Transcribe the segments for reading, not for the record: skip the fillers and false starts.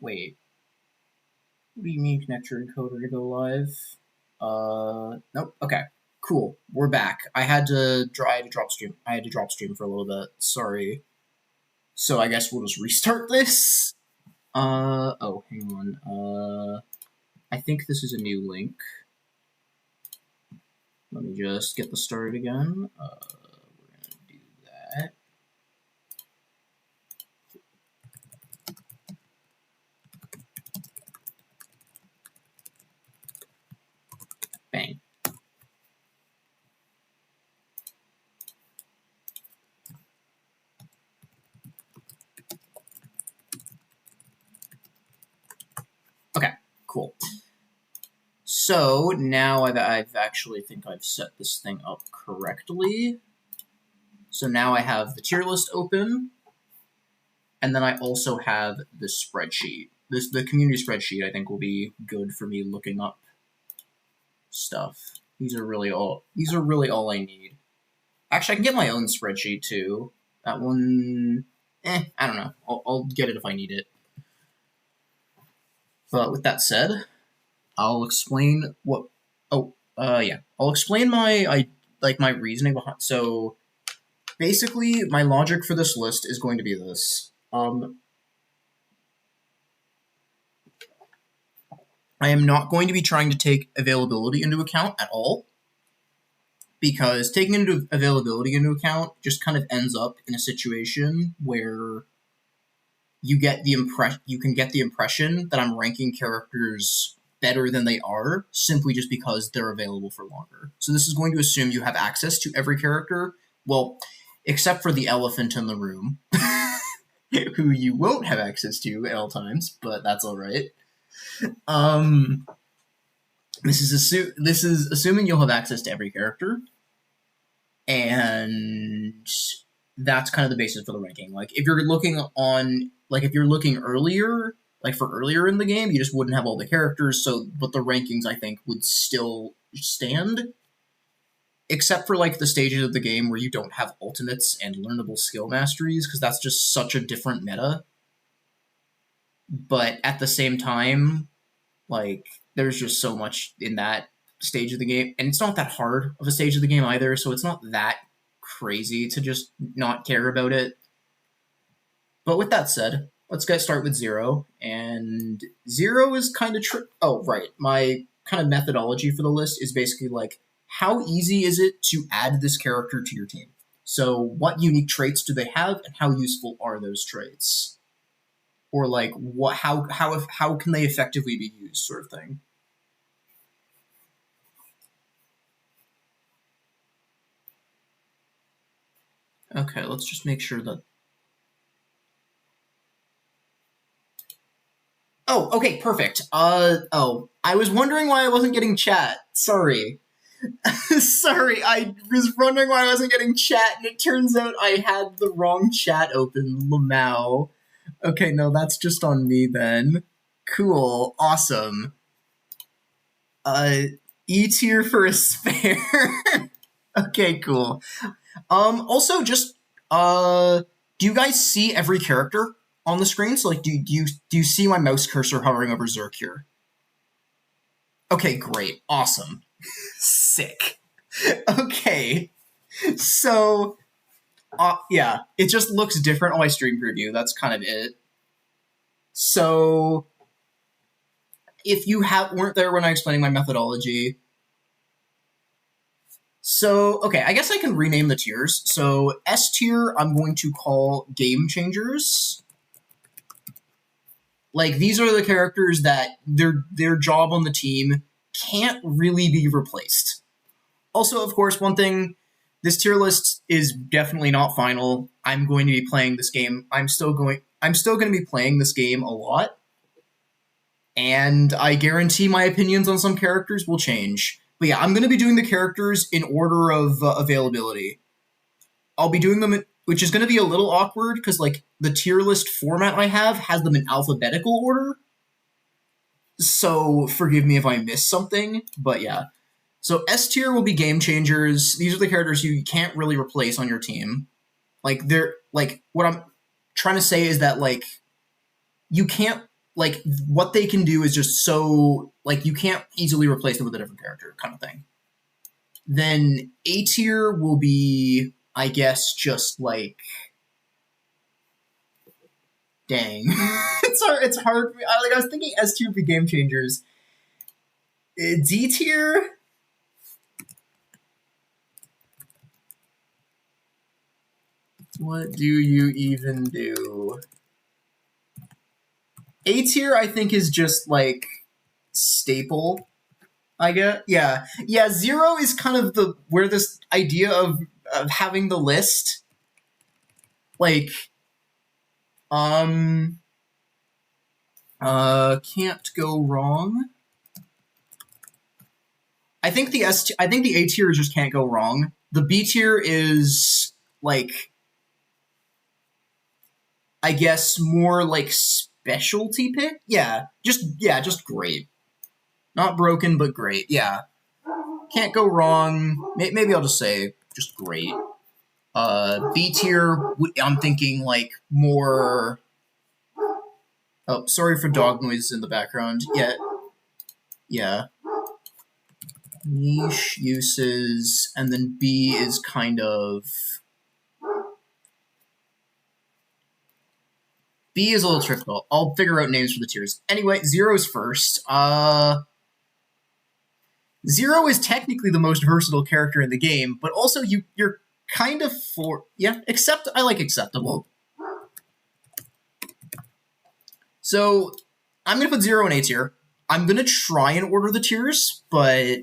Wait. What do you mean connect your encoder to go live? Nope. Okay. Cool. We're back. I had to drop stream. I had to drop stream for a little bit. Sorry. So I guess we'll just restart this. Oh, hang on. I think this is a new link. Let me just get this started again. We're gonna do that. Bang. Okay, cool. So now I've actually think I've set this thing up correctly. So now I have the tier list open, and then I also have the spreadsheet. The community spreadsheet I think will be good for me looking up stuff. These are really all I need. Actually, I can get my own spreadsheet too. That one, I don't know. I'll get it if I need it. But with that said, I'll explain what. I'll explain my reasoning behind. So basically, my logic for this list is going to be this. I am not going to be trying to take availability into account at all, because taking availability into account just kind of ends up in a situation where you can get the impression that I'm ranking characters better than they are simply just because they're available for longer. So this is going to assume you have access to every character, well, except for the elephant in the room, who you won't have access to at all times, but that's all right. This is assuming you'll have access to every character, and that's kind of the basis for the ranking. Like if you're looking earlier, like for earlier in the game, you just wouldn't have all the characters. But the rankings I think would still stand, except for like the stages of the game where you don't have ultimates and learnable skill masteries, because that's just such a different meta. But at the same time, like there's just so much in that stage of the game, and it's not that hard of a stage of the game either, so it's not that crazy to just not care about it. But with that said, let's start with 0, and 0 is kind of my kind of methodology for the list is basically like, how easy is it to add this character to your team? So what unique traits do they have, and how useful are those traits? Or like how can they effectively be used, sort of thing. Okay, let's just make sure that. Oh, okay, perfect. I was wondering why I wasn't getting chat. Sorry. Sorry, I was wondering why I wasn't getting chat, and it turns out I had the wrong chat open, Lamau. Okay, no, that's just on me then. Cool, awesome. E tier for a spare. Okay, cool. Also, just do you guys see every character on the screen? So, like, do you see my mouse cursor hovering over Zerk here? Okay, great, awesome, sick. Okay, so. Yeah, it just looks different on my stream preview. That's kind of it. So, if you weren't there when I explained my methodology, so okay, I guess I can rename the tiers. So S tier, I'm going to call game changers. Like these are the characters that their job on the team can't really be replaced. Also, of course, one thing. This tier list is definitely not final. I'm going to be playing this game. I'm still going to be playing this game a lot. And I guarantee my opinions on some characters will change. But yeah, I'm going to be doing the characters in order of availability. I'll be doing them, which is going to be a little awkward because like the tier list format I have has them in alphabetical order. So forgive me if I miss something, but yeah. So S tier will be game changers. These are the characters you can't really replace on your team. Like they're like what I'm trying to say is that like you can't like what they can do is just so like you can't easily replace them with a different character kind of thing. Then A tier will be, I guess, just like, dang, it's hard. Like I was thinking S tier would be game changers. D tier. What do you even do? A tier, I think, is just like staple. I guess, yeah. 0 is kind of the where this idea of having the list, like, can't go wrong. I think the A tier just can't go wrong. The B tier is like, I guess, more like specialty pick. Just great. Not broken, but great. Yeah. Can't go wrong. Maybe I'll just say just great. B tier, I'm thinking like more... Oh, sorry for dog noises in the background. Yeah. Niche uses, and then B is kind of... B is a little tricky. I'll figure out names for the tiers. Anyway, 0 is first. 0 is technically the most versatile character in the game, but also you're kind of I like acceptable. So I'm going to put 0 in A tier. I'm going to try and order the tiers, but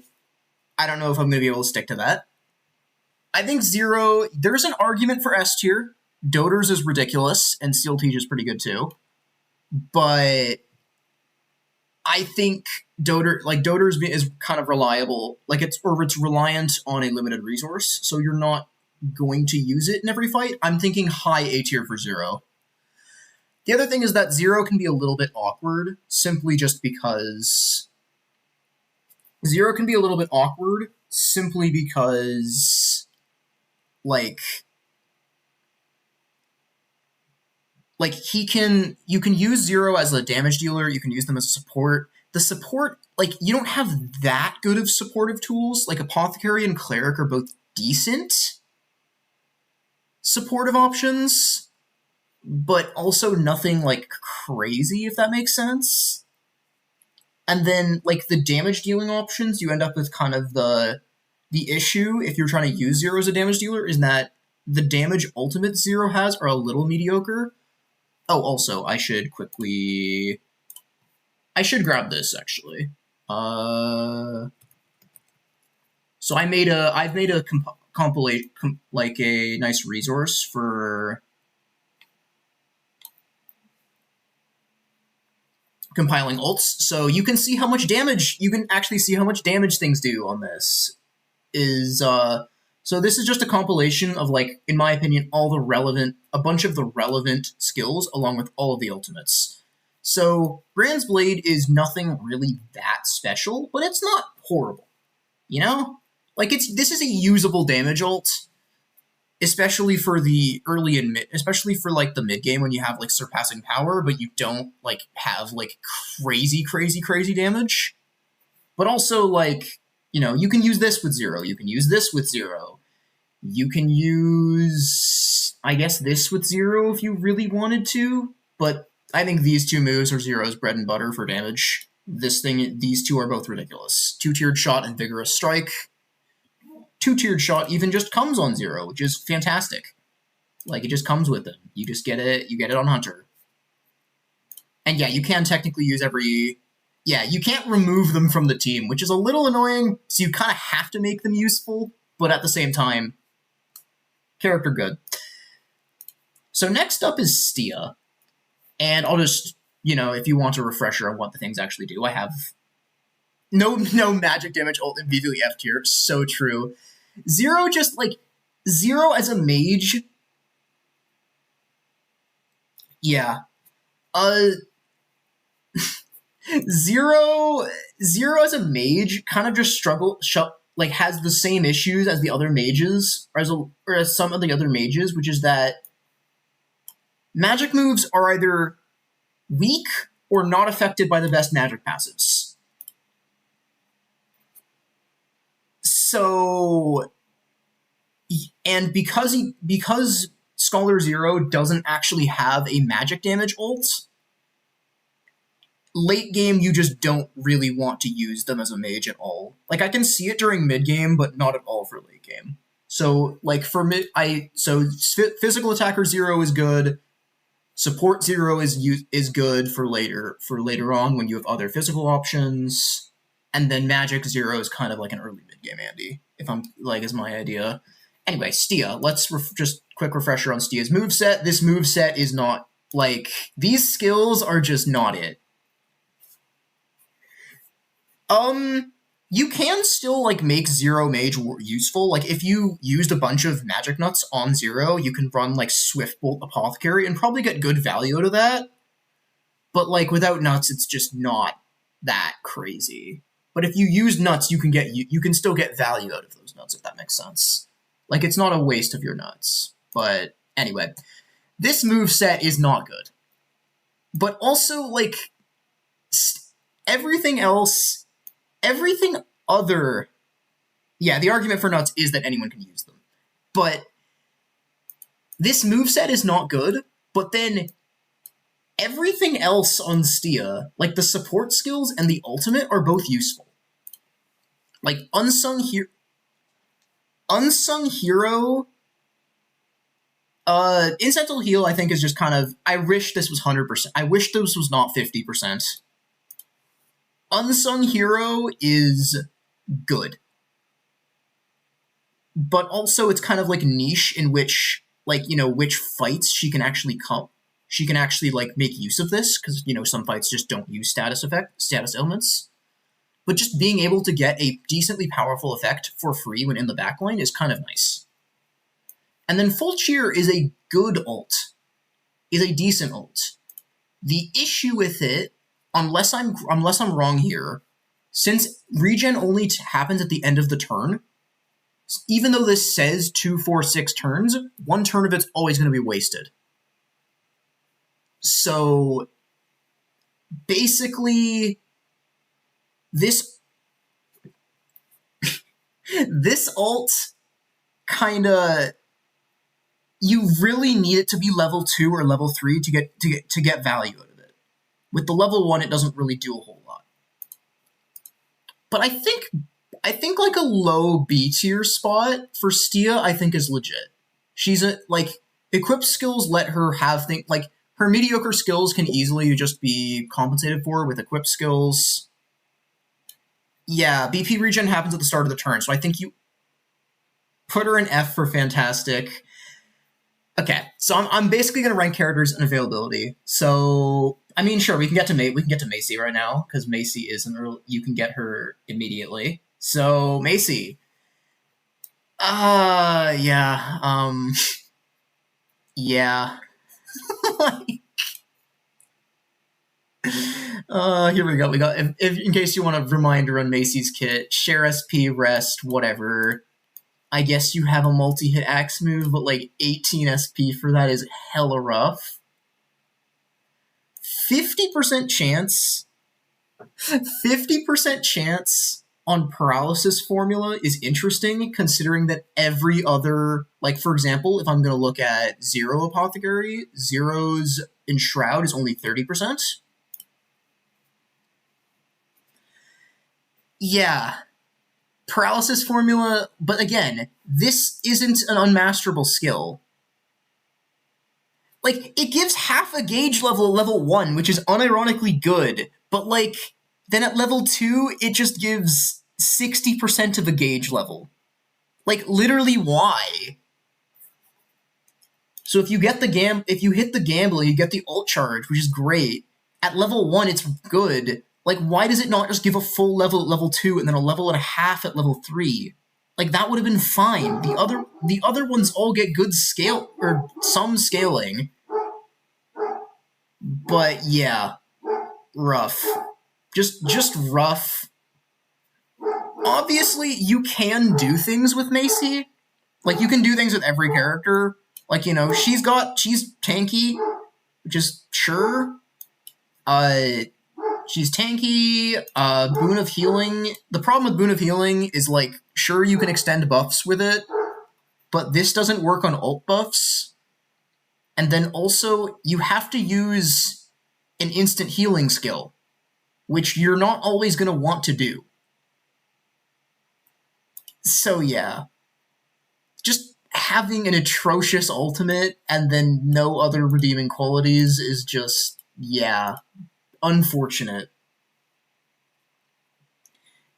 I don't know if I'm going to be able to stick to that. I think 0, there's an argument for S tier. Doters is ridiculous, and Steel Teach is pretty good too. But I think Doters is kind of reliable. Like it's reliant on a limited resource, so you're not going to use it in every fight. I'm thinking high A tier for 0. The other thing is that 0 can be a little bit awkward, simply just because... 0 can be a little bit awkward, simply because... Like you can use 0 as a damage dealer, you can use them as a support. The support, like, you don't have that good of supportive tools. Like, Apothecary and Cleric are both decent supportive options, but also nothing, like, crazy, if that makes sense. And then, like, the damage dealing options, you end up with kind of the issue, if you're trying to use 0 as a damage dealer, is that the damage ultimates 0 has are a little mediocre. Oh, also, I should grab this, actually. So I've made a compilation, like a nice resource for compiling ults. So you can see how much damage, you can actually see how much damage things do on this. So this is just a compilation of, like, in my opinion, a bunch of the relevant skills along with all of the ultimates. So Brand's Blade is nothing really that special, but it's not horrible, you know? Like, this is a usable damage ult, especially for the early and mid, especially for, like, the mid game when you have, like, surpassing power, but you don't, like, have, like, crazy damage. But also, like, you know, you can use this with 0. You can use this with 0. You can use, I guess, this with 0 if you really wanted to. But I think these two moves are 0's bread and butter for damage. These two are both ridiculous. 2-tiered shot and vigorous strike. 2-tiered shot even just comes on 0, which is fantastic. Like, it just comes with them. You just get it. You get it on Hunter. And yeah, you can technically use you can't remove them from the team, which is a little annoying, so you kind of have to make them useful, but at the same time, character good. So next up is Stia, and I'll just, you know, if you want a refresher on what the things actually do, I have no magic damage ult immediately F tier, so true. 0 just, like, 0 as a mage, yeah. 0 as a mage kind of just has the same issues as the other mages, or as some of the other mages, which is that magic moves are either weak or not affected by the best magic passives. So, and because Scholar Zero doesn't actually have a magic damage ult, late game you just don't really want to use them as a mage at all. Like, I can see it during mid game, but not at all for late game. So, like, for physical attacker Zero is good. Support Zero is good for later on when you have other physical options, and then Magic Zero is kind of like an early mid game Andy, if I'm like is my idea. Anyway, Stia. Let's just quick refresher on Stia's moveset. This moveset is not like these skills are just not it. You can still like make Zero Mage useful. Like if you used a bunch of magic nuts on Zero, you can run like Swift Bolt Apothecary and probably get good value out of that. But like without nuts, it's just not that crazy. But if you use nuts, you can still get value out of those nuts, if that makes sense. Like it's not a waste of your nuts. But anyway, this moveset is not good. But also like everything else. Everything other... Yeah, the argument for nuts is that anyone can use them. But this moveset is not good, but then everything else on Stia, like the support skills and the ultimate, are both useful. Like, Unsung Hero... Incidental Heal, I think, is just kind of... I wish this was 100%. I wish this was not 50%. Unsung Hero is good. But also it's kind of like niche in which, like, you know, which fights she can actually like make use of this, because, you know, some fights just don't use status elements. But just being able to get a decently powerful effect for free when in the backline is kind of nice. And then Full Cheer is a good ult. Is a decent ult. The issue with it, unless I'm wrong here, since regen only happens at the end of the turn, even though this says 2, 4, 6 turns, one turn of it's always going to be wasted. So basically, this ult kinda, you really need it to be level 2 or level 3 to get value out of it. With the level 1, it doesn't really do a whole lot. But I think like a low B tier spot for Stia, I think is legit. She's equipped skills let her have things, like, her mediocre skills can easily just be compensated for with equipped skills. Yeah, BP regen happens at the start of the turn, so I think you put her in F for fantastic. Okay, so I'm basically going to rank characters in availability. So, I mean, sure, we can get to Macy right now, because Macy is you can get her immediately. So, Macy. Yeah. Yeah. Here we go. We got, if in case you want a reminder on Macy's kit, share SP, rest, whatever. I guess you have a multi-hit axe move, but like 18 SP for that is hella rough. 50% chance. 50% chance on paralysis formula is interesting, considering that every other, like, for example, if I'm going to look at Zero Apothecary, Zero's Enshroud is only 30%. Yeah. Paralysis formula, but again, this isn't an unmasterable skill. Like, it gives half a gauge level at level 1, which is unironically good, but, like, then at level 2, it just gives 60% of a gauge level. Like, literally, why? So if you hit the gamble, you get the ult charge, which is great. At level 1, it's good. Like, why does it not just give a full level at level 2 and then a level and a half at level 3? Like, that would have been fine. The other ones all get good scale, or some scaling. But yeah, rough. Just rough. Obviously, you can do things with Macy. Like, you can do things with every character. Like, you know, she's tanky, which is sure. Uh, she's tanky. Boon of Healing. The problem with Boon of Healing is, like, sure, you can extend buffs with it, but this doesn't work on ult buffs. And then also, you have to use an instant healing skill, which you're not always going to want to do. So yeah. Just having an atrocious ultimate and then no other redeeming qualities is just, yeah, unfortunate.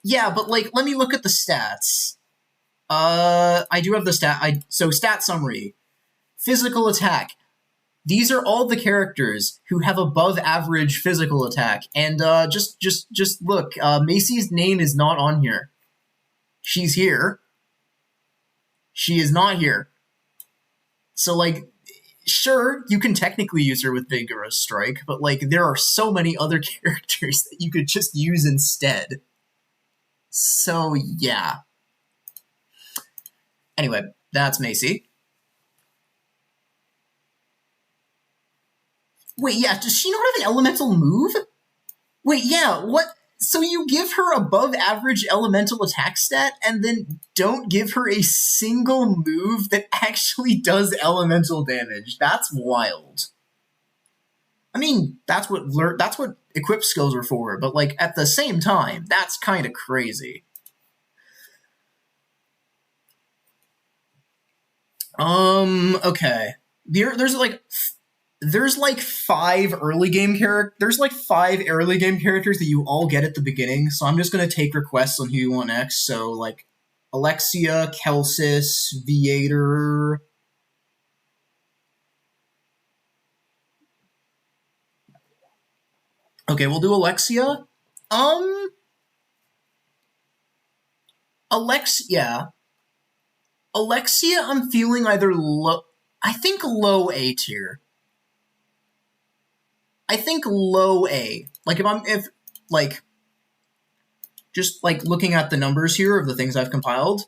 Yeah, but, like, let me look at the stats. I do have the so stat summary. Physical attack. These are all the characters who have above average physical attack. And just look, Macy's name is not on here. She's here. She is not here. So, like, sure, you can technically use her with Vigorous Strike, but, like, there are so many other characters that you could just use instead. So, yeah. Anyway, that's Macy. Wait, yeah, does she not have an elemental move? Wait, yeah, what? So you give her above average elemental attack stat and then don't give her a single move that actually does elemental damage. That's wild. I mean, that's what equip skills are for, but, like, at the same time, that's kind of crazy. Okay. There's like 5 early game characters that you all get at the beginning, so I'm just gonna take requests on who you want next. So, like, Alexia, Kelsis, Viator. Okay, we'll do Alexia. Alexia, I'm feeling either low. I think low A tier. I think low A. Like, just, like, looking at the numbers here of the things I've compiled.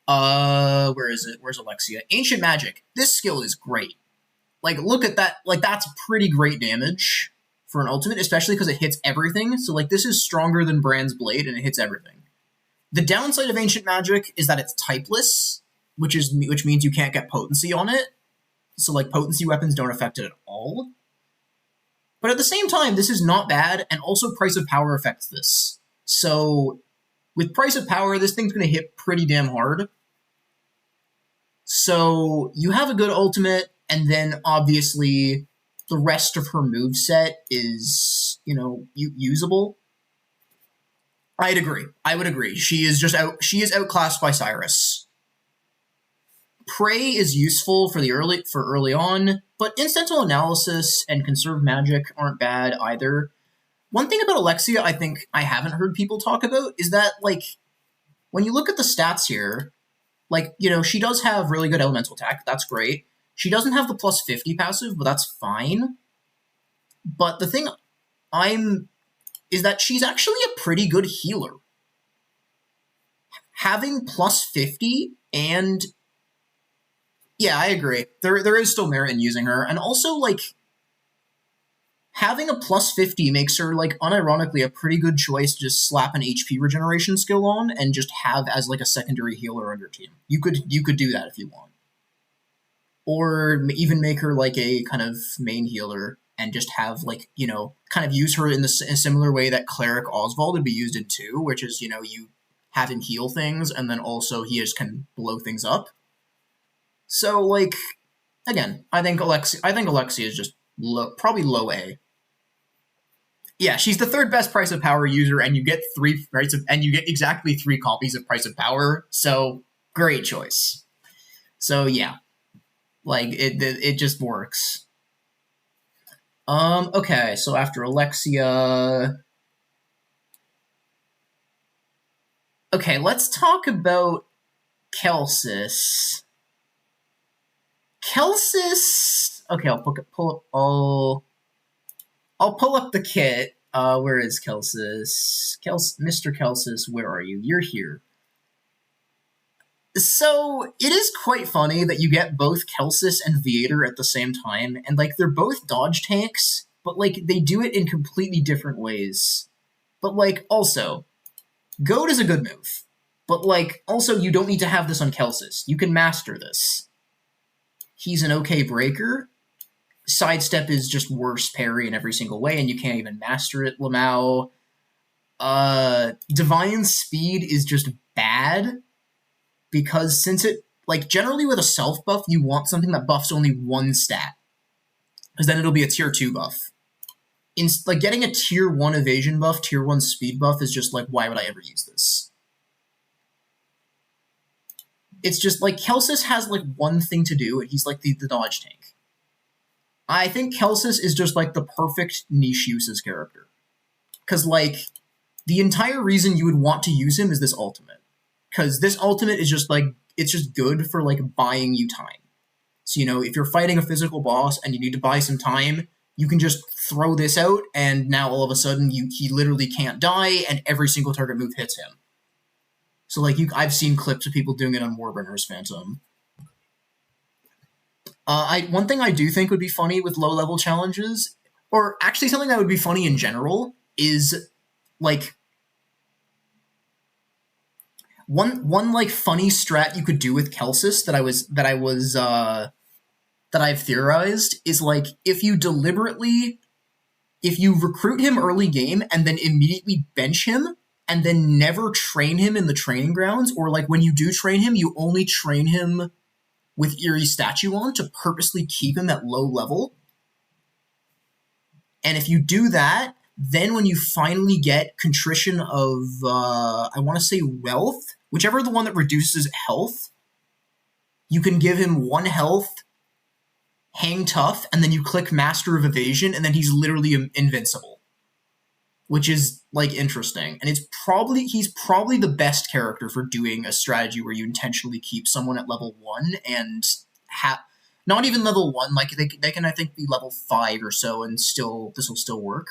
Where is it? Where's Alexia? Ancient Magic. This skill is great. Like, look at that. Like, that's pretty great damage for an ultimate, especially because it hits everything. So, like, this is stronger than Brand's Blade, and it hits everything. The downside of Ancient Magic is that it's typeless, which means you can't get potency on it. So, like, potency weapons don't affect it at all. But at the same time, this is not bad, and also Price of Power affects this. So, with Price of Power, this thing's going to hit pretty damn hard. So, you have a good ultimate, and then, obviously, the rest of her moveset is, usable. I'd agree. I would agree. She is outclassed by Cyrus. Prey is useful for early on, but incidental analysis and conserve magic aren't bad either. One thing about Alexia I think I haven't heard people talk about is that, like, when you look at the stats here, like, she does have really good elemental attack. That's great. She doesn't have the plus 50 passive, but that's fine. But the thing is that she's actually a pretty good healer. Having plus 50 and... Yeah, I agree. There is still merit in using her. And also, like, having a plus 50 makes her, like, unironically a pretty good choice to just slap an HP regeneration skill on and just have as, like, a secondary healer on your team. You could do that if you want. Or even make her, like, a kind of main healer and just have, like, kind of use her in a similar way that Cleric Oswald would be used in 2, which is, you have him heal things and then also he just can blow things up. So, like, again, I think Alexia is just probably low A. Yeah, she's the 3rd best Price of Power user, and you get exactly 3 copies of Price of Power. So, great choice. So, yeah, like, it just works. Okay, so after Alexia, okay, let's talk about Kelsis. Okay, I'll pull up the kit. Where is Kelsis? Mr. Kelsis, where are you? You're here. So, it is quite funny that you get both Kelsis and Viator at the same time, and, like, they're both dodge tanks, but like they do it in completely different ways. But like also, Goad is a good move. But like also you don't need to have this on Kelsis. You can master this. He's an okay breaker. Sidestep is just worse parry in every single way, and you can't even master it, Lamau. Divine Speed is just bad, because since it, like, generally with a self buff, you want something that buffs only one stat, because then it'll be a tier 2 buff. Like, getting a tier 1 evasion buff, tier 1 speed buff is just like, why would I ever use this? It's just, like, Kelsis has, like, one thing to do, and he's, like, the dodge tank. I think Kelsis is just, like, the perfect niche uses character. Because, like, the entire reason you would want to use him is this ultimate. Because this ultimate is just, like, it's just good for, like, buying you time. So, you know, if you're fighting a physical boss and you need to buy some time, you can just throw this out, and now all of a sudden he literally can't die, and every single target move hits him. So, like, I've seen clips of people doing it on Warbinder's Phantom. One thing I do think would be funny with low-level challenges, or actually something that would be funny in general, is, like, one like funny strat you could do with Kelsis that I've theorized is, like, if you recruit him early game and then immediately bench him and then never train him in the training grounds, or like when you do train him, you only train him with Eerie Statue on to purposely keep him at low level. And if you do that, then when you finally get Contrition of, I want to say Wealth, whichever the one that reduces health, you can give him 1 health, hang tough, and then you click Master of Evasion, and then he's literally invincible. Which is, like, interesting. And he's probably the best character for doing a strategy where you intentionally keep someone at level 1 and not even level 1, like, they can, I think, be level 5 or so, and this will still work.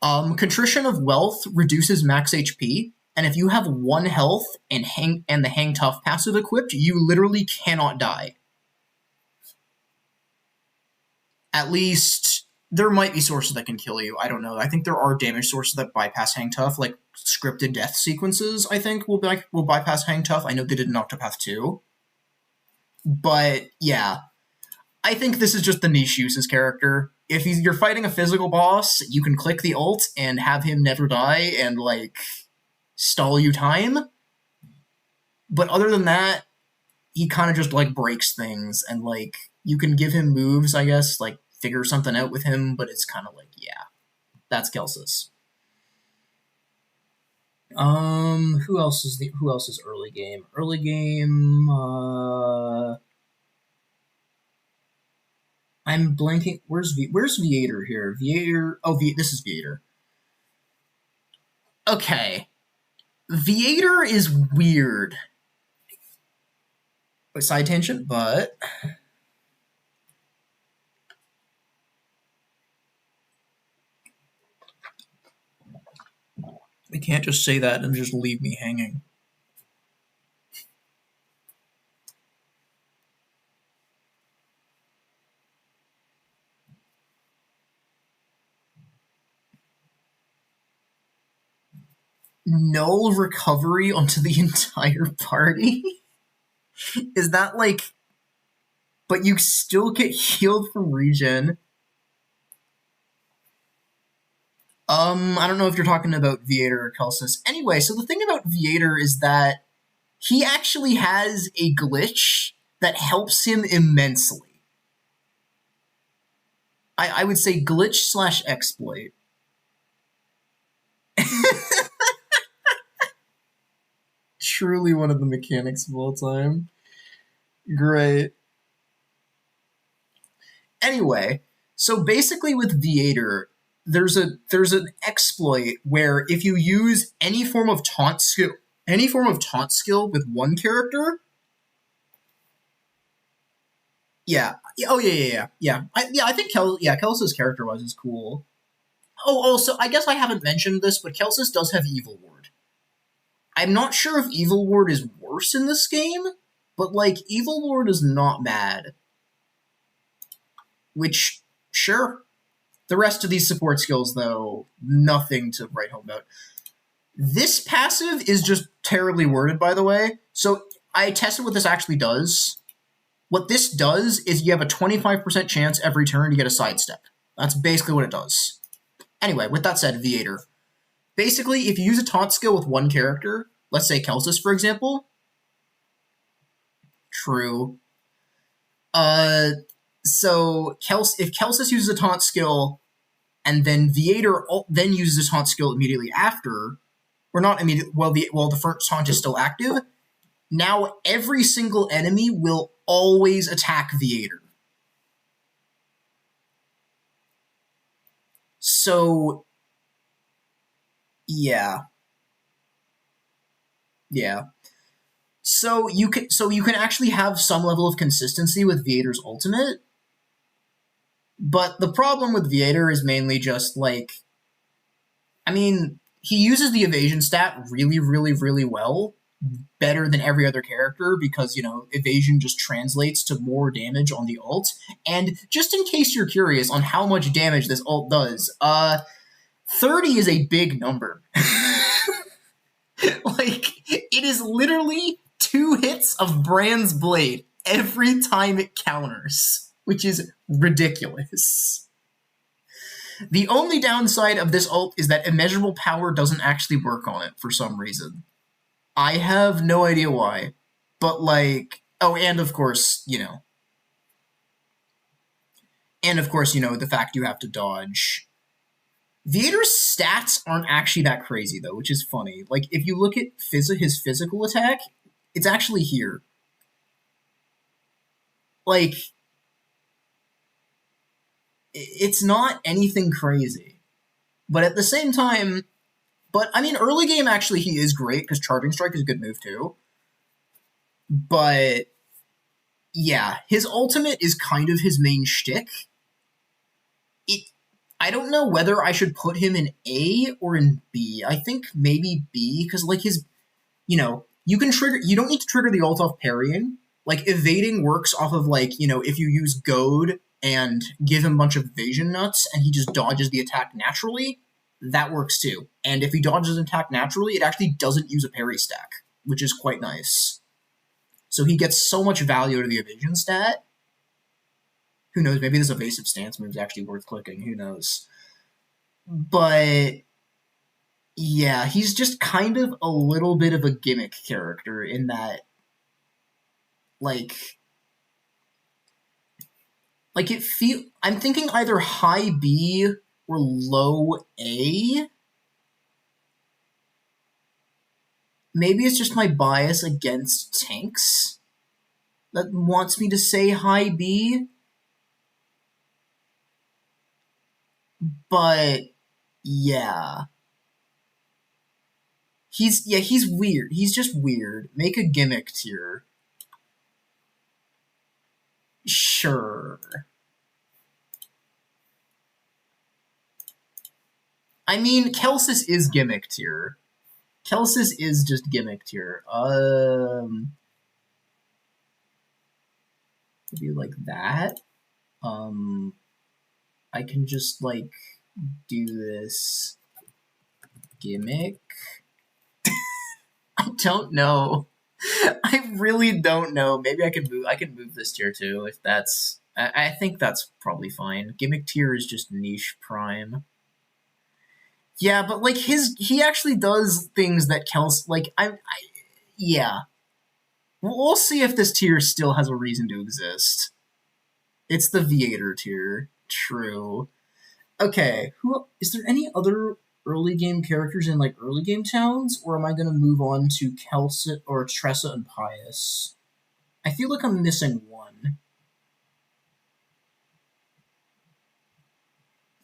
Contrition of Wealth reduces max HP, and if you have 1 health and the Hang Tough passive equipped, you literally cannot die. At least, there might be sources that can kill you. I don't know. I think there are damage sources that bypass Hang Tough, like scripted death sequences, I think, will bypass Hang Tough. I know they did in Octopath 2. But, yeah. I think this is just the niche uses character. If you're fighting a physical boss, you can click the ult and have him never die and, like, stall you time. But other than that, he kind of just, like, breaks things, and, like, you can give him moves, I guess, like, figure something out with him, but it's kind of like, yeah, that's Kelsis. Who else is early game? Early game, I'm blanking. Where's Viator here? This is Viator. Okay. Viator is weird. Side tangent, but I can't just say that and just leave me hanging. Null recovery onto the entire party? Is that like... But you still get healed from regen. I don't know if you're talking about Viator or Kelsis. Anyway, so the thing about Viator is that he actually has a glitch that helps him immensely. I would say glitch/exploit. Truly one of the mechanics of all time. Great. Anyway, so basically with Viator, there's an exploit where if you use any form of taunt skill with one character, yeah. Oh yeah. I think Kelsis character-wise is cool. Oh, also, I guess I haven't mentioned this, but Kelsis does have Evil Ward. I'm not sure if Evil Ward is worse in this game, but, like, Evil Ward is not bad. Which Sure. The rest of these support skills, though, nothing to write home about. This passive is just terribly worded, by the way. So I tested what this actually does. What this does is you have a 25% chance every turn to get a sidestep. That's basically what it does. Anyway, with that said, Viator. Basically, if you use a taunt skill with one character, let's say Kelsis, for example. True. So if Kelsis uses a taunt skill, and then Viator then uses a taunt skill immediately after, or not immediately, while the first taunt is still active, now every single enemy will always attack Viator. So, yeah. So you can actually have some level of consistency with Viator's ultimate, but the problem with Viator is mainly just like, I mean, he uses the evasion stat really, really, really well, better than every other character because, evasion just translates to more damage on the ult. And just in case you're curious on how much damage this ult does, 30 is a big number. Like, it is literally 2 hits of Brand's Blade every time it counters, which is ridiculous. The only downside of this ult is that immeasurable power doesn't actually work on it for some reason. I have no idea why, but and of course, the fact you have to dodge. Viator's stats aren't actually that crazy, though, which is funny. Like, if you look at his physical attack, it's actually here. Like, it's not anything crazy. But at the same time, early game, actually, he is great, because Charging Strike is a good move, too. But, yeah, his ultimate is kind of his main shtick. I don't know whether I should put him in A or in B. I think maybe B, because, you can trigger, you don't need to trigger the ult off parrying. Like, evading works off of, if you use Goad and give him a bunch of evasion nuts and he just dodges the attack naturally, that works too. And if he dodges an attack naturally, it actually doesn't use a parry stack, which is quite nice. So he gets so much value out of the evasion stat. Who knows, maybe this evasive stance move is actually worth clicking, who knows. But, yeah, he's just kind of a little bit of a gimmick character in that, I'm thinking either high B or low A. Maybe it's just my bias against tanks that wants me to say high B. But, yeah. He's weird. He's just weird. Make a gimmick tier. Sure. I mean, Kelsis is gimmick tier. Kelsis is just gimmick tier. Maybe like that. I can just, do this gimmick. I don't know. I really don't know. Maybe I can move this tier too, if that's... I think that's probably fine. Gimmick tier is just niche prime. Yeah, but, he actually does things that yeah. We'll see if this tier still has a reason to exist. It's the Viator tier. True. Okay, is there any other early game characters in early game towns, or am I going to move on to Kelsit or Tressa and Pius? I feel like I'm missing one.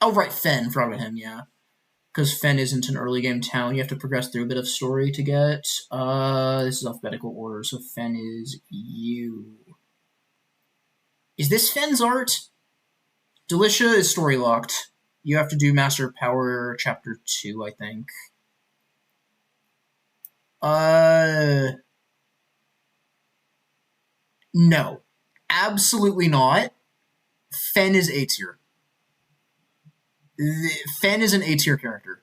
Oh, right, Fen. Forgot about him, yeah. Because Fen isn't an early game town. You have to progress through a bit of story to get. This is alphabetical order, so Fen is you. Is this Fen's art? Delicia is story locked. You have to do Master of Power Chapter 2, I think. No. Absolutely not. Fen is A tier. Fen is an A tier character.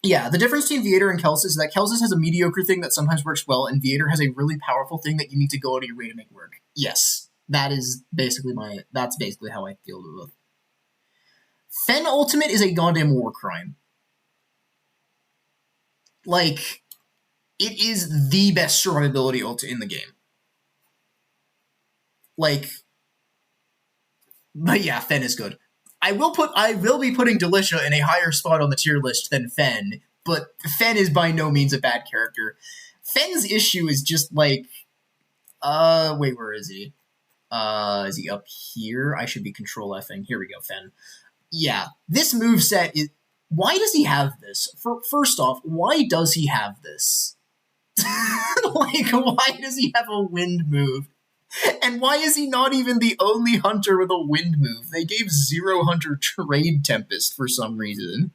Yeah, the difference between Viator and Kelsis is that Kelsis has a mediocre thing that sometimes works well, and Viator has a really powerful thing that you need to go out of your way to make work. Yes, that's basically how I feel about it. Fen Ultimate is a goddamn war crime. Like, it is the best survivability ult in the game. Like, but yeah, Fen is good. I will be putting Delicia in a higher spot on the tier list than Fen, but Fen is by no means a bad character. Fen's issue is just like, wait, where is he? Is he up here? I should be control F-ing. Here we go, Fen. Yeah, this moveset is, why does he have this? First off, why does he have this? Like, why does he have a wind move? And why is he not even the only hunter with a wind move? They gave Zero Hunter Trade Tempest for some reason.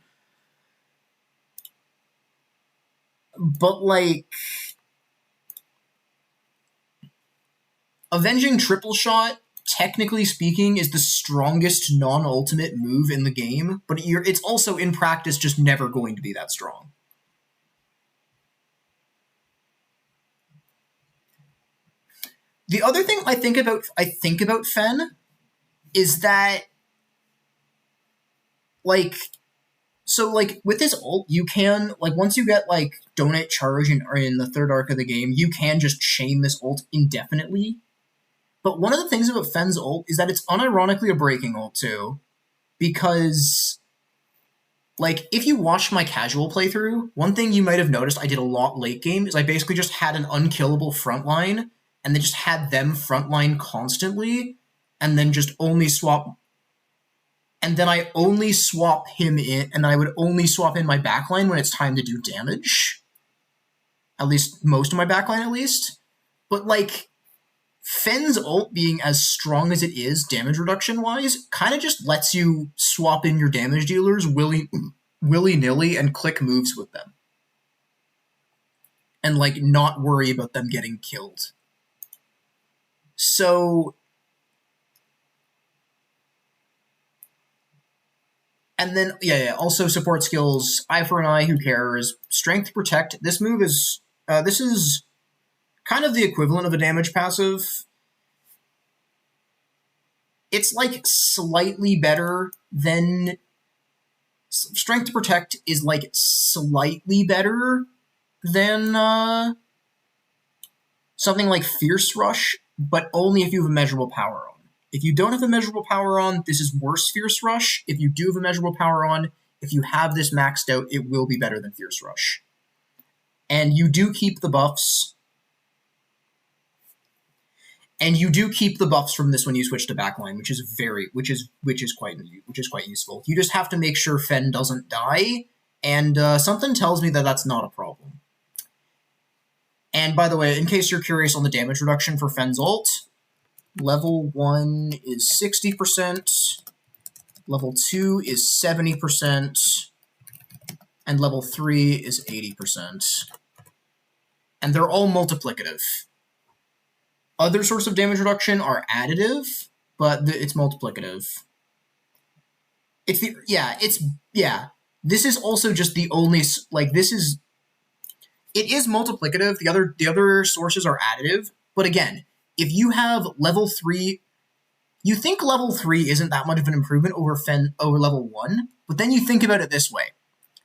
But, like, Avenging Triple Shot, technically speaking, is the strongest non-ultimate move in the game, but it's also, in practice, just never going to be that strong. The other thing I think about Fen is that, like, so, like, with his ult, you can, like, once you get, like, Donut Charge in the third arc of the game, you can just chain this ult indefinitely. But one of the things about Fen's ult is that it's unironically a breaking ult, too. Because, like, if you watched my casual playthrough, one thing you might have noticed I did a lot late game is I basically just had an unkillable frontline, and then just had them frontline constantly, and then just only swap. And then I only swap him in, and I would only swap in my backline when it's time to do damage. At least, most of my backline, at least. But, like, Fen's ult being as strong as it is, damage reduction-wise, kind of just lets you swap in your damage dealers willy-nilly and click moves with them. And, like, not worry about them getting killed. So, and then, also support skills, Eye for an Eye, who cares, Strength Protect, this move is, this is kind of the equivalent of a damage passive. It's, like, slightly better than, Strength to Protect is, like, slightly better than, something like Fierce Rush, but only if you have a measurable power on. If you don't have a measurable power on, this is worse Fierce Rush. If you do have a measurable power on, if you have this maxed out, it will be better than Fierce Rush. And you do keep the buffs. And you do keep the buffs from this when you switch to backline, which is quite useful. You just have to make sure Fen doesn't die, and something tells me that that's not a problem. And by the way, in case you're curious on the damage reduction for Fen's ult, level 1 is 60%, level 2 is 70%, and level 3 is 80%. And they're all multiplicative. Other sorts of damage reduction are additive, but it's multiplicative. This is also just the only, like, it is multiplicative. The other sources are additive, but again, if you have level 3, you think level 3 isn't that much of an improvement over level 1, but then you think about it this way.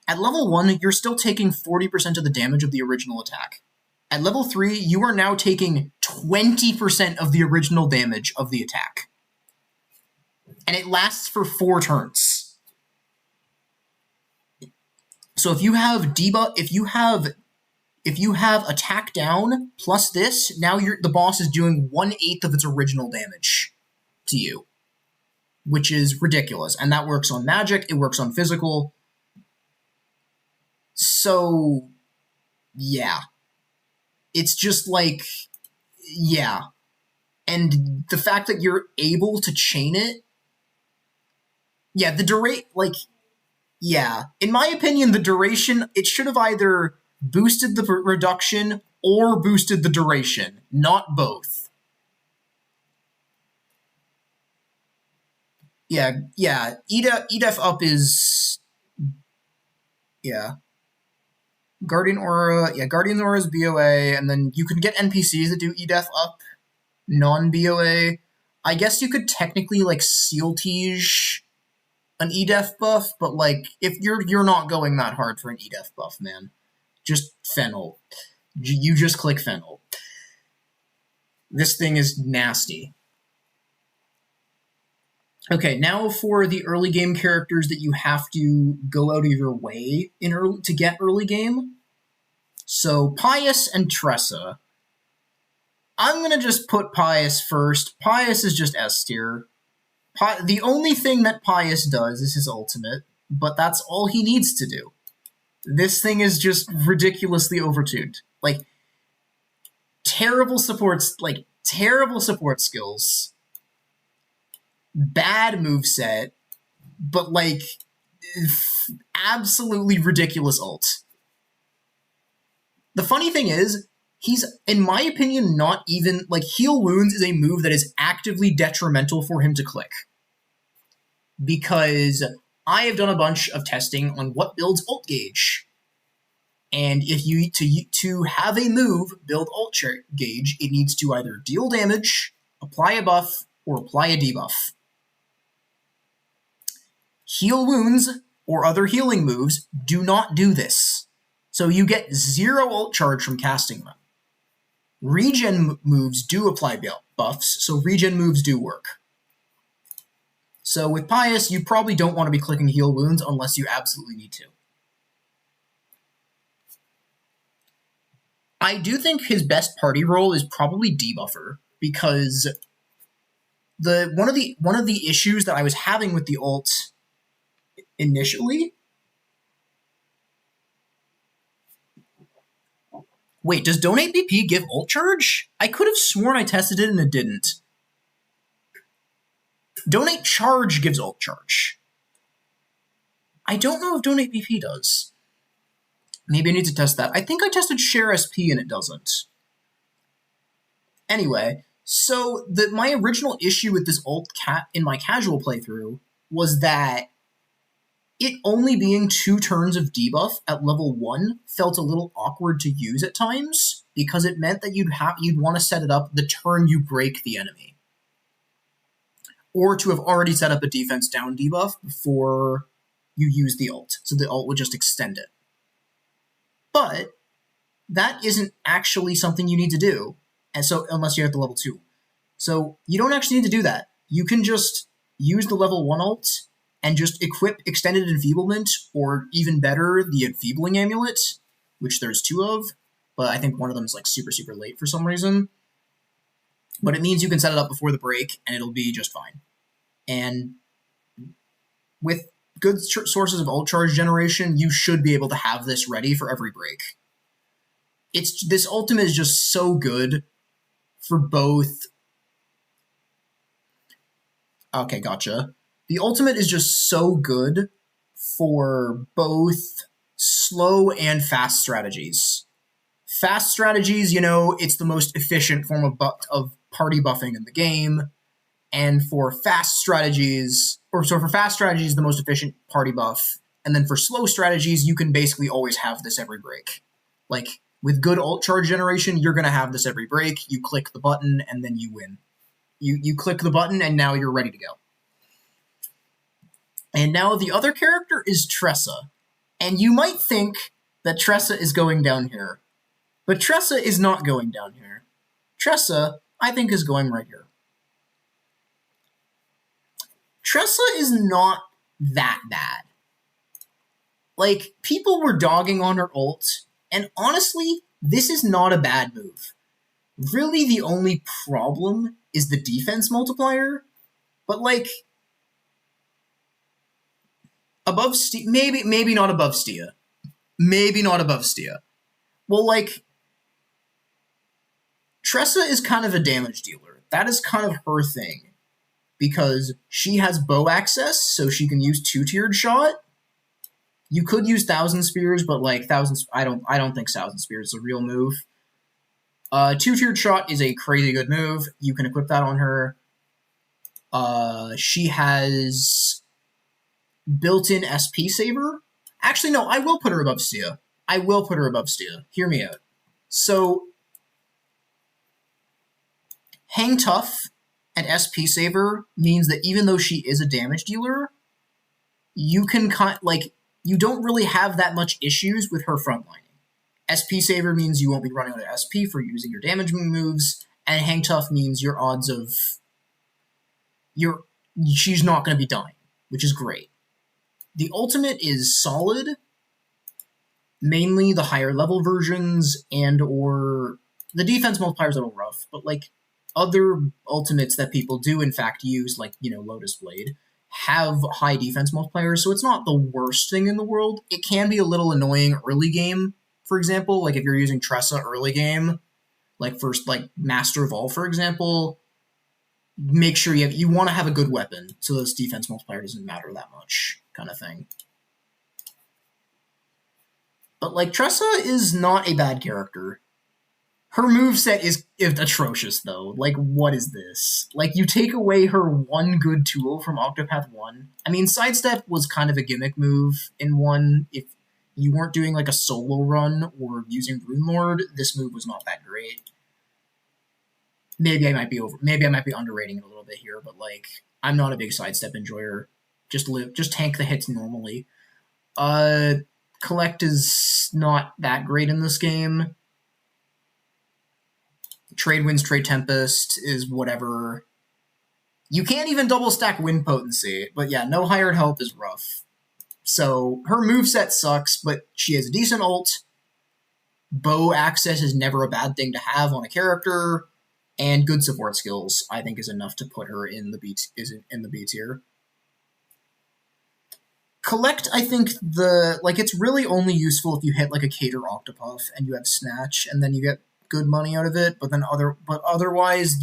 At level 1, you're still taking 40% of the damage of the original attack. At level 3, you are now taking 20% of the original damage of the attack. And it lasts for 4 turns. So if you have if you have attack down plus this, now the boss is doing 1/8 of its original damage to you, which is ridiculous. And that works on magic, it works on physical. So, yeah. It's just like, yeah. And the fact that you're able to chain it, yeah, in my opinion, the duration, it should have either boosted the reduction or boosted the duration, not both. yeah. EDF up is yeah. Guardian Aura, yeah, Guardian Aura is BOA, and then you can get NPCs that do EDF up, non-BOA. I guess you could technically like Seal Tiege an EDF buff, but like if you're not going that hard for an EDF buff, man. Just Fennel. You just click Fennel. This thing is nasty. Okay, now for the early game characters that you have to go out of your way to get early game. So Pius and Tressa. I'm gonna just put Pius first. Pius is just S tier. The only thing that Pius does is his ultimate, but that's all he needs to do. This thing is just ridiculously overtuned. Like, terrible support skills. Bad moveset, but like absolutely ridiculous ult. The funny thing is, he's, in my opinion, not even like Heal Wounds is a move that is actively detrimental for him to click. Because I have done a bunch of testing on what builds ult gauge. And if you to have a move build ult gauge, it needs to either deal damage, apply a buff, or apply a debuff. Heal Wounds or other healing moves do not do this. So you get 0 ult charge from casting them. Regen moves do apply buffs, so regen moves do work. So with Pius, you probably don't want to be clicking Heal Wounds unless you absolutely need to. I do think his best party role is probably debuffer, because one of the issues that I was having with the ult initially. Wait, does Donate BP give ult charge? I could have sworn I tested it and it didn't. Donate Charge gives ult charge. I don't know if Donate BP does. Maybe I need to test that. I think I tested Share SP and it doesn't. Anyway, so my original issue with this ult in my casual playthrough was that it only being 2 turns of debuff at level 1 felt a little awkward to use at times, because it meant that you'd want to set it up the turn you break the enemy. Or to have already set up a defense down debuff before you use the ult, so the ult would just extend it. But that isn't actually something you need to do, and so unless you're at the level 2. So you don't actually need to do that. You can just use the level 1 ult and just equip Extended Enfeeblement, or even better, the Enfeebling Amulet, which there's 2 of, but I think one of them is like super, super late for some reason. But it means you can set it up before the break, and it'll be just fine. And with good sources of ult charge generation, you should be able to have this ready for every break. This ultimate is just so good for both. Okay, gotcha. The ultimate is just so good for both slow and fast strategies. Fast strategies, it's the most efficient form of party buffing in the game. And for fast strategies, the most efficient party buff. And then for slow strategies, you can basically always have this every break. Like, with good ult charge generation, you're going to have this every break. You click the button, and then you win. You click the button, and now you're ready to go. And now the other character is Tressa. And you might think that Tressa is going down here. But Tressa is not going down here. Tressa, I think, is going right here. Tressa is not that bad. Like, people were dogging on her ult, and honestly, this is not a bad move. Really, the only problem is the defense multiplier, but like, above Stia, maybe not above Stia. Maybe not above Stia. Well, like, Tressa is kind of a damage dealer. That is kind of her thing. Because she has bow access, so she can use 2-tiered shot. You could use Thousand Spears, but like I don't think Thousand Spears is a real move. 2-tiered shot is a crazy good move. You can equip that on her. She has built-in SP saver. Actually, no, I will put her above Stia. I will put her above Stia. Hear me out. So, Hang Tough and SP saver means that even though she is a damage dealer, you can you don't really have that much issues with her frontlining. SP saver means you won't be running out of SP for using your damaging moves, and Hang Tough means your odds of she's not going to be dying, which is great. The ultimate is solid, mainly the higher level versions and or the defense multiplier is a little rough, but like other ultimates that people do in fact use, like, you know, Lotus Blade, have high defense multipliers, so it's not the worst thing in the world. It can be a little annoying early game, for example, like if you're using Tressa early game, like first, like Master of All, for example, make sure you want to have a good weapon, so this defense multiplier doesn't matter that much, kind of thing. But like Tressa is not a bad character. Her moveset is atrocious, though. Like, what is this? Like, you take away her one good tool from Octopath 1. I mean, Sidestep was kind of a gimmick move in 1. If you weren't doing, like, a solo run or using Rune Lord, this move was not that great. Maybe I might be underrating it a little bit here, but, like, I'm not a big Sidestep enjoyer. Just tank the hits normally. Collect is not that great in this game. Trade Winds, Trade Tempest is whatever. You can't even double stack Wind Potency, but yeah, no hired help is rough. So her moveset sucks, but she has a decent ult. Bow access is never a bad thing to have on a character, and good support skills, I think, is enough to put her in the B tier. Collect, I think it's really only useful if you hit like a Cater Octopuff and you have Snatch, and then you get good money out of it, but otherwise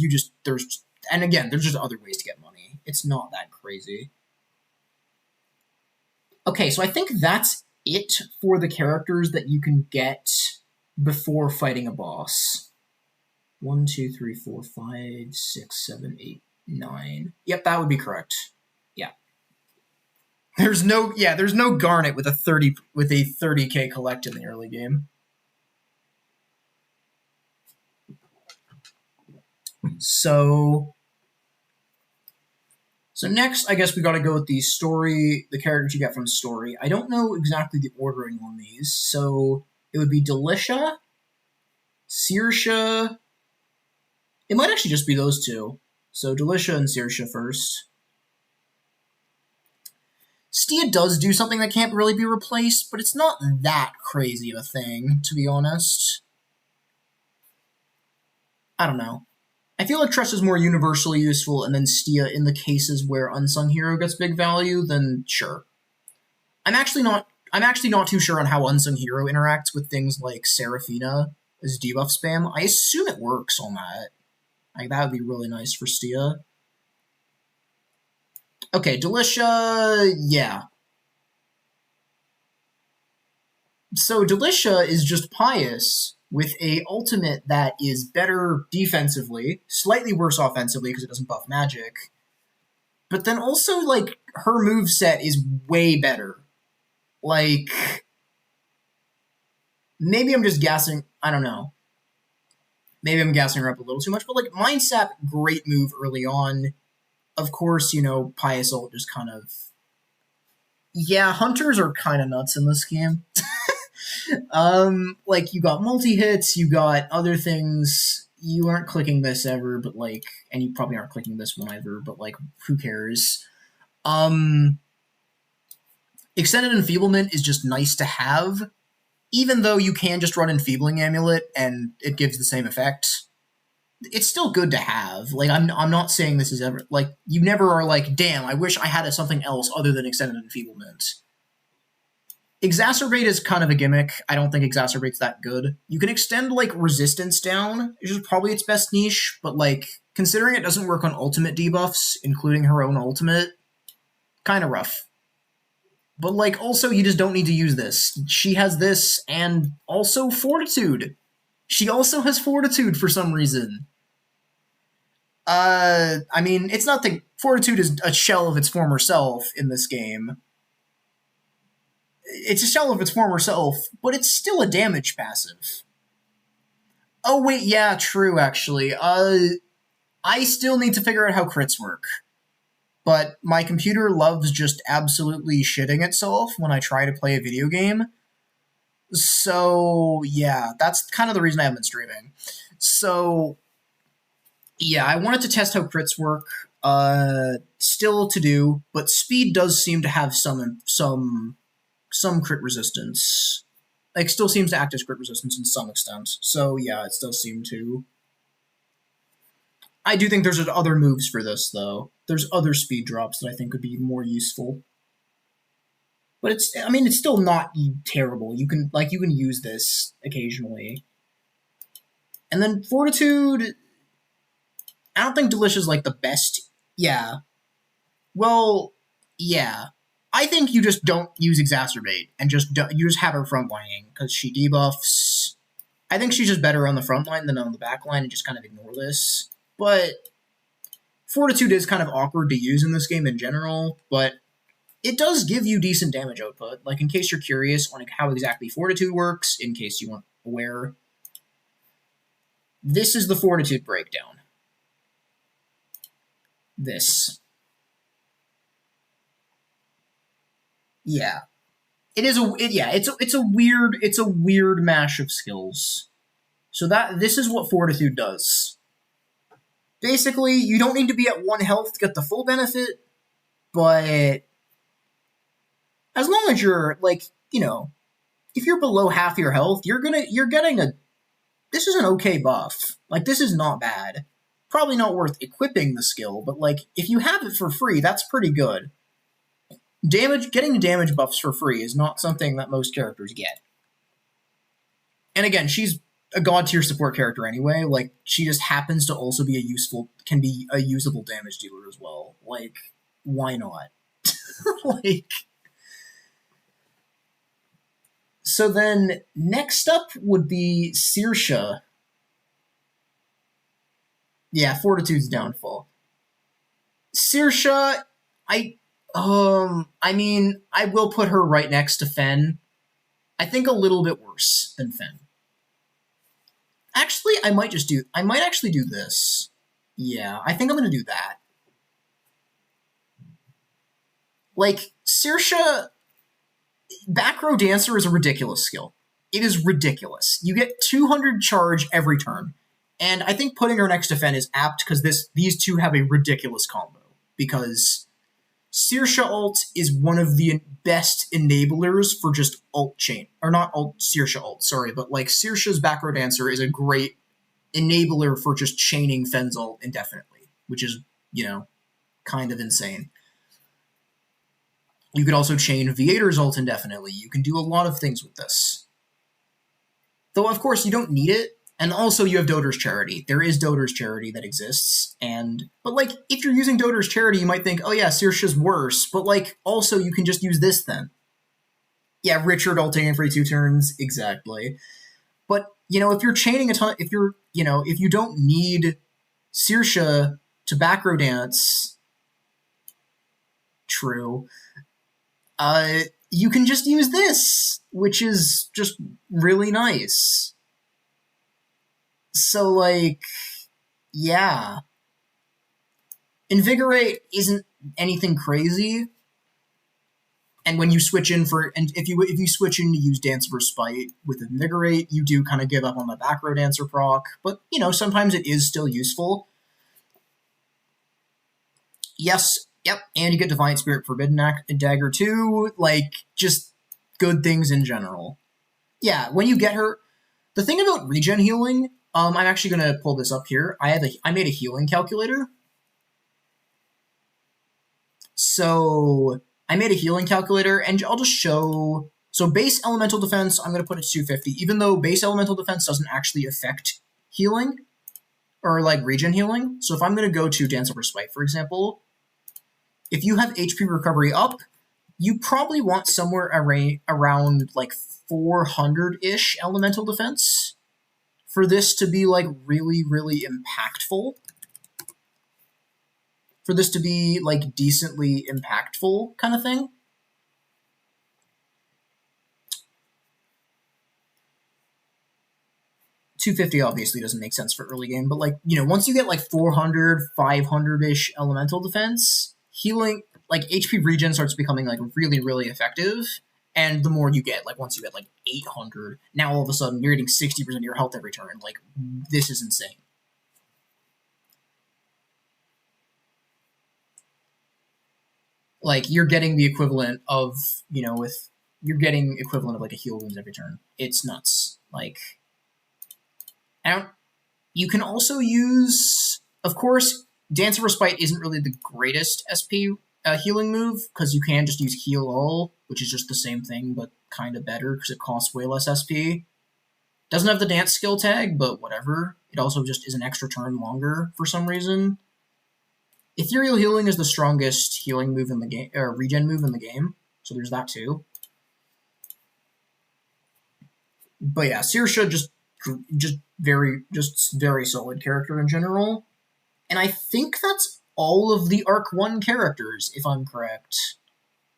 there's just other ways to get money. It's not that crazy. Okay, so I think that's it for the characters that you can get before fighting a boss. 1, 2, 3, 4, 5, 6, 7, 8, 9. Yep, that would be correct. Yeah. There's no Garnet with a 30k collect in the early game. So next, I guess we got to go with the characters you get from story. I don't know exactly the ordering on these, so it would be Delicia, Saoirse. It might actually just be those two. So Delicia and Saoirse first. Stia does do something that can't really be replaced, but it's not that crazy of a thing, to be honest. I don't know. I feel like Tress is more universally useful, and then Stia, in the cases where Unsung Hero gets big value, then sure. I'm actually not too sure on how Unsung Hero interacts with things like Seraphina as debuff spam. I assume it works on that. Like, that would be really nice for Stia. Okay, Delicia, yeah. So Delicia is just Pious with a ultimate that is better defensively, slightly worse offensively because it doesn't buff magic, but then also, like, her moveset is way better. Like, maybe I'm just gassing, I don't know. Maybe I'm gassing her up a little too much, but, like, Mind Sap, great move early on. Of course, you know, Pious ult just kind of... Yeah, Hunters are kind of nuts in this game. Like, you got multi-hits, you got other things. You aren't clicking this ever, but, like... And you probably aren't clicking this one either, but, like, who cares? Extended Enfeeblement is just nice to have, even though you can just run Enfeebling Amulet and it gives the same effect. It's still good to have. Like, I'm not saying this is ever... Like, you never are like, damn, I wish I had something else other than Extended Enfeeblement. Exacerbate is kind of a gimmick. I don't think Exacerbate's that good. You can extend, like, Resistance down, which is probably its best niche, but, like, considering it doesn't work on ultimate debuffs, including her own ultimate, kind of rough. But, like, also, you just don't need to use this. She has this, and also Fortitude. She also has Fortitude for some reason. I mean, it's not the Fortitude is a shell of its former self in this game. It's a shell of its former self, but it's still a damage passive. Oh wait, yeah, true actually. I still need to figure out how crits work. But my computer loves just absolutely shitting itself when I try to play a video game. So, yeah, that's kind of the reason I haven't been streaming. So, yeah, I wanted to test how crits work. Still to do, but speed does seem to have some crit resistance. Like, still seems to act as crit resistance in some extent. So, yeah, it does seem to. I do think there's other moves for this, though. There's other speed drops that I think would be more useful. But it's still not terrible. You can use this occasionally. And then Fortitude, I don't think Delish is like the best. Yeah. Well, yeah. I think you just don't use Exacerbate and you just have her frontlining because she debuffs. I think she's just better on the front line than on the back line and just kind of ignore this. But Fortitude is kind of awkward to use in this game in general, but it does give you decent damage output. Like, in case you're curious on how exactly Fortitude works, in case you weren't aware, this is the Fortitude breakdown. This. Yeah. It's a weird mash of skills. So this is what Fortitude does. Basically, you don't need to be at 1 health to get the full benefit, but as long as you're, like, if you're below half your health, you're getting this is an okay buff. Like, this is not bad. Probably not worth equipping the skill, but, like, if you have it for free, that's pretty good. Getting damage buffs for free is not something that most characters get. And again, she's a god tier support character anyway. Like, she just happens to also be can be a usable damage dealer as well. Like, why not? Like, so then next up would be Saoirse. Yeah, Fortitude's downfall. Saoirse, I will put her right next to Fen. I think a little bit worse than Fen. Actually, I might actually do this. Yeah, I think I'm gonna do that. Like, Saoirse, Back Row Dancer is a ridiculous skill. It is ridiculous. You get 200 charge every turn. And I think putting her next to Fen is apt because these two have a ridiculous combo. Because Saoirse ult is one of the best enablers for just ult chain. Or not ult, Saoirse ult, sorry. But, like, Saoirse's Back Row Dancer is a great enabler for just chaining Fen's ult indefinitely. Which is, kind of insane. You could also chain Viator's ult indefinitely. You can do a lot of things with this. Though, of course, you don't need it. And also, you have Doter's Charity. There is Doter's Charity that exists. But, like, if you're using Doter's Charity, you might think, oh yeah, Saoirse's worse. But, like, also, you can just use this then. Yeah, Richard ulting every 2 turns. Exactly. But, if you're chaining a ton, if you don't need Saoirse to back row dance, true, you can just use this, which is just really nice. So, like, yeah. Invigorate isn't anything crazy. And when you switch in if you switch in to use Dance for Spite with Invigorate, you do kind of give up on the back row dancer proc. But, sometimes it is still useful. Yes, yep, and you get Defiant Spirit Forbidden Dagger too. Like, just good things in general. Yeah, when you get her... The thing about regen healing... I'm actually going to pull this up here. I made a healing calculator. So I made a healing calculator, and I'll just show... So base elemental defense, I'm going to put it to 250, even though base elemental defense doesn't actually affect healing, or, like, regen healing. So if I'm going to go to Dance Over Spite, for example, if you have HP recovery up, you probably want somewhere around, like, 400-ish elemental defense for this to be, like, really, really impactful. for this to be like decently impactful kind of thing. 250 obviously doesn't make sense for early game, but like, you know, once you get like 400, 500-ish elemental defense, healing, like HP regen starts becoming like really, really effective. And the more you get, like once you get like 800, now all of a sudden you're getting 60% of your health every turn. Like, this is insane. Like, you're getting the equivalent of, you know, you're getting equivalent of like a heal wounds every turn. It's nuts. Like, I don't, you can also use, of course, Dance of Respite isn't really the greatest SP healing move, because you can just use Heal All, which is just the same thing, but kind of better, because it costs way less SP. Doesn't have the Dance skill tag, but whatever. It also just is an extra turn longer for some reason. Ethereal Healing is the strongest healing move in the game, or regen move in the game, so there's that too. But yeah, Saoirse just very solid character in general. And I think that's all of the Arc 1 characters, if I'm correct.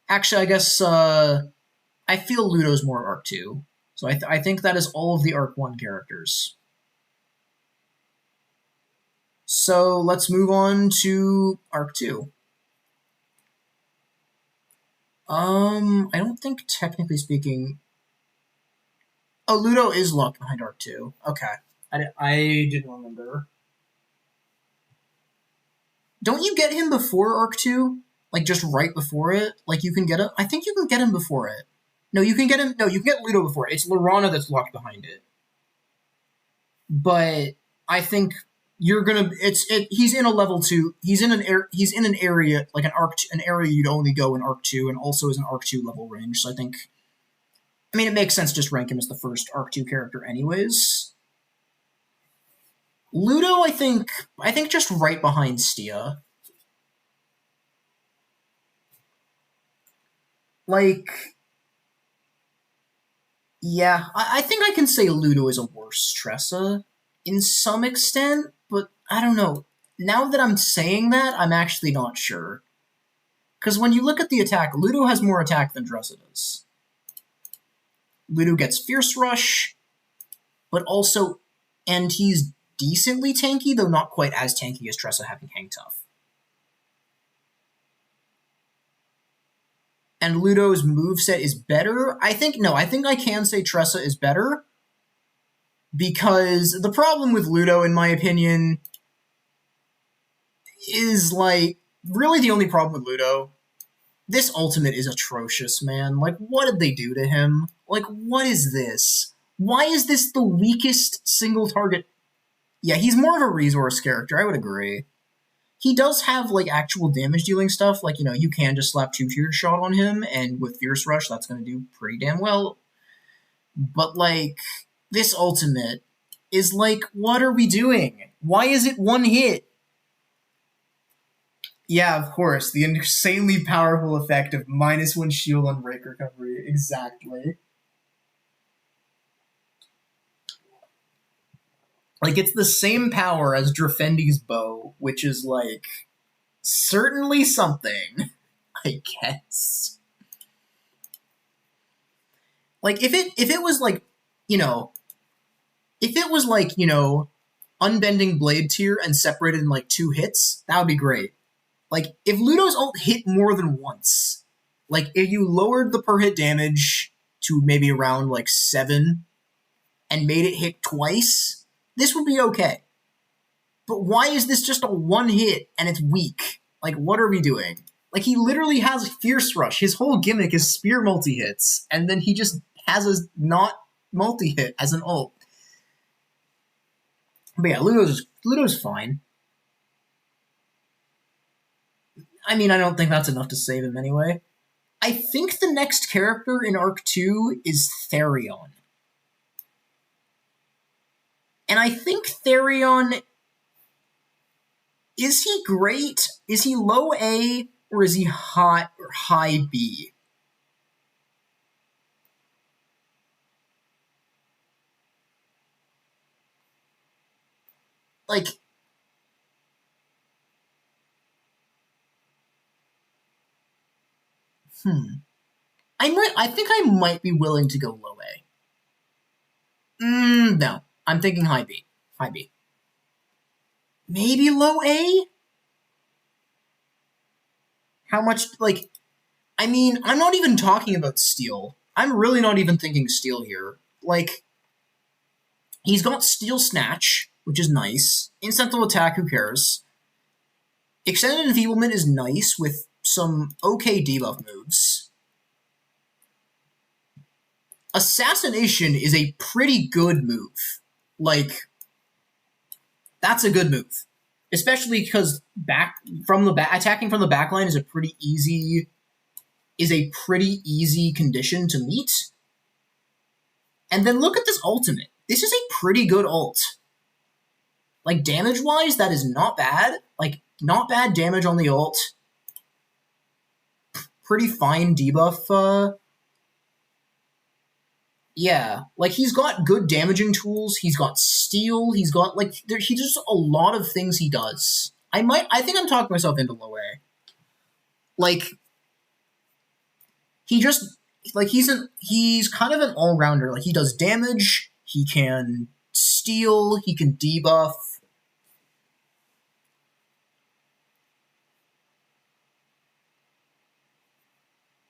Actually, I guess I feel Ludo's more Arc 2. So I think that is all of the Arc 1 characters. So let's move on to Arc 2. I don't think, technically speaking... Oh, Ludo is locked behind Arc 2. Okay. I didn't remember. Don't you get him before Arc 2? Like, just right before it? Like, you can get him? I think you can get him before it. No, you can get him... No, you can get Ludo before it. It's Lorana that's locked behind it. But I think you're gonna... He's in a level 2... He's in an area, like an area you'd only go in Arc 2, and also is an Arc 2 level range, so I think... I mean, it makes sense to just rank him as the first Arc 2 character anyways. Ludo, I think just right behind Stia. Like, yeah, I think I can say Ludo is a worse Tressa in some extent, but I don't know. Now that I'm saying that, I'm actually not sure. Because when you look at the attack, Ludo has more attack than Tressa does. Ludo gets Fierce Rush, but also, and he's decently tanky, though not quite as tanky as Tressa having Hang Tough. And Ludo's moveset is better. I think I can say Tressa is better. Because the problem with Ludo, in my opinion, is like, really the only problem with Ludo, this ultimate is atrocious, man. Like, what did they do to him? Like, what is this? Why is this the weakest single target? Yeah, he's more of a resource character, I would agree. He does have, like, actual damage dealing stuff. Like, you know, you can just slap 2-tiered shot on him, and with Fierce Rush, that's going to do pretty damn well. But, like, this ultimate is like, what are we doing? Why is it one hit? Yeah, of course. The insanely powerful effect of -1 shield on break recovery. Exactly. Like, it's the same power as Drafendi's bow, which is, like, certainly something, I guess. Like, if it was, like, you know, if it was, like, you know, Unbending Blade tier and separated in, like, 2 hits, that would be great. Like, if Ludo's ult hit more than once, like, if you lowered the per hit damage to maybe around, like, 7 and made it hit twice, this would be okay. But why is this just a 1 hit and it's weak? Like, what are we doing? Like, he literally has Fierce Rush. His whole gimmick is spear multi-hits, and then he just has a not multi-hit as an ult. But yeah, Ludo's fine. I mean, I don't think that's enough to save him anyway. I think the next character in Arc 2 is Therion. And I think Therion... Is he great? Is he low A, or is he hot or high B? Like, I think I might be willing to go low A. No. I'm thinking high B. High B. Maybe low A? How much, like, I mean, I'm not even talking about steel. I'm really not even thinking steel here. Like, he's got steel snatch, which is nice. Incidental attack, who cares? Extended enfeeblement is nice with some okay debuff moves. Assassination is a pretty good move. Like, that's a good move. Especially because attacking from the back line is a pretty easy condition to meet. And then look at this ultimate. This is a pretty good ult. Like, damage-wise, that is not bad. Like, not bad damage on the ult. Pretty fine debuff. Yeah, like, he's got good damaging tools. He's got steel. He's got, like, he does a lot of things he does. I think I'm talking myself into low A. Like, he just, like, he's kind of an all-rounder. Like, he does damage, he can steal, he can debuff.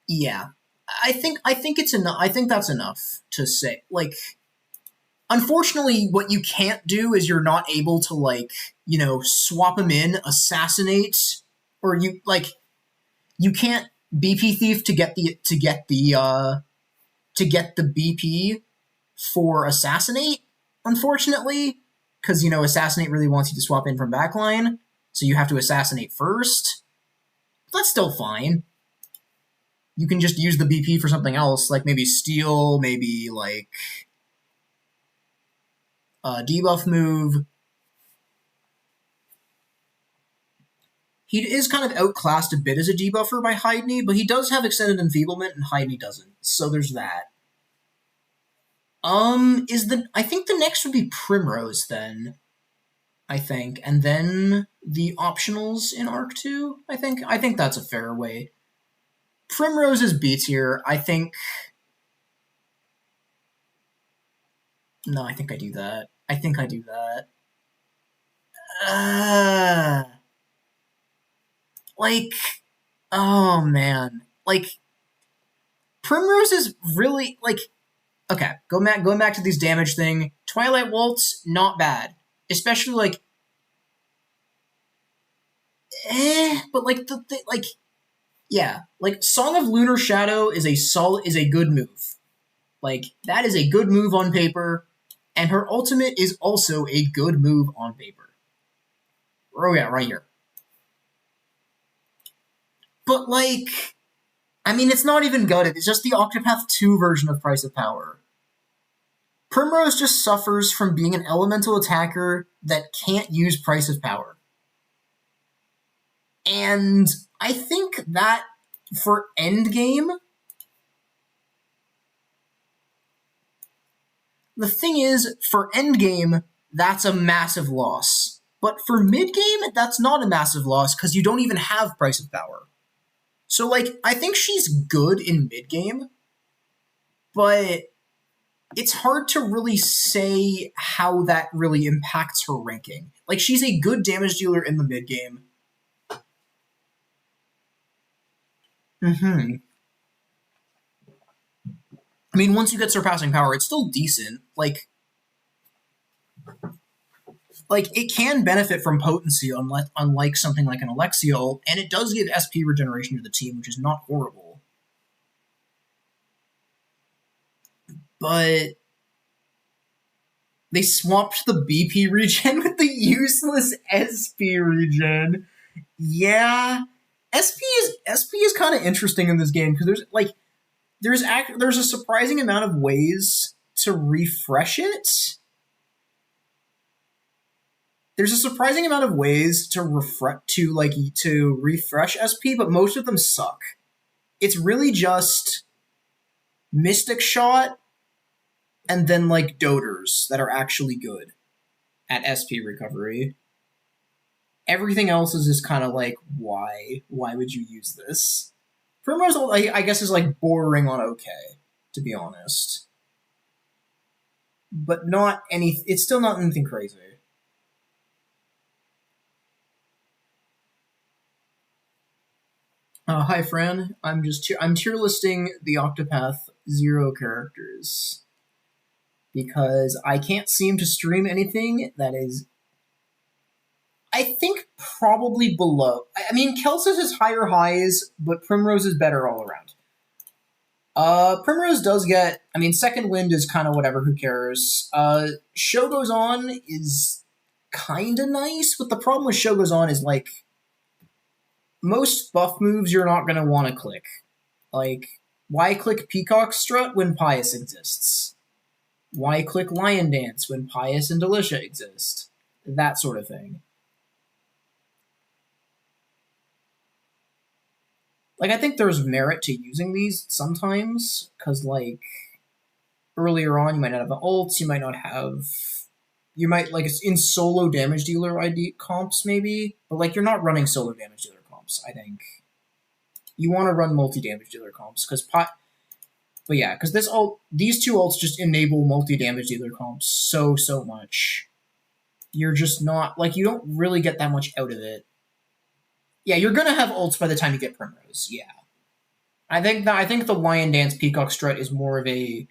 Yeah. I think it's enough. I think that's enough to say. Like, unfortunately, what you can't do is you're not able to, like, swap him in, assassinate, or you can't BP thief to get the BP for assassinate. Unfortunately, because assassinate really wants you to swap in from backline, so you have to assassinate first. That's still fine. You can just use the BP for something else, like maybe steal, maybe like a debuff move. He is kind of outclassed a bit as a debuffer by Hydney, but he does have extended enfeeblement and Hydney doesn't. So there's that. I think the next would be Primrose then. I think. And then the optionals in Arc 2, I think. I think that's a fair way. Primrose is B tier. I think. No, I think I do that. I think I do that. Like, oh man. Like, Primrose is really, like, okay, going back to these damage thing. Twilight Waltz, not bad. Especially, like, but like, yeah, like, Song of Lunar Shadow is a good move. Like, that is a good move on paper, and her ultimate is also a good move on paper. Oh yeah, right here. But, like, I mean, it's not even gutted. It's just the Octopath 2 version of Price of Power. Primrose just suffers from being an elemental attacker that can't use Price of Power. And I think that for endgame, the thing is, for endgame, that's a massive loss. But for midgame, that's not a massive loss because you don't even have Price of Power. So, like, I think she's good in midgame, but it's hard to really say how that really impacts her ranking. Like, she's a good damage dealer in the midgame. I mean, once you get Surpassing Power, it's still decent. Like, it can benefit from potency, unlike something like an Alexiel, and it does give SP regeneration to the team, which is not horrible. But they swapped the BP regen with the useless SP regen. Yeah, SP is kind of interesting in this game because there's a surprising amount of ways to refresh it. There's a surprising amount of ways to refresh SP, but most of them suck. It's really just Mystic Shot and then, like, Doters that are actually good at SP recovery. Everything else is just kind of like, why? Why would you use this? Primrose ult, I guess, is like bordering on okay, to be honest. But not any. It's still not anything crazy. Hi, Fran. I'm tier listing the Octopath Zero characters because I can't seem to stream anything that is. I think probably below. I mean, Kelsis is higher highs, but Primrose is better all around. Primrose does get. I mean, Second Wind is kind of whatever. Who cares? Show Goes On is kind of nice, but the problem with Show Goes On is like most buff moves you're not gonna want to click. Like, why click Peacock Strut when Pious exists? Why click Lion Dance when Pious and Delicia exist? That sort of thing. Like, I think there's merit to using these sometimes, because, like, earlier on, you might not have the ults, you might not have... You might, like, in solo damage dealer ID comps, maybe, but, like, you're not running solo damage dealer comps, I think. You want to run multi-damage dealer comps, because But yeah, because these two ults just enable multi-damage dealer comps so much. You're just not... Like, you don't really get that much out of it. Yeah, you're gonna have ults by the time you get Primrose. Yeah, I think the Lion Dance Peacock Strut is more of a.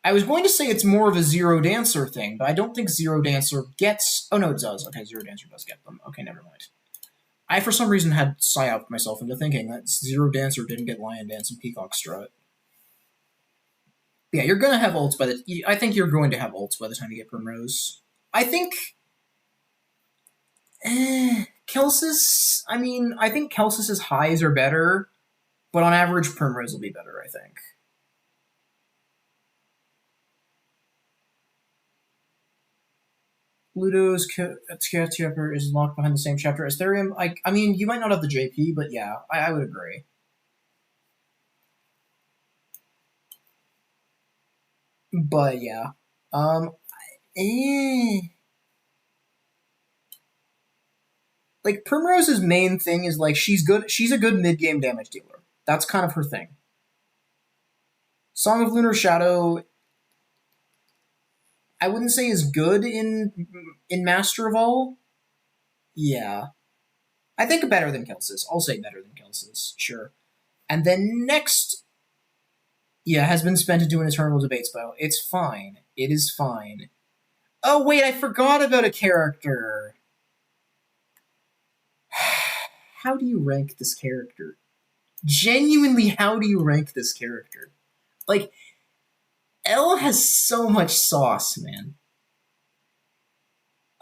I was going to say it's more of a Zero Dancer thing, but I don't think Zero Dancer gets. Oh no, it does. Okay, Zero Dancer does get them. Okay, never mind. I for some reason had psyoped myself into thinking that Zero Dancer didn't get Lion Dance and Peacock Strut. Yeah, you're gonna have ults by the. I think you're going to have ults by the time you get Primrose. I think. Kelsis, I mean, I think Kelsis's highs are better, but on average, Primrose will be better, I think. Ludo's chapter is locked behind the same chapter as Therium. I mean, you might not have the JP, but yeah, I would agree. But yeah. Like, Primrose's main thing is, like, she's a good mid-game damage dealer. That's kind of her thing. Song of Lunar Shadow, I wouldn't say is good in Master of All. Yeah. I think better than Kelsis. I'll say better than Kelsis, sure. And then next, yeah, has been spent to do an Eternal Debate spell. It's fine. It is fine. Oh, wait, I forgot about a character. How do you rank this character? Genuinely, how do you rank this character? Like, Elle has so much sauce, man.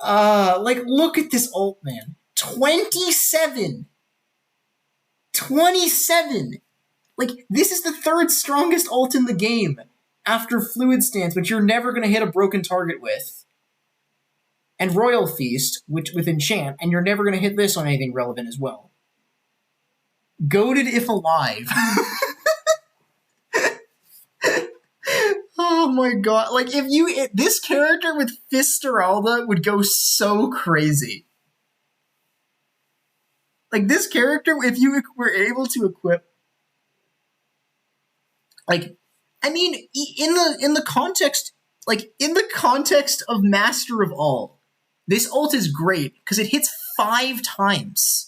Like, look at this ult, man. 27! 27! Like, this is the third strongest ult in the game after Fluid Stance, which you're never going to hit a broken target with. And Royal Feast, which with Enchant, and you're never going to hit this on anything relevant as well. Goated if alive. Oh my god. Like, this character with Fisteralda would go so crazy. Like, this character, if you were able to equip... Like, I mean, in the context... Like, in the context of Master of All, this ult is great, because it hits 5 times.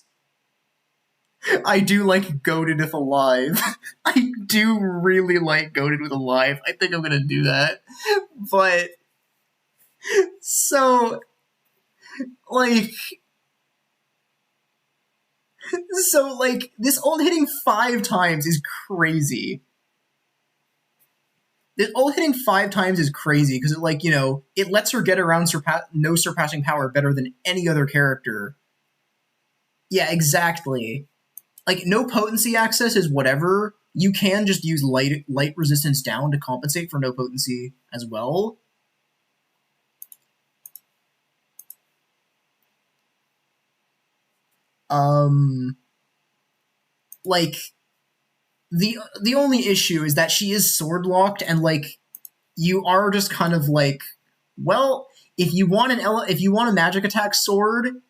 I do like Goated if alive. I do really like Goated with alive. I think I'm gonna do that. But so like this ult hitting 5 times is crazy. This ult hitting 5 times is crazy because it lets her get around no surpassing power better than any other character. Yeah, exactly. Like, no potency access is whatever. You can just use light resistance down to compensate for no potency as well. Like, the only issue is that she is sword locked, and like, you are just kind of like, well, if you want a magic attack sword,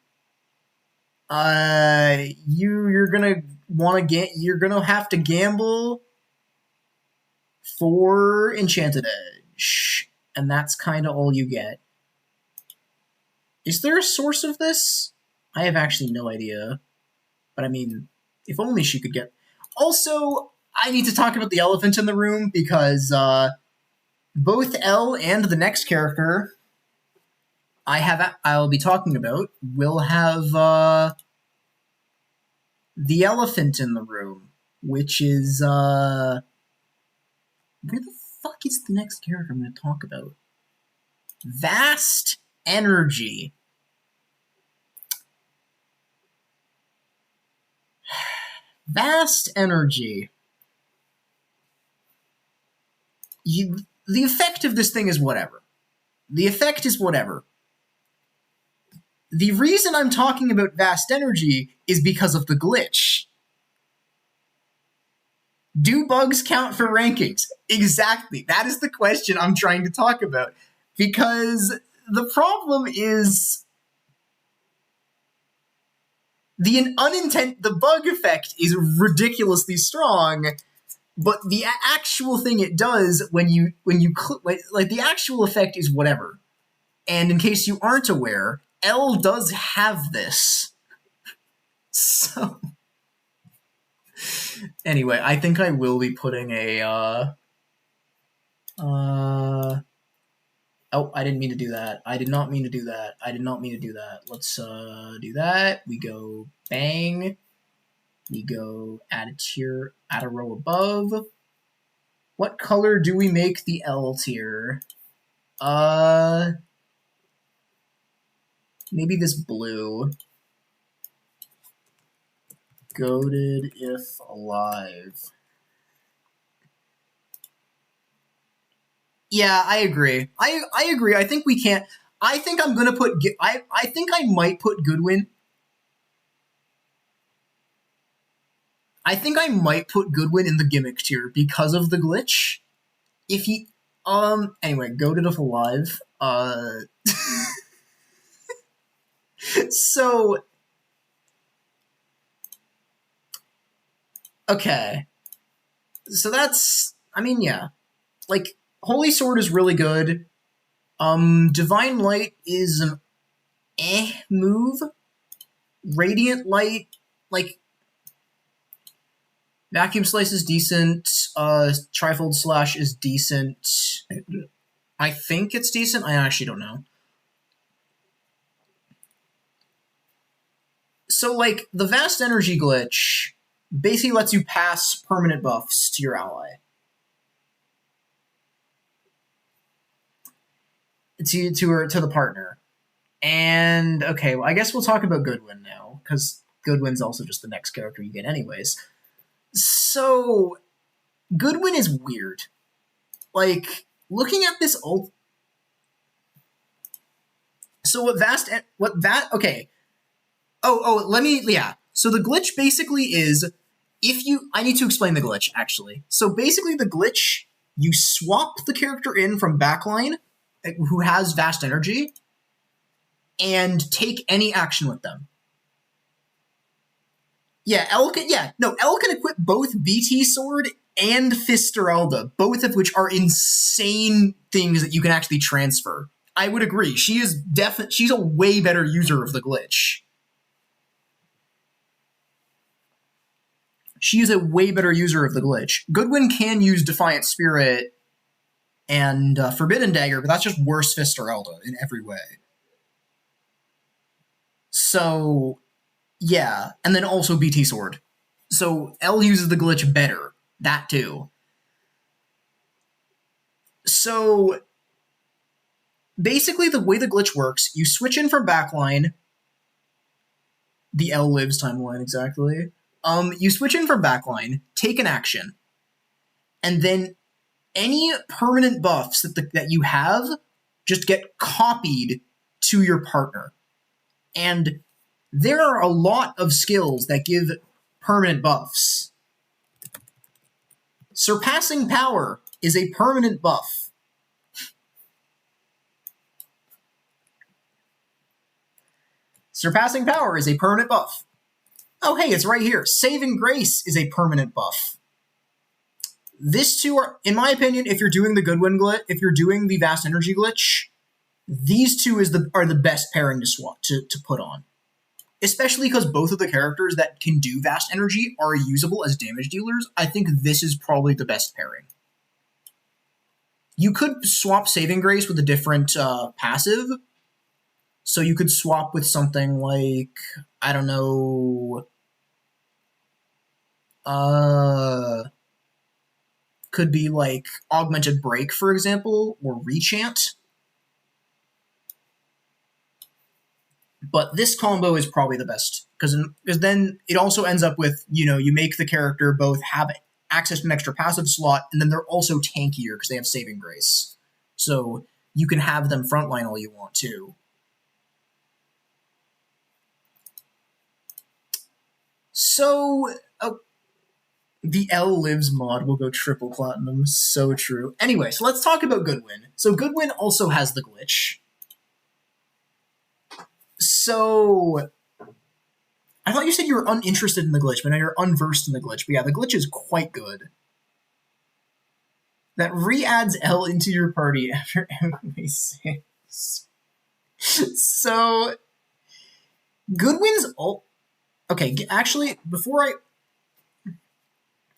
you're gonna you're gonna have to gamble for Enchanted Edge, and that's kind of all you get. Is there a source of this? I have actually no idea. But I mean, if only she could get... Also, I need to talk about the elephant in the room, because both Elle and the next character I'll be talking about will have the elephant in the room, which is... where the fuck is the next character I'm going to talk about? Vast Energy. Vast Energy. The effect of this thing is whatever. The effect is whatever. The reason I'm talking about Vast Energy is because of the glitch. Do bugs count for rankings? Exactly. That is the question I'm trying to talk about. Because the problem is the bug effect is ridiculously strong, but the actual thing it does when you like the actual effect is whatever. And in case you aren't aware, Elle does have this. So anyway, I think I will be putting a oh, I didn't mean to do that. I did not mean to do that. I did not mean to do that. Let's do that. We go bang. We go add a tier, add a row above. What color do we make the L tier? Maybe this blue. Goated if alive. Yeah, I agree. I agree. I think we can't. I think I'm gonna put. I think I might put Goodwin. I think I might put Goodwin in the gimmick tier because of the glitch. If he, anyway, goated if alive. So, okay. So that's. I mean, yeah, like. Holy Sword is really good. Divine Light is an move. Radiant Light, like, Vacuum Slice is decent. Trifold Slash is decent. I think it's decent. I actually don't know. So, like, the Vast Energy glitch basically lets you pass permanent buffs to your ally. To the partner. And, okay, well, I guess we'll talk about Goodwin now, because Goodwin's also just the next character you get anyways. So, Goodwin is weird. Like, looking at this old... So okay. Yeah. So the glitch basically is, I need to explain the glitch, actually. So basically the glitch, you swap the character in from backline, who has Vast Energy, and take any action with them. Yeah, Elle can equip both BT Sword and Fisterelda, both of which are insane things that you can actually transfer. I would agree. She's a way better user of the glitch. She is a way better user of the glitch. Goodwin can use Defiant Spirit and Forbidden Dagger, but that's just worse Fisterelda in every way. So, yeah. And then also BT Sword. So, Elle uses the glitch better. That too. So, basically the way the glitch works, you switch in from backline. The Elle lives timeline, exactly. You switch in from backline, take an action, and then any permanent buffs that you have just get copied to your partner. And there are a lot of skills that give permanent buffs. Surpassing Power is a permanent buff. Surpassing Power is a permanent buff. Oh, hey, it's right here. Saving Grace is a permanent buff. These two are, in my opinion, if you're doing the Goodwin glitch, if you're doing the Vast Energy glitch, these two are the best pairing to swap to put on. Especially because both of the characters that can do Vast Energy are usable as damage dealers. I think this is probably the best pairing. You could swap Saving Grace with a different passive. So you could swap with something like, I don't know, could be like Augmented Break, for example, or Rechant. But this combo is probably the best, because then it also ends up with, you make the character both have access to an extra passive slot, and then they're also tankier because they have Saving Grace. So you can have them frontline all you want too. So, the L Lives mod will go triple platinum. So true. Anyway, so let's talk about Goodwin. So Goodwin also has the glitch. So, I thought you said you were uninterested in the glitch, but now you're unversed in the glitch. But yeah, the glitch is quite good. That re-adds L into your party after MV6. So, Goodwin's ult... Okay, actually, before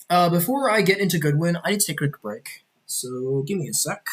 I get into Goodwin, I need to take a quick break. So, give me a sec.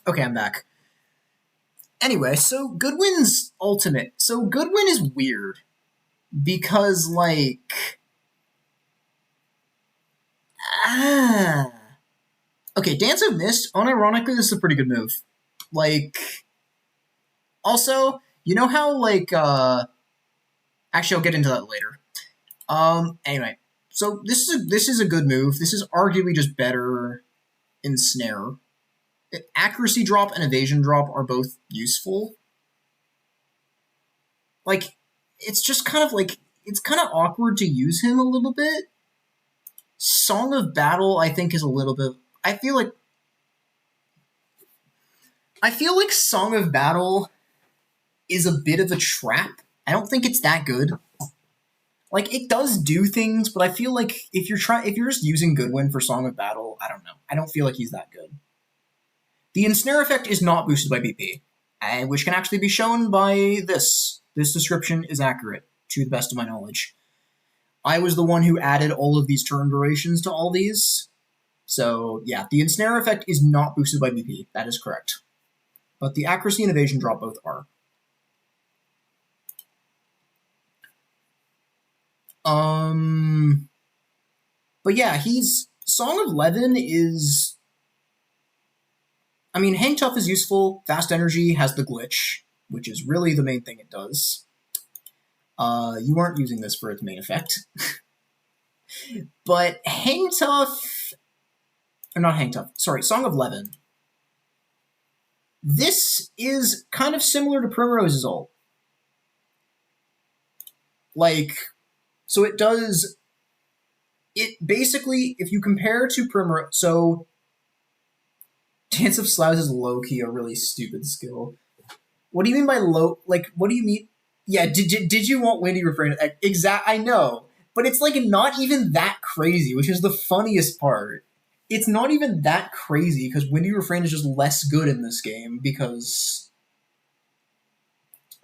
Okay, I'm back. Anyway, so Goodwin's ultimate. So Goodwin is weird because, like, okay, Dance of Mist, unironically, this is a pretty good move. Like, also, you know how, like, actually, I'll get into that later. Anyway, so this is a good move. This is arguably just better in Snare. Accuracy drop and evasion drop are both useful. Like, it's just kind of like, it's kind of awkward to use him a little bit. Song of Battle, I think, is a little bit... I feel like Song of Battle is a bit of a trap. I don't think it's that good. Like, it does do things, but I feel like if you're just using Goodwin for Song of Battle, I don't know. I don't feel like he's that good. The Ensnare effect is not boosted by BP, which can actually be shown by this. This description is accurate, to the best of my knowledge. I was the one who added all of these turn durations to all these. So, yeah, the Ensnare effect is not boosted by BP. That is correct. But the accuracy and evasion drop both are. But yeah, Song of Levin is... I mean, Hang Tough is useful. Fast Energy has the glitch, which is really the main thing it does. You aren't using this for its main effect. But Hang Tough... Or not Hang Tough. Sorry, Song of Levin. This is kind of similar to Primrose's ult. Like, so it does... It basically, if you compare to Primrose... So, Dance of Sloughs is low-key a really stupid skill. What do you mean by low... Like, what do you mean... Yeah, did you want Windy Refrain? I know. But it's, like, not even that crazy, which is the funniest part. it's not even that crazy because Windy Refrain is just less good in this game because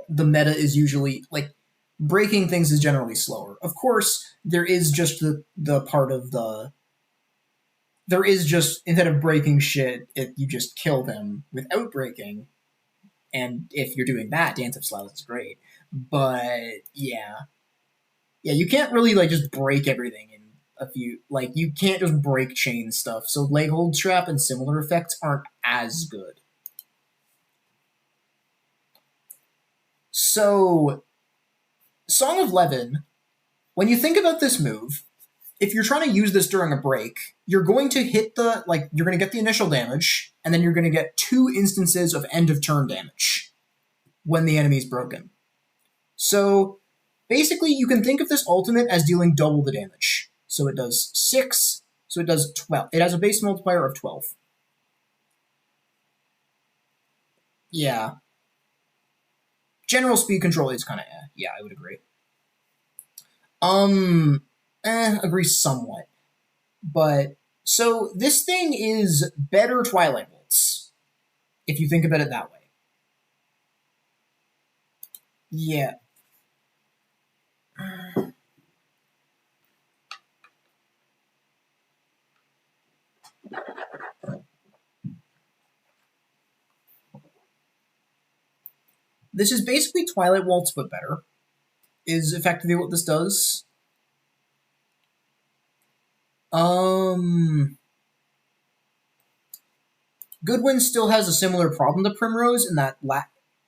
the meta is usually like breaking things is generally slower. Of course, there is just the part of the there is just instead of breaking shit, you just kill them without breaking. And if you're doing that, Dance of Slows is great. But yeah, you can't really like just break everything in a few. Like you can't just break chain stuff. So leg hold trap and similar effects aren't as good. So Song of Levin, when you think about this move, if you're trying to use this during a break, you're going to hit you're going to get the initial damage, and then you're going to get 2 instances of end of turn damage when the enemy's broken. So basically, you can think of this ultimate as dealing double the damage. So it does 6, so it does 12. It has a base multiplier of 12. Yeah. General speed control is kind of Yeah, I would agree. Agree somewhat. But, so this thing is better Twilight Bolts, if you think about it that way. Yeah. This is basically Twilight Waltz, but better, is effectively what this does. Goodwin still has a similar problem to Primrose in that,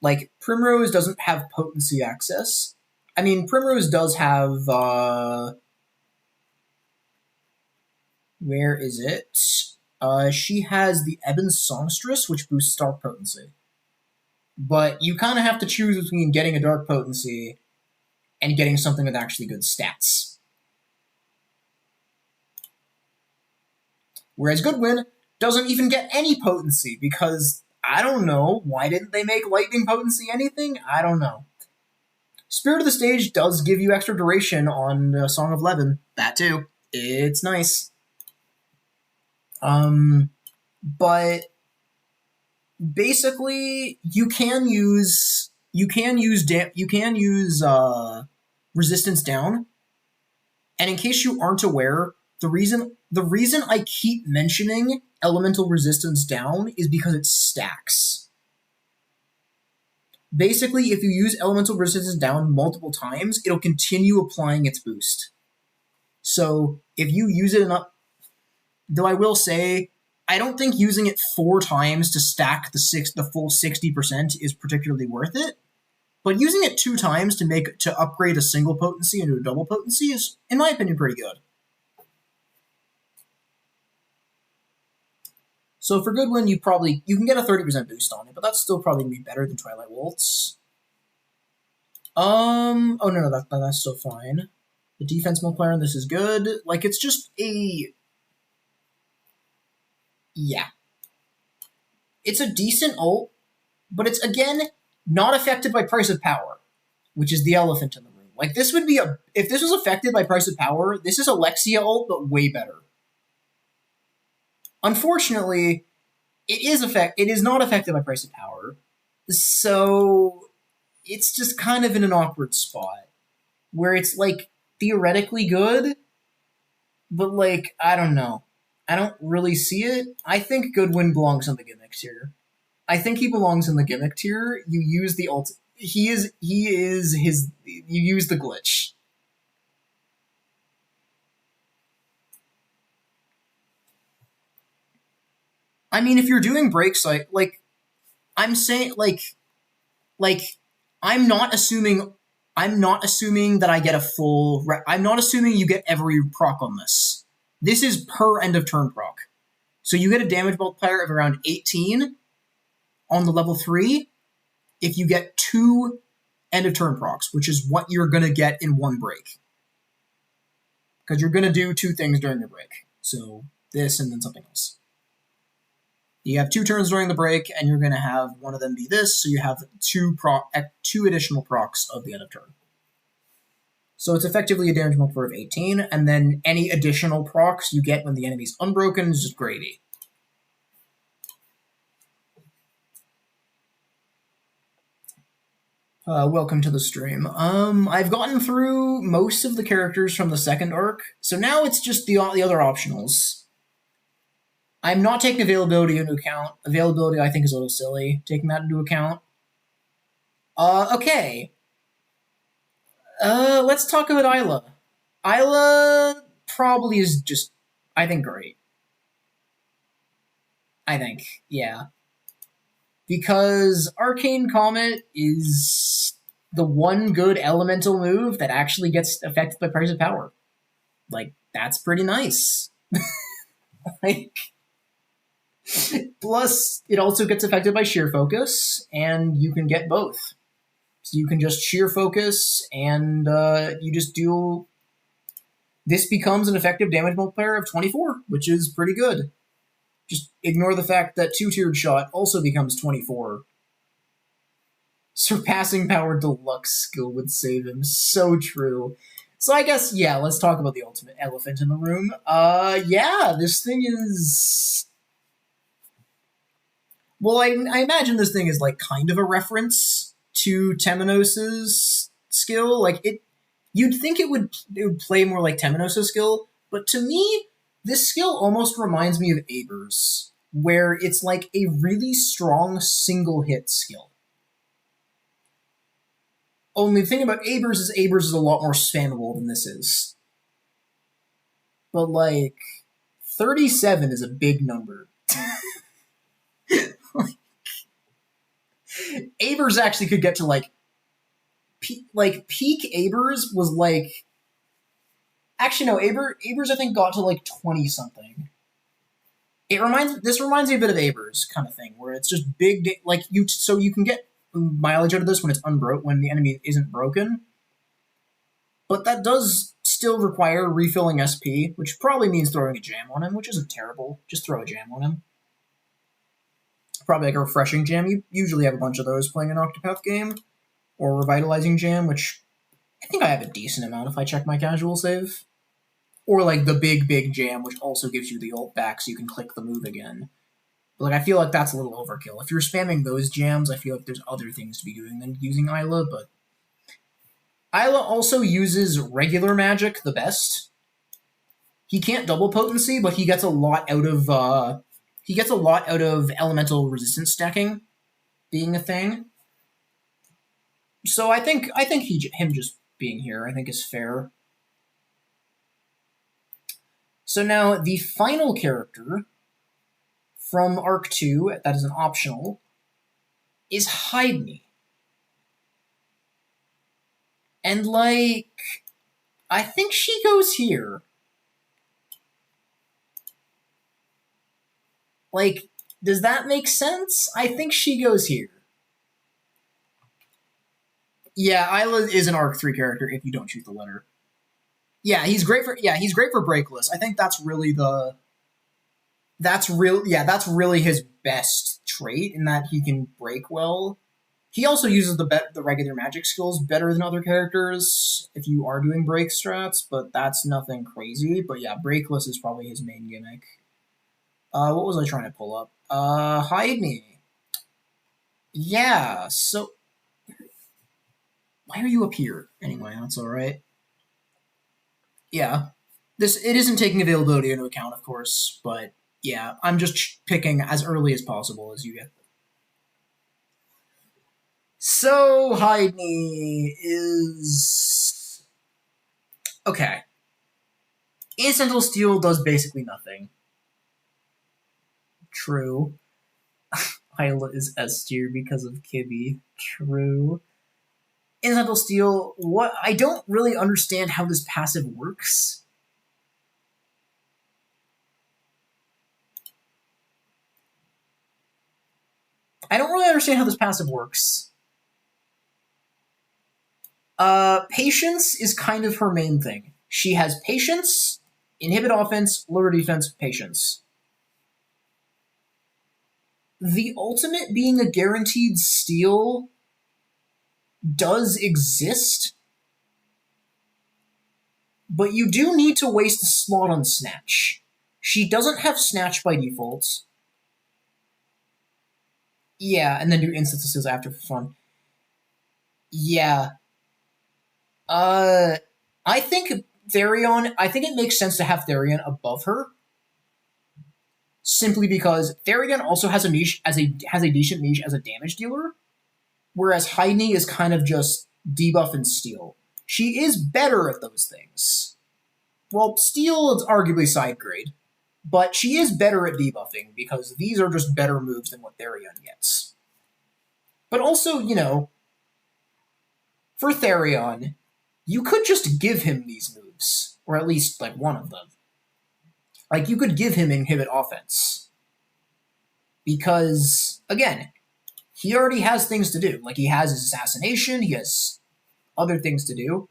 like, Primrose doesn't have potency access. I mean, Primrose does have, where is it? She has the Ebon Songstress, which boosts Dark Potency. But you kind of have to choose between getting a Dark Potency and getting something with actually good stats. Whereas Goodwin doesn't even get any potency because, I don't know, why didn't they make lightning potency anything? I don't know. Spirit of the Stage does give you extra duration on Song of Levin. That too. It's nice. But basically, you can use resistance down. And in case you aren't aware, the reason I keep mentioning elemental resistance down is because it stacks. Basically, if you use elemental resistance down multiple times, it'll continue applying its boost. So if you use it enough, though I will say, I don't think using it 4 times to stack the full 60% is particularly worth it. But using it 2 times to upgrade a single potency into a double potency is, in my opinion, pretty good. So for Goodwin, you can get a 30% boost on it, but that's still probably going to be better than Twilight Waltz. Oh no, that's still fine. The defense multiplier on this is good. Like, it's just yeah. It's a decent ult, but it's, again, not affected by price of power, which is the elephant in the room. Like, this would be if this was affected by price of power, this is Alexia ult, but way better. Unfortunately, it is not affected by price of power, so it's just kind of in an awkward spot where it's like theoretically good, but like, I don't know. I don't really see it. I think Goodwin belongs in the gimmick tier. I think he belongs in the gimmick tier. You use the ult. You use the glitch. I mean, if you're doing breaks, like I'm saying, I'm not assuming that I get a full. I'm not assuming you get every proc on this. This is per end of turn proc. So you get a damage multiplier of around 18 on the level 3 if you get 2 end of turn procs, which is what you're going to get in one break. Because you're going to do 2 things during your break. So this and then something else. You have 2 turns during the break, and you're going to have one of them be this, so you have 2 additional procs of the end of turn. So it's effectively a damage multiplier of 18, and then any additional procs you get when the enemy's unbroken is just gravy. Welcome to the stream. I've gotten through most of the characters from the second arc, so now it's just the other optionals. I'm not taking availability into account. Availability, I think, is a little silly, taking that into account. Okay. Let's talk about Isla. Isla probably is just, I think, great. I think, yeah. Because Arcane Comet is the one good elemental move that actually gets affected by price of power. Like, that's pretty nice. Like, plus, it also gets affected by sheer focus, and you can get both. So you can just sheer focus, and you just do. This becomes an effective damage multiplier of 24, which is pretty good. Just ignore the fact that 2-tiered shot also becomes 24. Surpassing power deluxe skill would save him. So true. So I guess, yeah, let's talk about the ultimate elephant in the room. Yeah, this thing is... Well, I imagine this thing is, like, kind of a reference to Temenos' skill. Like, you'd think it would play more like Temenos' skill, but to me, this skill almost reminds me of Aber's, where it's like a really strong single-hit skill. Only the thing about Aber's is a lot more spammable than this is. But, like, 37 is a big number. Aber's actually could get to, like peak Aber's was, like... Actually, no, Aber's, I think, got to, like, 20-something. This reminds me a bit of Aber's kind of thing, where it's just big... Like, so you can get mileage out of this when it's when the enemy isn't broken. But that does still require refilling SP, which probably means throwing a jam on him, which isn't terrible. Just throw a jam on him. Probably like a refreshing jam. You usually have a bunch of those playing an Octopath game. Or revitalizing jam, which I think I have a decent amount if I check my casual save. Or like the big jam, which also gives you the ult back so you can click the move again. But like I feel like that's a little overkill. If you're spamming those jams, I feel like there's other things to be doing than using Isla, but Isla also uses regular magic the best. He can't double potency, but he gets a lot out of elemental resistance stacking being a thing. So I think him just being here, I think, is fair. So now the final character from Arc 2, that is an optional, is Hide Me. And, like, I think she goes here. Like, does that make sense? I think she goes here. Yeah, Isla is an Arc 3 character if you don't shoot the letter. Yeah, he's great for Breakless. I think that's really that's really his best trait, in that he can break well. He also uses the regular magic skills better than other characters if you are doing break strats, but that's nothing crazy. But yeah, Breakless is probably his main gimmick. What was I trying to pull up? Hide Me. Yeah, so... Why are you up here? Anyway, that's alright. Yeah. It isn't taking availability into account, of course, but yeah, I'm just picking as early as possible as you get. So, Hide Me is... Okay. Incidental Steel does basically nothing. True. Isla is S tier because of Kibby. True. Incidental Steel, what? I don't really understand how this passive works. I don't really understand how this passive works. Patience is kind of her main thing. She has patience, inhibit offense, lower defense, patience. The ultimate being a guaranteed steal does exist, but you do need to waste a slot on Snatch. She doesn't have Snatch by default. Yeah, and then do instances after for fun. Yeah. I think Therion, I think it makes sense to have Therion above her. Simply because Therion also has a niche has a decent niche as a damage dealer, whereas Heine is kind of just debuff and steal. She is better at those things. Well, steal is arguably side grade, but she is better at debuffing because these are just better moves than what Therion gets. But also, you know, for Therion, you could just give him these moves, or at least like one of them. Like you could give him inhibit offense. Because, again, he already has things to do. Like he has his assassination, he has other things to do.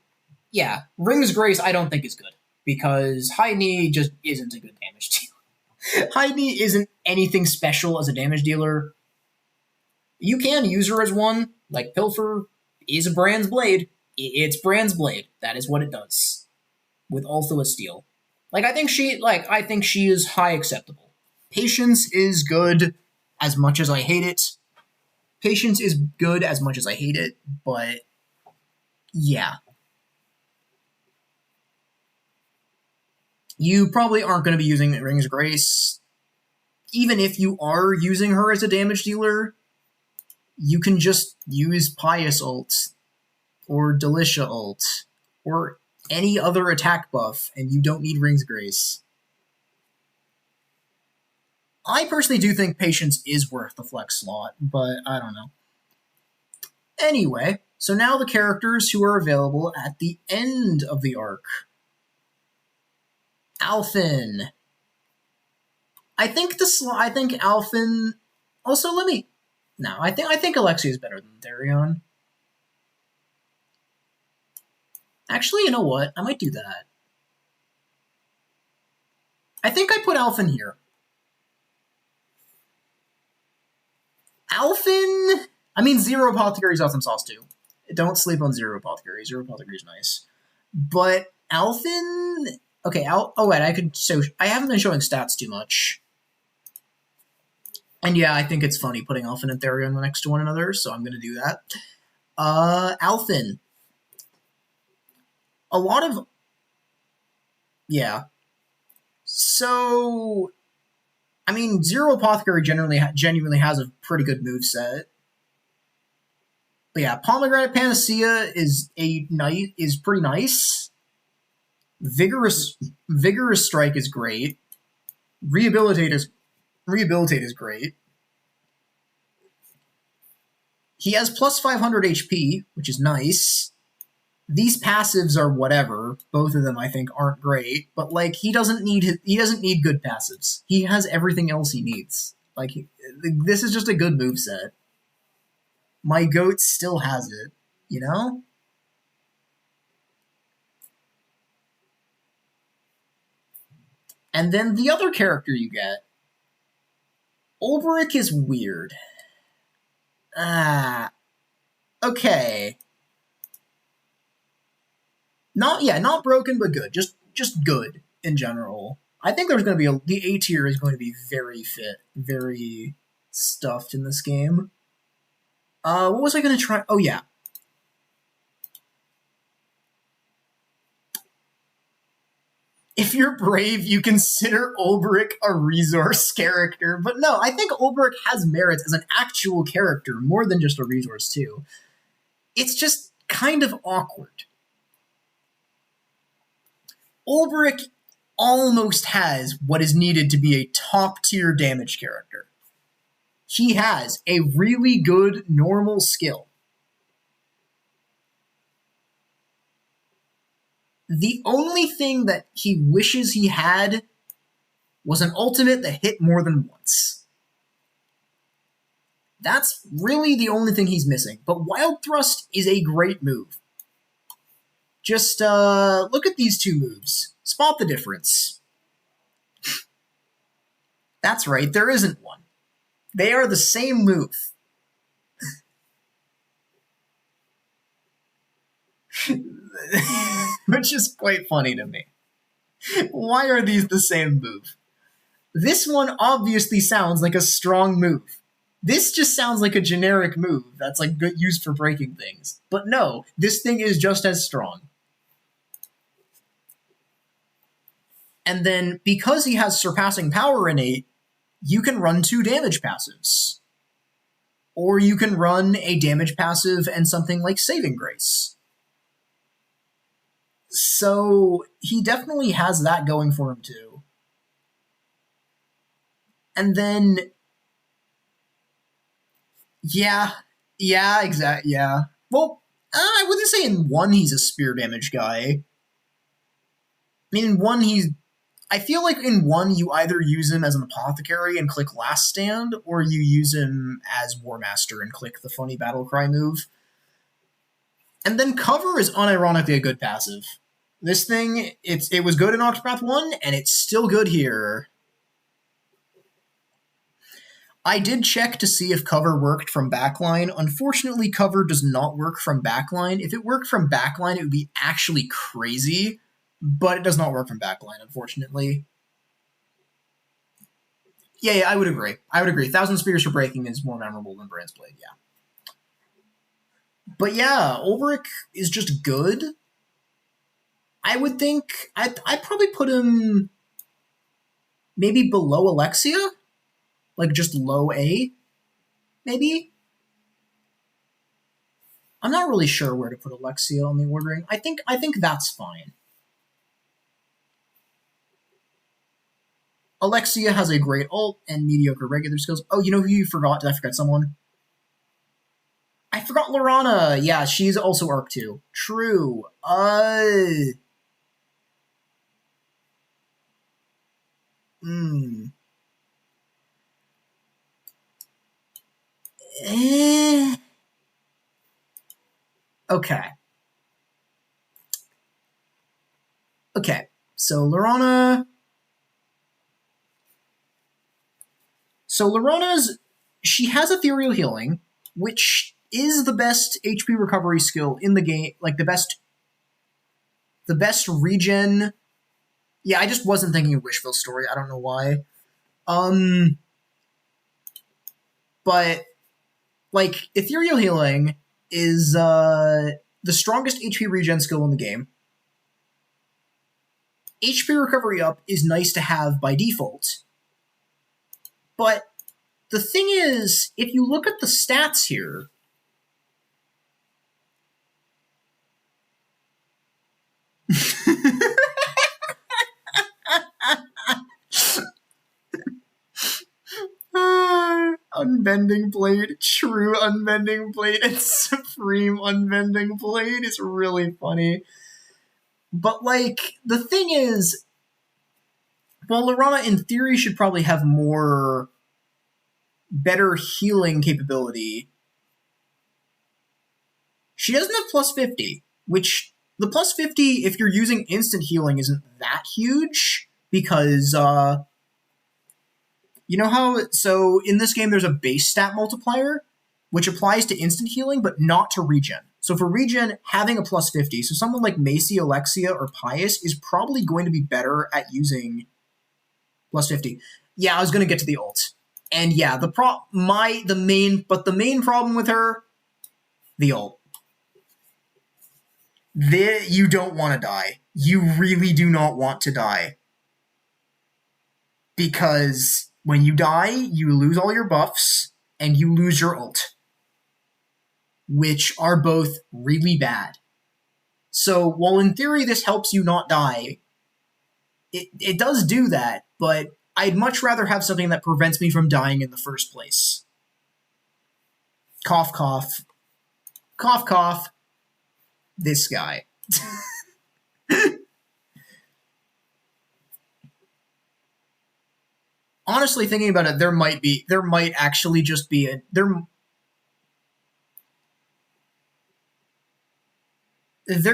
Yeah, Ring's Grace I don't think is good. Because Heine just isn't a good damage dealer. Heine isn't anything special as a damage dealer. You can use her as one, like Pilfer is a Brand's Blade. It's Brand's Blade. That is what it does. With also a steal. I think she is high acceptable. Patience is good as much as I hate it. Patience is good as much as I hate it, but yeah. You probably aren't going to be using Ring's Grace. Even if you are using her as a damage dealer, you can just use Pious ult, or Delicia ult, or any other attack buff, and you don't need Ring's Grace. I personally do think Patience is worth the flex slot, but I don't know. Anyway, so now the characters who are available at the end of the arc. Alphen. I think Alphen. Also, I think Alexia is better than Therion. Actually, you know what? I might do that. I think I put Alphen here. Alphen. I mean, Zero Apothecary is awesome sauce too. Don't sleep on Zero Apothecary. Zero Apothecary is nice, but Alphen. Okay, wait. I haven't been showing stats too much. And yeah, I think it's funny putting Alphen and Therion next to one another, so I'm going to do that. Alphen. A lot of... Yeah. So... I mean, Zero Apothecary genuinely has a pretty good moveset. But yeah, Pomegranate Panacea is pretty nice. Vigorous Strike is great. Rehabilitate is great. He has plus 500 HP, which is nice. These passives are whatever. Both of them, I think, aren't great. But he doesn't need good passives. He has everything else he needs. This is just a good moveset. My goat still has it, you know? And then the other character you get, Ulbrich is weird. Okay. Not broken, but good. Just good in general. I think there's going to be the A tier is going to be very fit, very stuffed in this game. What was I going to try? Oh yeah. If you're brave, you consider Ulbrich a resource character. But no, I think Ulbrich has merits as an actual character, more than just a resource too. It's just kind of awkward. Ulbrich almost has what is needed to be a top-tier damage character. He has a really good normal skill. The only thing that he wishes he had was an ultimate that hit more than once. That's really the only thing he's missing. But Wild Thrust is a great move. Just look at these two moves. Spot the difference. That's right, there isn't one. They are the same move. which is quite funny to me. Why are these the same move? This one obviously sounds like a strong move. This just sounds like a generic move that's like good used for breaking things. But no, this thing is just as strong. And then because he has surpassing power innate, you can run 2 damage passives. Or you can run a damage passive and something like Saving Grace. So he definitely has that going for him too. And then, yeah, exactly, yeah. Well, I wouldn't say in 1 he's a spear damage guy. I mean, in 1 I feel like in 1 you either use him as an apothecary and click Last Stand, or you use him as War Master and click the funny battle cry move. And then Cover is unironically a good passive. This thing, it was good in Octopath 1, and it's still good here. I did check to see if Cover worked from backline. Unfortunately, Cover does not work from backline. If it worked from backline, it would be actually crazy, but it does not work from backline, unfortunately. Yeah, I would agree. 1,000 Spears for breaking is more memorable than Brand's Blade, yeah. But yeah, Ulrich is just good. I would think I'd probably put him maybe below Alexia, like just low A, maybe. I'm not really sure where to put Alexia on the ordering. I think that's fine. Alexia has a great ult and mediocre regular skills. Oh, you know who you forgot? Did I forget someone? I forgot Lorana. Yeah, she's also Arc 2. True. Okay. Okay. So Lorana. So Lorana's, she has Ethereal Healing, which is the best HP recovery skill in the game, like the best regen. Yeah, I just wasn't thinking of Wishville's story. I don't know why. But like Ethereal Healing is the strongest HP regen skill in the game. HP recovery up is nice to have by default. But the thing is, if you look at the stats here, Unbending Blade, true Unbending Blade, and Supreme Unbending Blade is really funny. But, like, the thing is, well, Lorana, in theory, should probably have better healing capability. She doesn't have plus 50, which the plus 50, if you're using instant healing, isn't that huge, because, you know how, so in this game there's a base stat multiplier, which applies to instant healing, but not to regen. So for regen, having a plus 50, so someone like Macy, Alexia, or Pius is probably going to be better at using plus 50. Yeah, I was going to get to the ult. And yeah, the main problem with her, the ult. You don't want to die. You really do not want to die. Because when you die, you lose all your buffs, and you lose your ult. Which are both really bad. So, while in theory this helps you not die, it does do that, but I'd much rather have something that prevents me from dying in the first place. Cough, cough. Cough, cough. This guy. Honestly, thinking about it, there might actually just be there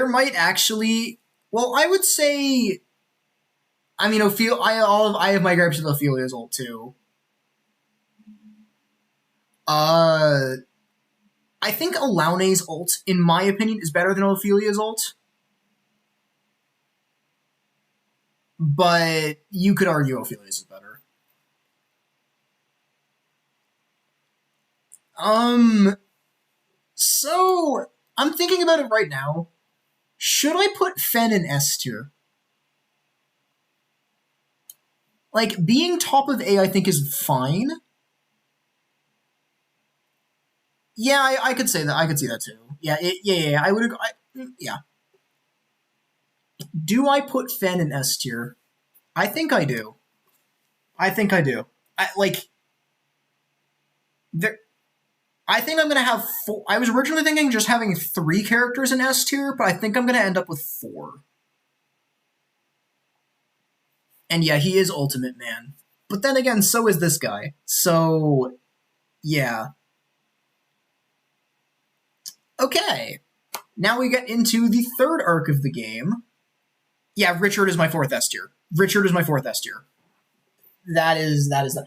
might actually, well, I would say, I mean, I have my gripes with Ophelia's ult too. I think Alaune's ult, in my opinion, is better than Ophelia's ult. But you could argue Ophelia's is better. So I'm thinking about it right now. Should I put Fen in S tier? Like, being top of A, I think, is fine. Yeah, I could say that. I could see that too. Yeah, yeah. I would. Yeah. Do I put Fen in S tier? I think I do. I think I do. I think I'm gonna have four. I was originally thinking just having 3 characters in S tier, but I think I'm gonna end up with 4. And yeah, he is Ultimate Man. But then again, so is this guy. So, yeah. Okay. Now we get into the third arc of the game. Yeah, Richard is my 4th S tier. Richard is my 4th S tier. That is that.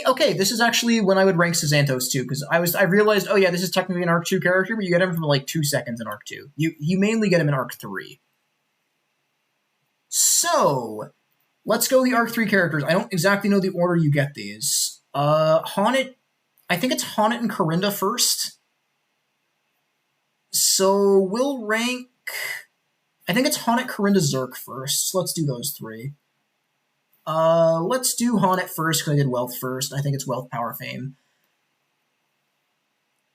Okay, this is actually when I would rank Xanthos too, because I realized, oh yeah, this is technically an Arc 2 character, but you get him for like 2 seconds in Arc 2. You mainly get him in Arc 3. So, let's go the Arc 3 characters. I don't exactly know the order you get these. Haunted, I think it's Haunted and Corinda first. So, we'll rank, I think it's Haunted, Corinda, Zerk first. So let's do those 3. Let's do Haunted first, because I did Wealth first. I think it's Wealth, Power, Fame.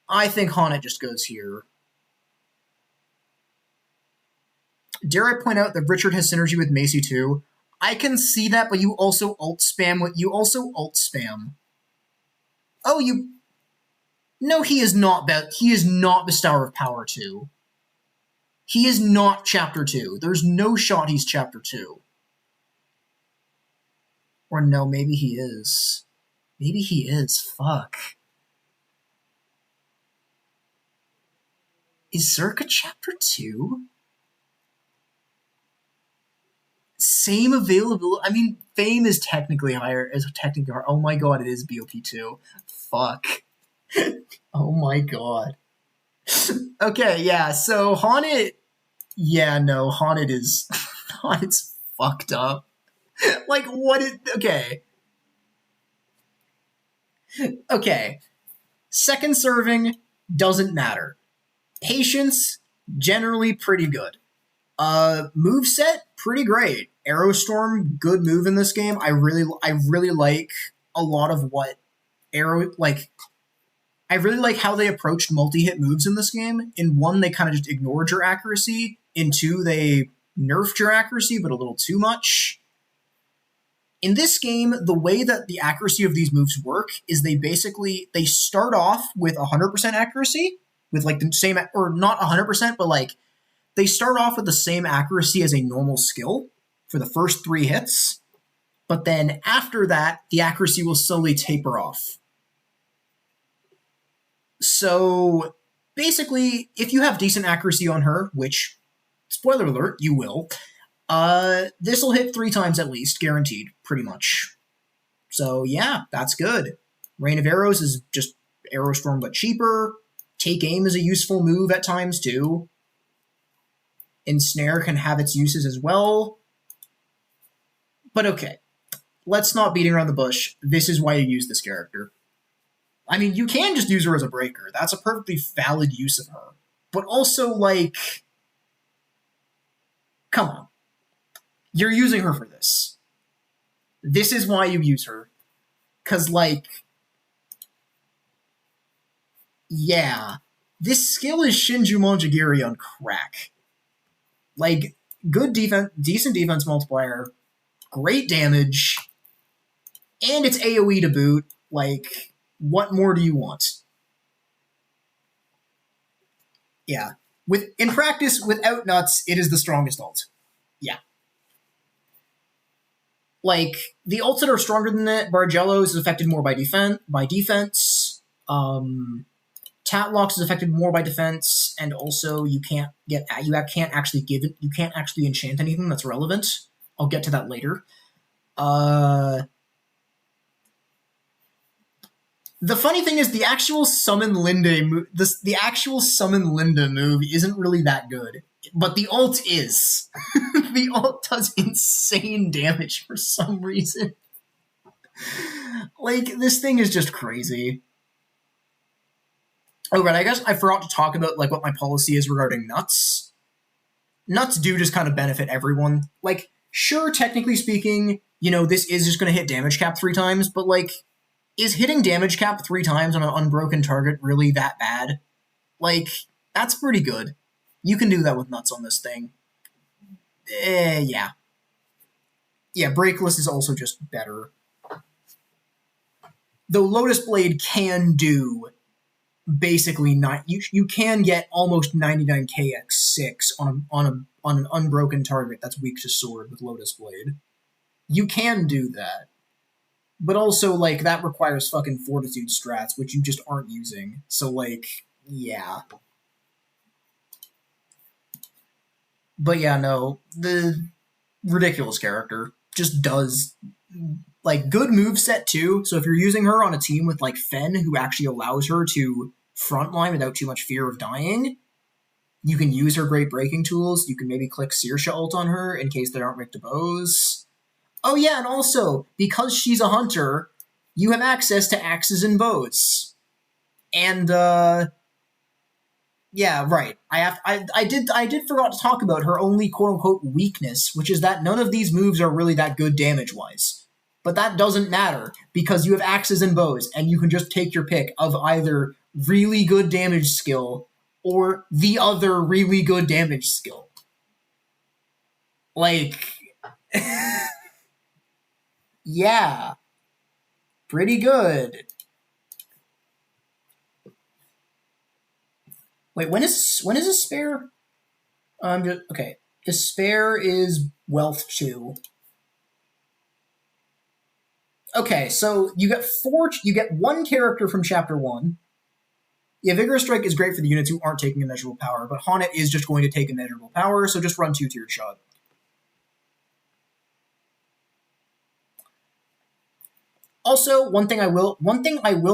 I think Haunted just goes here. Dare I point out that Richard has synergy with Macy too? I can see that, but you also ult spam. Oh, you... No, he is not Bestower of Power 2. He is not Chapter 2. There's no shot he's Chapter 2. Or no, maybe he is. Maybe he is. Fuck. Is Zerka Chapter 2? Same availability. I mean, Fame is technically higher. Oh my god, it is BOP2. Fuck. Oh my god. Okay, yeah, so Haunted... Yeah, no, Haunted is... Haunted's fucked up. Like, what is... Okay. Okay. Second serving doesn't matter. Patience, generally pretty good. Moveset, pretty great. Aerostorm, good move in this game. I really like a lot of what I really like how they approached multi-hit moves in this game. In 1, they kind of just ignored your accuracy. In 2, they nerfed your accuracy, but a little too much. In this game, the way that the accuracy of these moves work is they start off with 100% accuracy, with like the same, or not 100%, but like they start off with the same accuracy as a normal skill for the first 3 hits, but then after that, the accuracy will slowly taper off. So basically, if you have decent accuracy on her, which, spoiler alert, you will, this will hit 3 times at least, guaranteed, pretty much. So yeah, that's good. Rain of Arrows is just Aerostorm but cheaper. Take Aim is a useful move at times too. Ensnare can have its uses as well. But okay, let's not beat around the bush. This is why you use this character. I mean, you can just use her as a breaker. That's a perfectly valid use of her. But also, like, come on. You're using her for this. This is why you use her. Because, like, yeah. This skill is Shinju Monjigiri on crack. Like, good defense, decent defense multiplier, great damage, and it's AoE to boot. Like, what more do you want? Yeah. In practice, without nuts, it is the strongest ult. Yeah. Like, the ults that are stronger than it, Bargello's is affected more by defense. Tatlocks is affected more by defense, and also you can't actually enchant anything that's relevant. I'll get to that later. The funny thing is, the actual summon the actual summon Linda move isn't really that good, but the ult is. The ult does insane damage for some reason. Like, this thing is just crazy. Oh, right, I guess I forgot to talk about, like, what my policy is regarding nuts. Nuts do just kind of benefit everyone. Like, sure, technically speaking, you know, this is just going to hit damage cap 3 times, but, like, is hitting damage cap 3 times on an unbroken target really that bad? Like, that's pretty good. You can do that with nuts on this thing. Yeah. Yeah, Breakless is also just better. Though Lotus Blade can do basically you can get almost 99k/6 on an unbroken target that's weak to sword with Lotus Blade. You can do that. But also, like, that requires fucking fortitude strats, which you just aren't using. So, like, yeah. But yeah, no, the ridiculous character just does, like, good moveset too. So if you're using her on a team with, like, Fen, who actually allows her to frontline without too much fear of dying, you can use her great breaking tools. You can maybe click Saoirse ult on her in case they aren't Rick bows. Oh yeah, and also, because she's a hunter, you have access to axes and bows. And, yeah, right. I did forgot to talk about her only quote-unquote weakness, which is that none of these moves are really that good damage-wise. But that doesn't matter, because you have axes and bows, and you can just take your pick of either really good damage skill or the other really good damage skill. Like... yeah. Pretty good. Wait, when is Despair? Okay. Despair is Wealth 2. Okay, so you get 1 character from Chapter 1. Yeah, Vigorous Strike is great for the units who aren't taking immeasurable power, but Haunted is just going to take immeasurable power, so just run 2-tiered shot. Also, one thing I will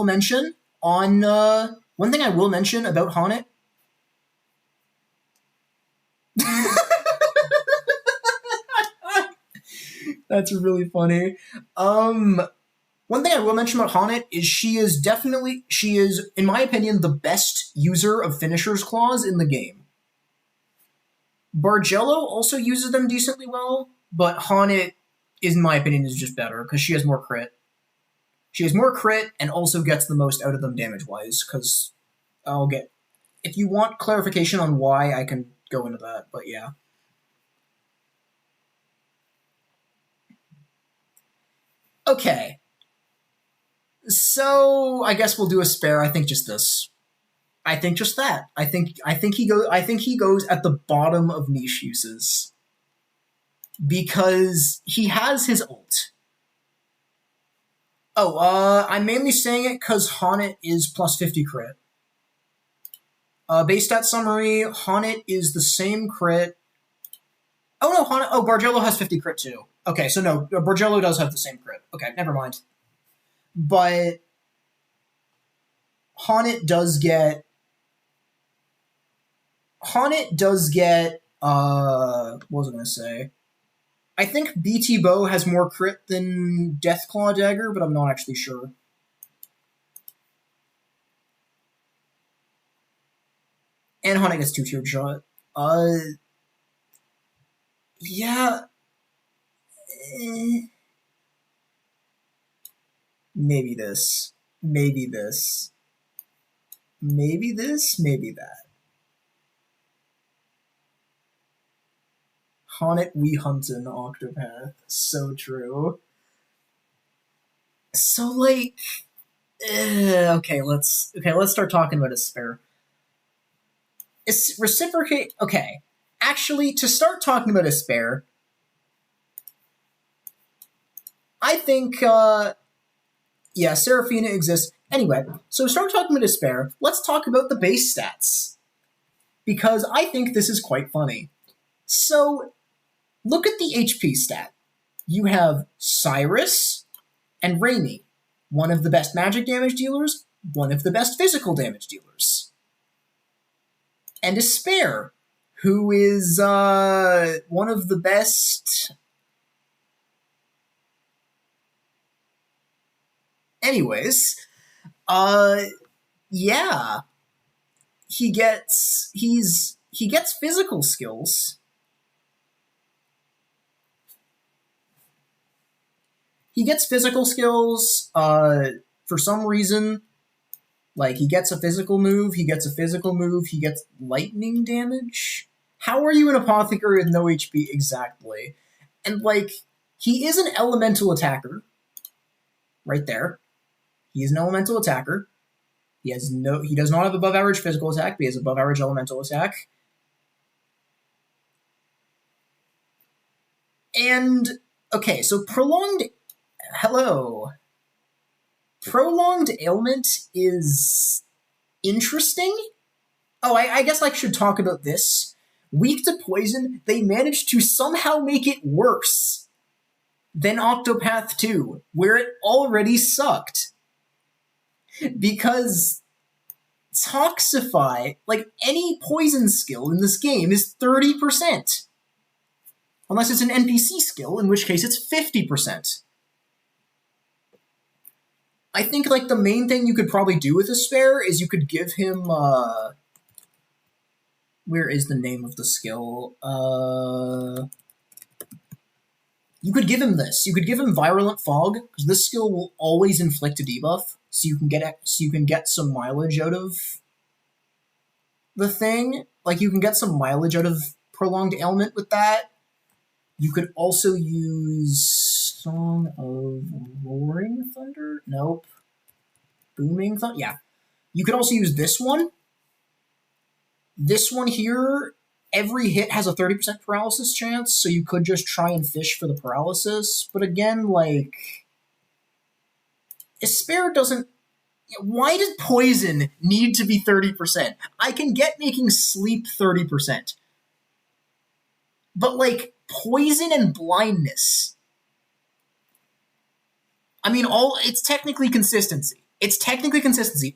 mention about Haunted. That's really funny. One thing I will mention about Haunted is she is, in my opinion, the best user of Finisher's Claws in the game. Bargello also uses them decently well, but Haunted, in my opinion, is just better because she has more crit. She has more crit and also gets the most out of them damage-wise, because if you want clarification on why, I can go into that, but yeah. Okay. So, I guess we'll do a spare. I think just this. I think just that. I think he goes at the bottom of niche uses. Because he has his ult. Oh, I'm mainly saying it because Haunted is plus 50 crit. Base stat summary, Haunted is the same crit. Oh no, Bargello has 50 crit too. Okay, so no, Bargello does have the same crit. Okay, never mind. But Haunted does get what was I gonna say? I think BT Bow has more crit than Deathclaw Dagger, but I'm not actually sure. And Haunted gets 2-tiered shot. Yeah. Maybe this. Maybe this. Maybe this. Maybe that. Haunted we huntin' Octopath. So true. So, like... okay, let's start talking about Despair. It's reciprocate... Okay. Actually, to start talking about Despair, I think, yeah, Seraphina exists. Anyway, so to start talking about Despair, let's talk about the base stats. Because I think this is quite funny. So, look at the HP stat. You have Cyrus and Raimi. one of the best magic damage dealers, one of the best physical damage dealers. And Despair, who is one of the best... Anyways, yeah. He gets physical skills. He gets physical skills, for some reason. Like, he gets a physical move, he gets lightning damage. How are you an apothecary with no HP? Exactly. And, like, he is an elemental attacker. Right there. He is an elemental attacker. He does not have above average physical attack, but he has above average elemental attack. And, okay, so prolonged ailment is interesting. Oh, I guess I should talk about this. Weak to poison, they managed to somehow make it worse than Octopath 2, where it already sucked. Because Toxify, like any poison skill in this game, is 30%. Unless it's an NPC skill, in which case it's 50%. I think, like, the main thing you could probably do with a spare is you could give him, where is the name of the skill? You could give him this. You could give him Virulent Fog, because this skill will always inflict a debuff, so you can get some mileage out of the thing. Like, you can get some mileage out of Prolonged Ailment with that. You could also use Song of Roaring Thunder? Nope. Booming Thunder? Yeah. You could also use this one. This one here, every hit has a 30% paralysis chance, so you could just try and fish for the paralysis. But again, like, Esper doesn't... Why does poison need to be 30%? I can get making sleep 30%. But, like, poison and blindness... I mean, it's technically consistency.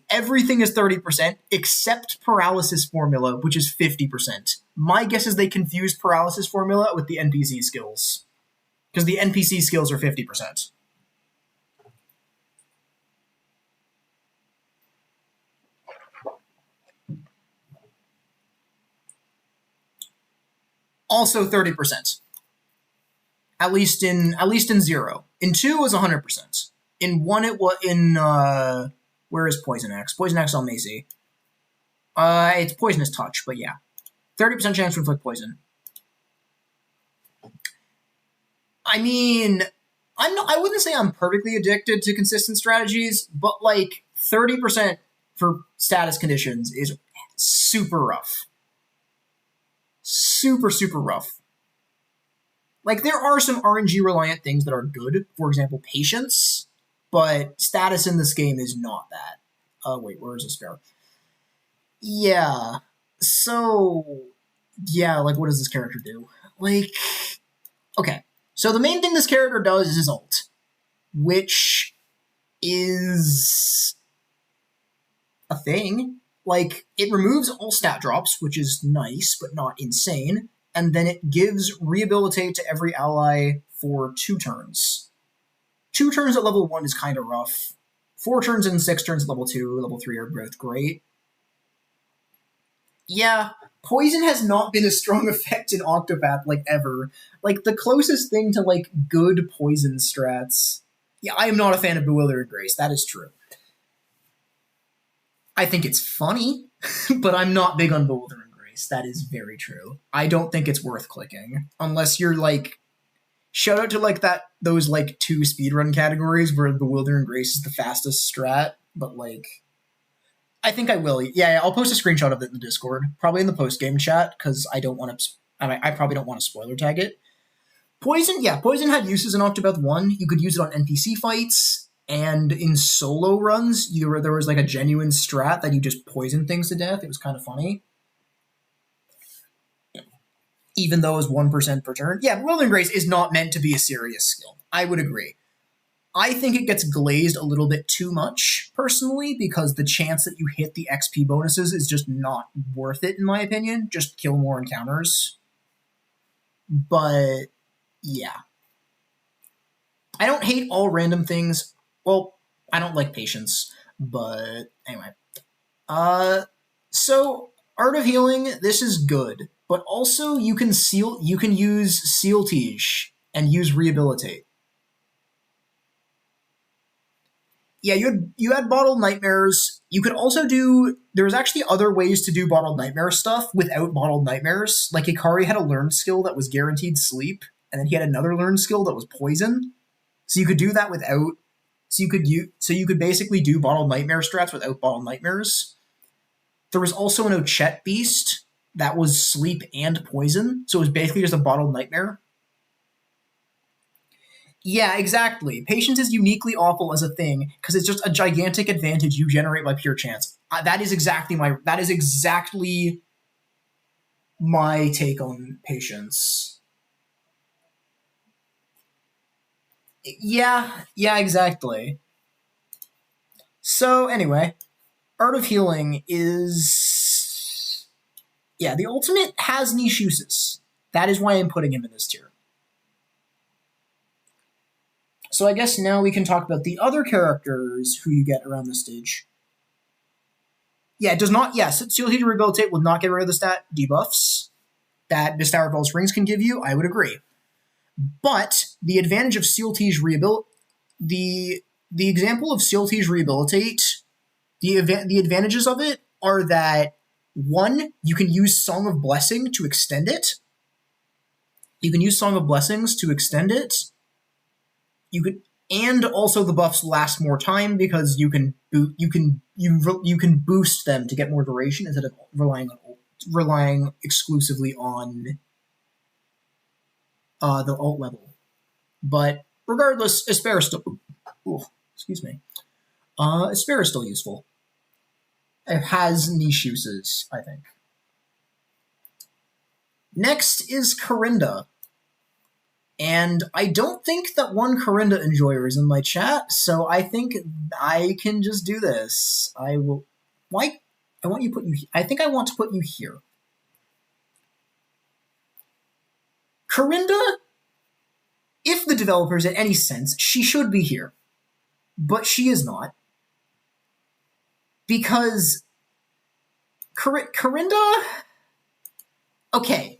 Everything is 30%, except Paralysis Formula, which is 50%. My guess is they confuse Paralysis Formula with the NPC skills. Because the NPC skills are 50%. Also 30%. At least in 0. In 2 was 100%. In 1 it was where is Poison Axe? Poison Axe on Macy. It's Poisonous Touch, but yeah. 30% chance to inflict poison. I mean, I wouldn't say I'm perfectly addicted to consistent strategies, but like 30% for status conditions is super rough. Super, super rough. Like, there are some RNG-reliant things that are good. For example, Patience. But status in this game is not that. Wait, where is this fair? Yeah. So, yeah, like, what does this character do? Like, okay. So the main thing this character does is his ult, which is a thing. Like, it removes all stat drops, which is nice, but not insane. And then it gives Rehabilitate to every ally for 2 turns. 2 turns at level 1 is kind of rough. 4 turns and 6 turns at level 2, level 3 are both great. Yeah, poison has not been a strong effect in Octopath, like, ever. Like, the closest thing to, like, good poison strats... Yeah, I am not a fan of Bewildering Grace, that is true. I think it's funny, but I'm not big on Bewildering Grace. That is very true. I don't think it's worth clicking. Unless you're, like... Shout out to, like, those, like, 2 speedrun categories where Bewildering Grace is the fastest strat, but, like... I think I will. Yeah, I'll post a screenshot of it in the Discord. Probably in the post-game chat, because I don't want to... I probably don't want to spoiler tag it. Poison, yeah, Poison had uses in Octopath 1. You could use it on NPC fights, and in solo runs, there was, like, a genuine strat that you just poison things to death. It was kind of funny. Even though it was 1% per turn. Yeah, Bewildering Grace is not meant to be a serious skill. I would agree. I think it gets glazed a little bit too much, personally, because the chance that you hit the XP bonuses is just not worth it, in my opinion. Just kill more encounters. But, yeah. I don't hate all random things. Well, I don't like patience, but anyway. So, Art of Healing, this is good. But also, you can use Seal Tige and use Rehabilitate. Yeah, you had Bottled Nightmares. You could also do... There's actually other ways to do Bottled Nightmare stuff without Bottled Nightmares. Like, Hikari had a learned skill that was guaranteed sleep, and then he had another learned skill that was poison. So you could do that without... So you could basically do Bottled Nightmare strats without Bottled Nightmares. There was also an Ochette Beast that was sleep and poison, so it was basically just a Bottled Nightmare. Yeah, exactly. Patience is uniquely awful as a thing because it's just a gigantic advantage you generate by pure chance. That is exactly my take on patience. Yeah, exactly. So anyway, Art of Healing is... Yeah, the ultimate has niche uses. That is why I'm putting him in this tier. So I guess now we can talk about the other characters who you get around this stage. Yeah, it does not... Yes, Seal Tige Rehabilitate will not get rid of the stat debuffs that Mist-Tower Bell's Rings can give you. I would agree. But the advantage of Seal Tige Rehabilitate... The example of Seal Tige Rehabilitate, the advantages of it are that, one, you can use Song of Blessing to extend it. You can use Song of Blessings to extend it. And also the buffs last more time because you can boost them to get more duration instead of relying exclusively on the alt level. But regardless, Esper is still... excuse me. Esper is still useful. It has niche uses, I think. Next is Corinda. And I don't think that one Corinda enjoyer is in my chat, so I think I can just do this. I will... Why? I think I want to put you here. Corinda, if the developers in any sense, she should be here. But she is not. Because Corinda... Okay.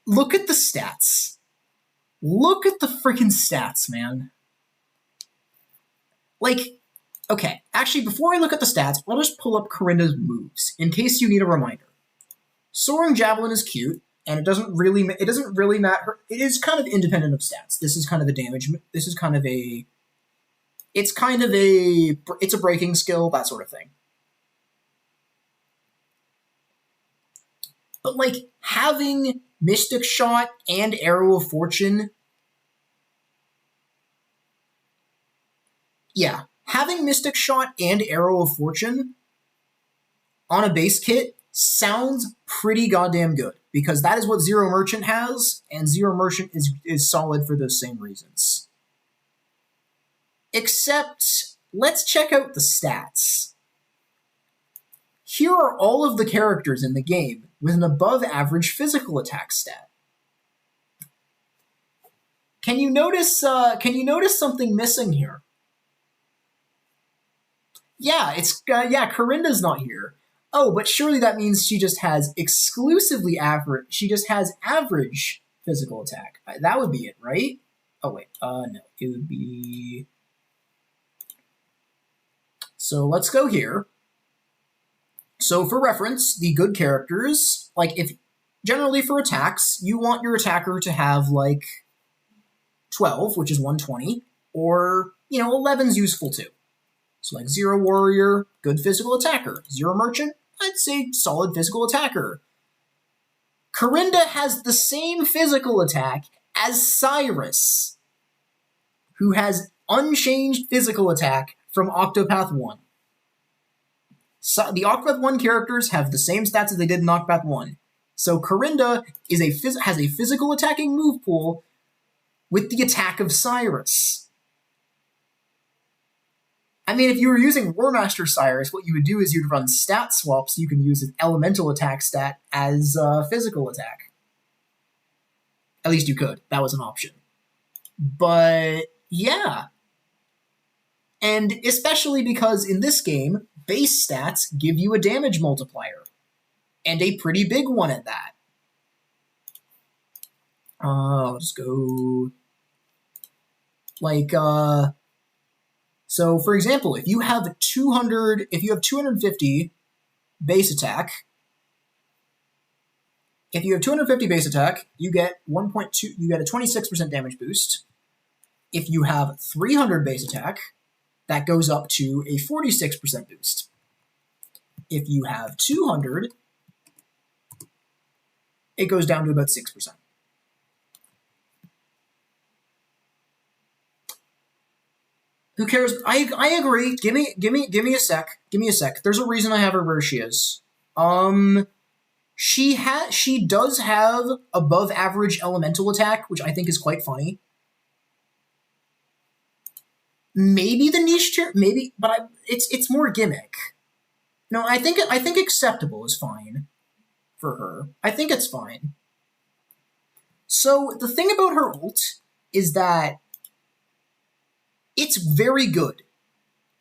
Look at the stats. Look at the freaking stats, man. Like, okay. Actually, before I look at the stats, I'll just pull up Corinda's moves, in case you need a reminder. Soaring Javelin is cute, and it doesn't really matter. It is kind of independent of stats. This is kind of a damage... This is kind of a... It's a breaking skill, that sort of thing. But, like, having Mystic Shot and Arrow of Fortune... Yeah, having Mystic Shot and Arrow of Fortune on a base kit sounds pretty goddamn good, because that is what Zero Merchant has, and Zero Merchant is solid for those same reasons. Except, let's check out the stats. Here are all of the characters in the game with an above-average physical attack stat. Can you notice something missing here? Yeah, Corinda's not here. Oh, but surely that means she just has she just has average physical attack. That would be it, right? Oh, wait, no, it would be... So let's go here. So for reference, the good characters, like if generally for attacks, you want your attacker to have like 12, which is 120, or 11's useful too. So like Zero Warrior, good physical attacker. Zero Merchant, I'd say solid physical attacker. Corinda has the same physical attack as Cyrus, who has unchanged physical attack from Octopath 1. So the Octopath 1 characters have the same stats as they did in Octopath 1. So Corinda has a physical attacking move pool with the attack of Cyrus. I mean, if you were using War Master Cyrus, what you would do is you'd run stat swaps. So you can use an elemental attack stat as physical attack. At least you could. That was an option. But yeah. And especially because in this game, base stats give you a damage multiplier. And a pretty big one at that. Let's go. Like, so for example, if you have 250 base attack, you get 1.2, you get a 26% damage boost. If you have 300 base attack, that goes up to a 46% boost. If you have 200, it goes down to about 6%. Who cares? I agree. Give me a sec. Give me a sec. There's a reason I have her where she is. She does have above average elemental attack, which I think is quite funny. Maybe the niche tier, maybe, but it's more gimmick. No, I think acceptable is fine for her. I think it's fine. So the thing about her ult is that it's very good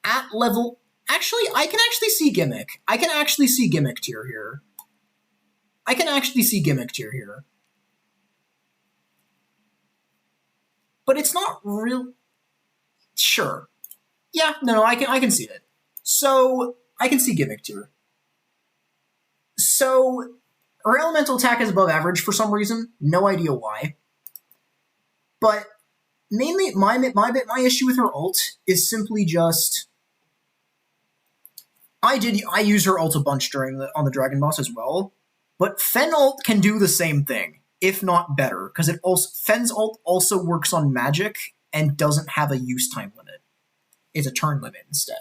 at level. Actually, I can actually see gimmick. I can actually see gimmick tier here. But it's not real. Sure. Yeah, no, I can see it. So I can see gimmick tier. So her elemental attack is above average for some reason. No idea why. But mainly my issue with her ult is simply just I use her ult a bunch on the Dragon Boss as well. But Fen ult can do the same thing, if not better, because Fen's ult also works on magic and doesn't have a use time limit. It's a turn limit instead.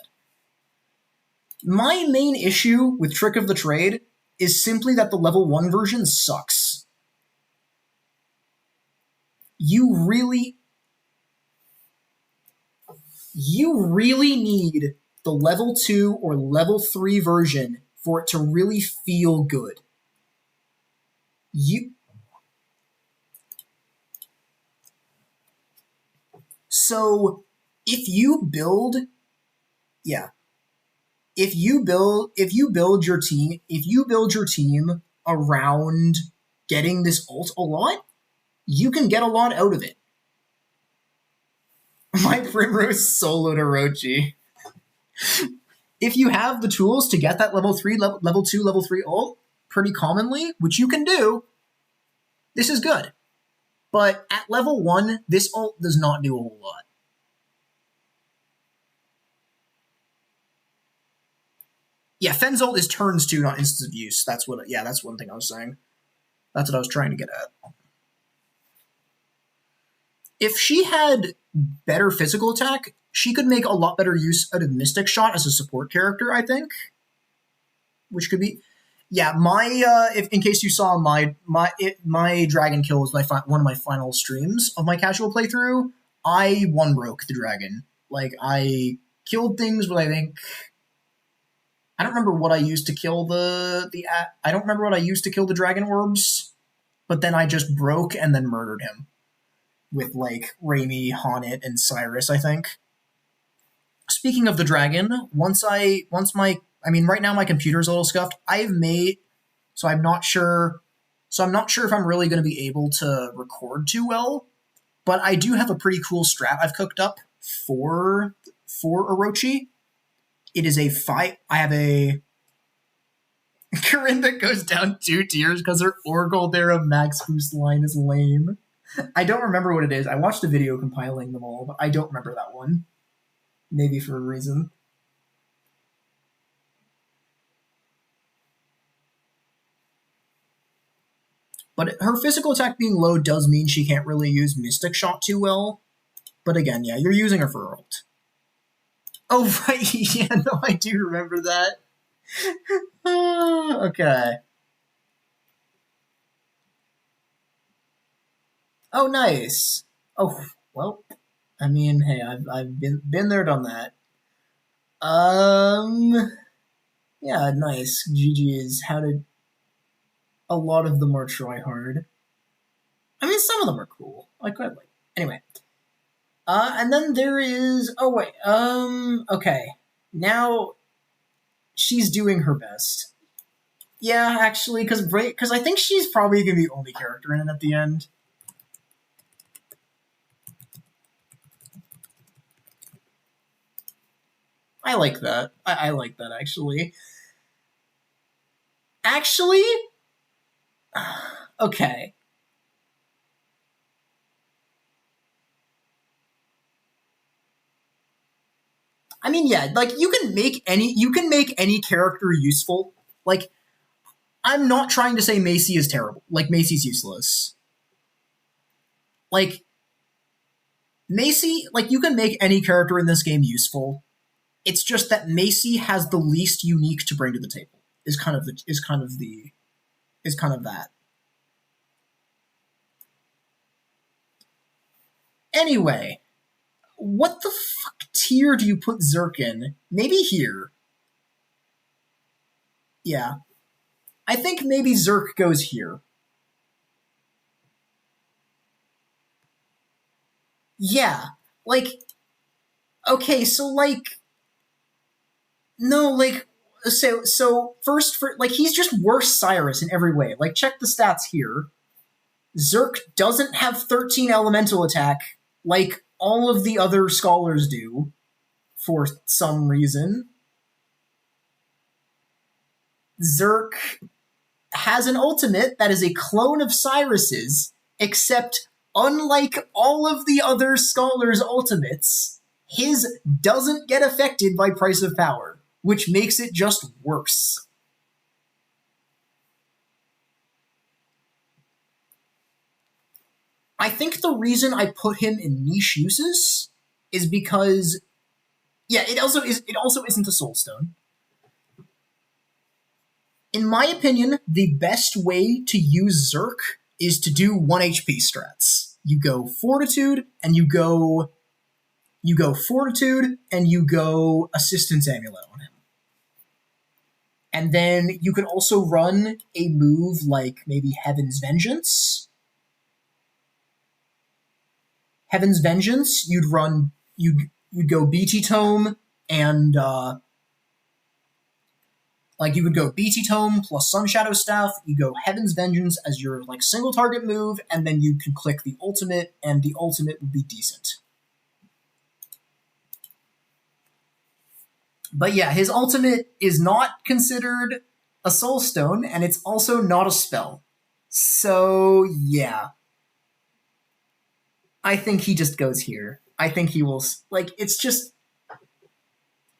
My main issue with Trick of the Trade is simply that the level 1 version sucks. You really need the level 2 or level 3 version for it to really feel good. So if you build your team around getting this ult a lot, you can get a lot out of it. My Primrose soloed Orochi. If you have the tools to get that level 3, level 2, level 3 ult pretty commonly, which you can do, this is good. But at level 1, this ult does not do a whole lot. Yeah, Fen's ult is turns 2, not instance of use. That's one thing I was saying. That's what I was trying to get at. If she had better physical attack, she could make a lot better use out of Mystic Shot as a support character, I think. Which could be... Yeah, in case you saw my dragon kill was one of my final streams of my casual playthrough, I one-broke the dragon. Like, I killed things with, I think... I don't remember what I used to kill I don't remember what I used to kill the dragon orbs, but then I just broke and then murdered him. With, like, Raimi, Honnet, and Cyrus, I think. Speaking of the dragon, right now my computer's a little scuffed. So I'm not sure if I'm really going to be able to record too well, but I do have a pretty cool strat I've cooked up for Orochi. It is I have a Corinda goes down 2 tiers because her Orgoldera max boost line is lame. I don't remember what it is. I watched a video compiling them all, but I don't remember that one. Maybe for a reason. But her physical attack being low does mean she can't really use Mystic Shot too well. But again, yeah, you're using her for her ult. Oh, right. Yeah, no, I do remember that. Okay. Oh, nice. Oh, well, I mean, hey, I've been there, done that. Yeah, nice. GG's. How did a lot of them are try hard. I mean, some of them are cool. I quite like. Anyway. And then there is. Oh wait. Okay. Now she's doing her best. Yeah, actually, because I think she's probably gonna be the only character in it at the end. I like that. I like that actually. Actually, okay. I mean, yeah, like you can make any character useful. Like, I'm not trying to say Macy is terrible. Like, Macy's useless. Like, Macy, like you can make any character in this game useful. It's just that Macy has the least unique to bring to the table. Is kind of that. Anyway, what the fuck tier do you put Zerk in? Maybe here. Yeah. I think maybe Zerk goes here. Yeah. Like, okay, so like, no, like, so first for like he's just worse Cyrus in every way. Like, check the stats here. Zerk doesn't have 13 elemental attack like all of the other scholars do for some reason. Zerk has an ultimate that is a clone of Cyrus's, except unlike all of the other scholars' ultimates, his doesn't get affected by Price of Power, which makes it just worse. I think the reason I put him in niche uses is because, yeah, it also isn't a soulstone. In my opinion, the best way to use Zerk is to do 1 HP strats. You go Fortitude, and you go Fortitude, and you go Assistance Amulet on him. And then you can also run a move like maybe Heaven's Vengeance. Heaven's Vengeance, you'd go BT Tome and like you would go BT Tome plus Sun Shadow Staff, you go Heaven's Vengeance as your like single target move, and then you can click the ultimate, and the ultimate would be decent. But yeah, his ultimate is not considered a soul stone, and it's also not a spell. So yeah. I think he just goes here. I think he will, like, it's just,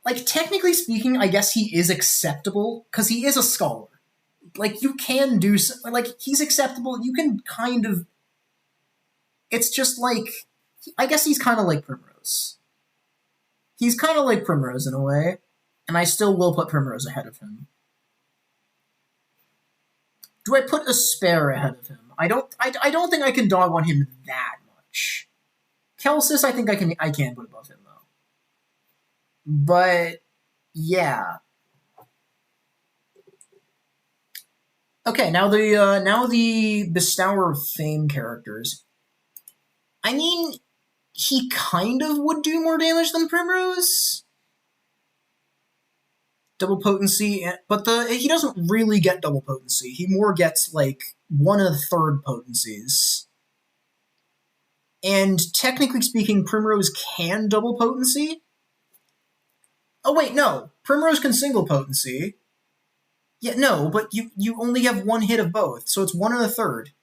like, technically speaking, I guess he is acceptable, because he is a scholar. Like, you can do, like, he's acceptable, you can kind of, it's just like, I guess he's kind of like Primrose. He's kind of like Primrose in a way, and I still will put Primrose ahead of him. Do I put a spare ahead of him? I don't think I can dog on him that much. Kelsis, I think I can put above him though. But yeah. Okay, now the Bestower of Fame characters. I mean, he kind of would do more damage than Primrose. Double potency, but he doesn't really get double potency. He more gets like 1/3 potencies. And technically speaking, Primrose can double potency. Oh wait, no. Primrose can single potency. Yeah, no, but you only have one hit of both, so it's 1/3.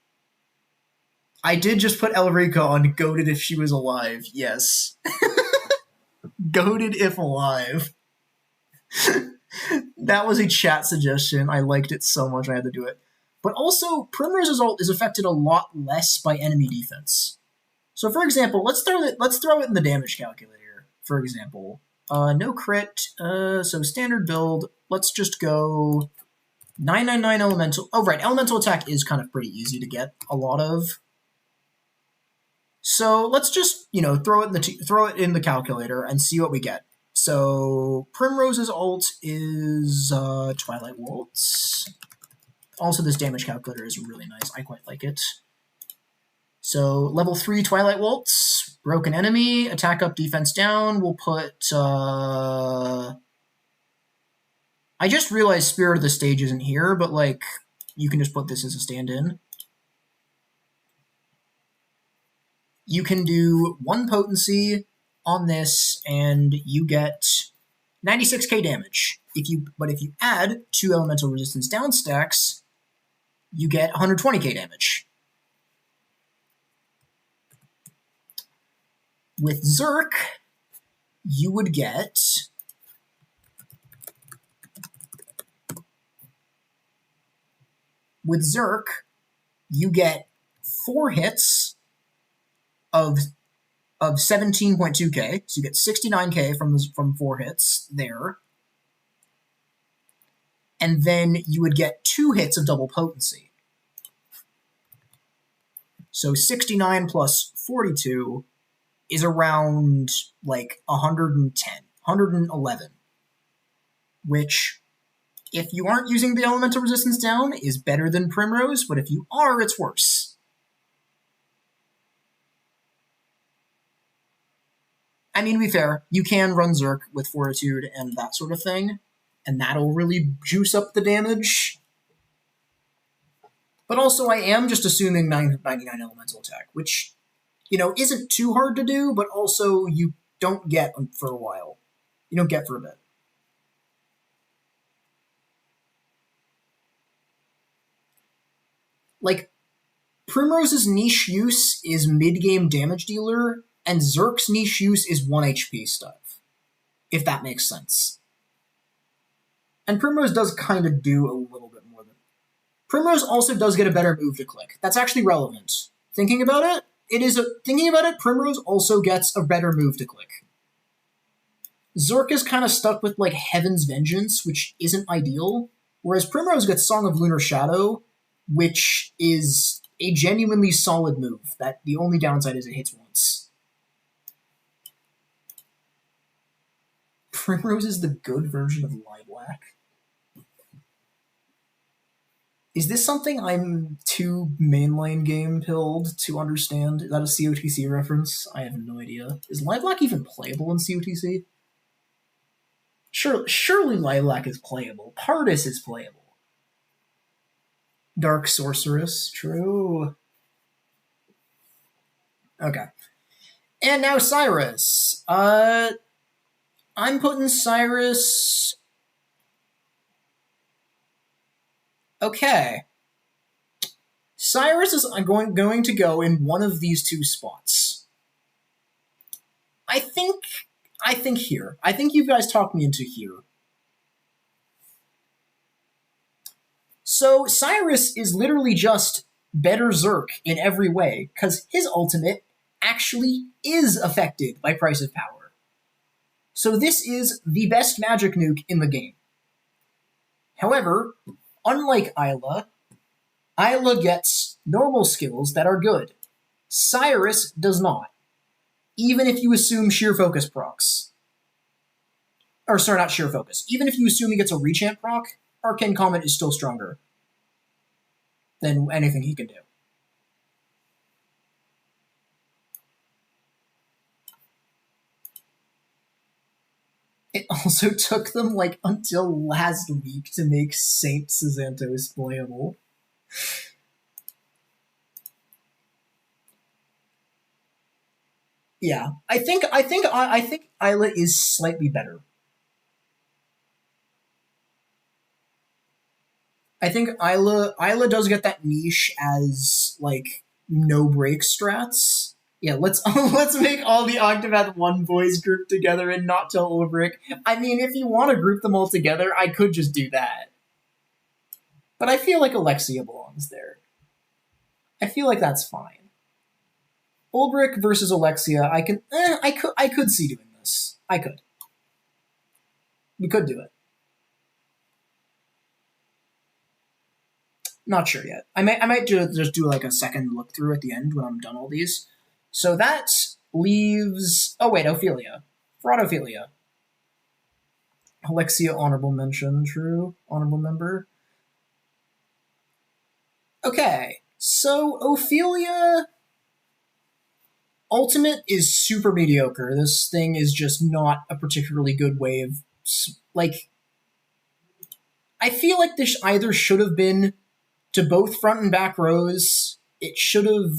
I did just put Elrica on Goated if she was alive, yes. Goated if alive. That was a chat suggestion. I liked it so much I had to do it. But also, Primrose's ult is affected a lot less by enemy defense. So for example, let's throw it in the damage calculator, for example. No crit, so standard build, let's just go 999 elemental. Oh right, elemental attack is kind of pretty easy to get a lot of. So let's just, throw it in the calculator and see what we get. So Primrose's ult is Twilight Waltz. Also, this damage calculator is really nice. I quite like it. So level 3 Twilight Waltz, broken enemy, attack up, defense down. We'll put... I just realized Spirit of the Stage isn't here, but like you can just put this as a stand-in. You can do 1 potency on this, and you get 96k damage. But if you add 2 elemental resistance down stacks, you get 120k damage. With Zerk, you would get with Zerk, you get 4 hits of 17.2k, so you get 69k from 4 hits there. And then you would get 2 hits of double potency. So 69 plus 42 is around like 110, 111, which, if you aren't using the elemental resistance down, is better than Primrose, but if you are, it's worse. I mean, to be fair, you can run Zerk with Fortitude and that sort of thing, and that'll really juice up the damage. But also, I am just assuming 99 elemental attack, which, you know, isn't too hard to do, but also you don't get for a while. You don't get for a bit. Like, Primrose's niche use is mid-game damage dealer, and Zerk's niche use is 1 HP stuff, if that makes sense. And Primrose does kind of do a little bit more than... Primrose also does get a better move to click. That's actually relevant. Thinking about it, Primrose also gets a better move to click. Zerk is kind of stuck with, like, Heaven's Vengeance, which isn't ideal, whereas Primrose gets Song of Lunar Shadow, which is a genuinely solid move. That the only downside is it hits once. Primrose is the good version of Lilac. Is this something I'm too mainline game pilled to understand? Is that a COTC reference? I have no idea. Is Lilac even playable in COTC? Surely Lilac is playable. Pardis is playable. Dark Sorceress, true. Okay. And now Cyrus. I'm putting Cyrus... Okay. Cyrus is going to go in one of these 2 spots. I think here. I think you guys talked me into here. So Cyrus is literally just better Zerk in every way, because his ultimate actually is affected by Price of Power. So this is the best magic nuke in the game. However, unlike Isla gets normal skills that are good. Cyrus does not, even if you assume sheer focus procs. Or sorry, not sheer focus. Even if you assume he gets a rechant proc, Arcane Comet is still stronger than anything he can do. It also took them, like, until last week to make Saint Sazantos playable. Yeah, I think Isla is slightly better. I think Isla does get that niche as, like, no break strats. Yeah, let's make all the Octopath 1 boys group together and not tell Ulbrich. I mean, if you want to group them all together, I could just do that. But I feel like Alexia belongs there. I feel like that's fine. Ulbrich versus Alexia, I could see doing this. I could. We could do it. Not sure yet. I might just do like a second look through at the end when I'm done all these. So that leaves... Oh wait, Ophelia. Fraud Ophelia. Alexia, honorable mention, true. Honorable member. Okay, so Ophelia Ultimate is super mediocre. This thing is just not a particularly good way of, like, I feel like this either should have been to both front and back rows. It should have,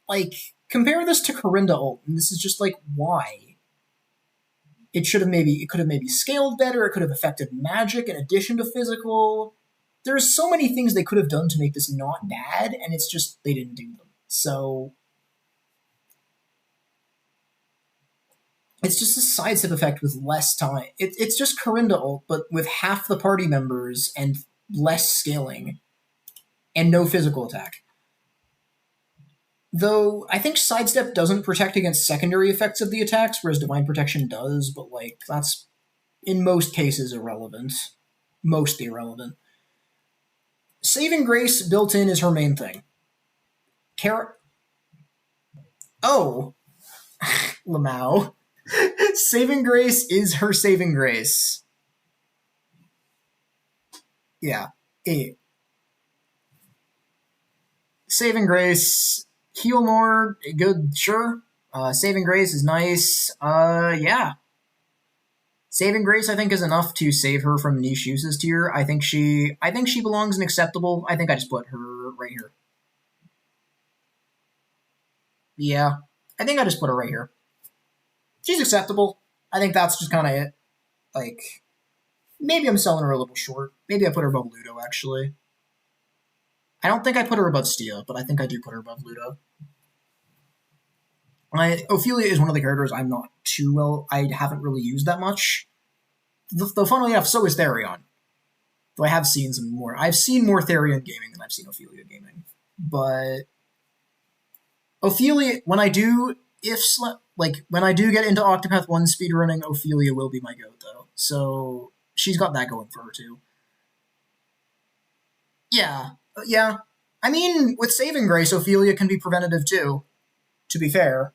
like, compare this to Corinda ult, and this is just like, why? It could have maybe scaled better. It could have affected magic in addition to physical. There's so many things they could have done to make this not bad, and it's just they didn't do them. So it's just a sidestep effect with less time. It's just Corinda ult, but with half the party members and less scaling and no physical attack. Though I think sidestep doesn't protect against secondary effects of the attacks, whereas divine protection does, but like that's in most cases irrelevant. Mostly irrelevant. Saving grace built in is her main thing. Oh, Lamau. Saving grace is her saving grace. Yeah. Saving grace, heal more, good, sure. Saving grace is nice. Yeah. Saving grace, I think, is enough to save her from niche uses tier. I think she belongs in acceptable. I think I just put her right here. Yeah, I think I just put her right here. She's acceptable. I think that's just kind of it. Like, maybe I'm selling her a little short. Maybe I put her above Ludo, actually. I don't think I put her above Stia, but I think I do put her above Ludo. Ophelia is one of the characters I'm not too well. I haven't really used that much. Though, funnily enough, so is Therion. Though I have seen some more. I've seen more Therion gaming than I've seen Ophelia gaming. But Ophelia, when I do get into Octopath 1 speedrunning, Ophelia will be my goat, though. So she's got that going for her, too. Yeah. I mean, with Saving Grace, Ophelia can be preventative, too, to be fair.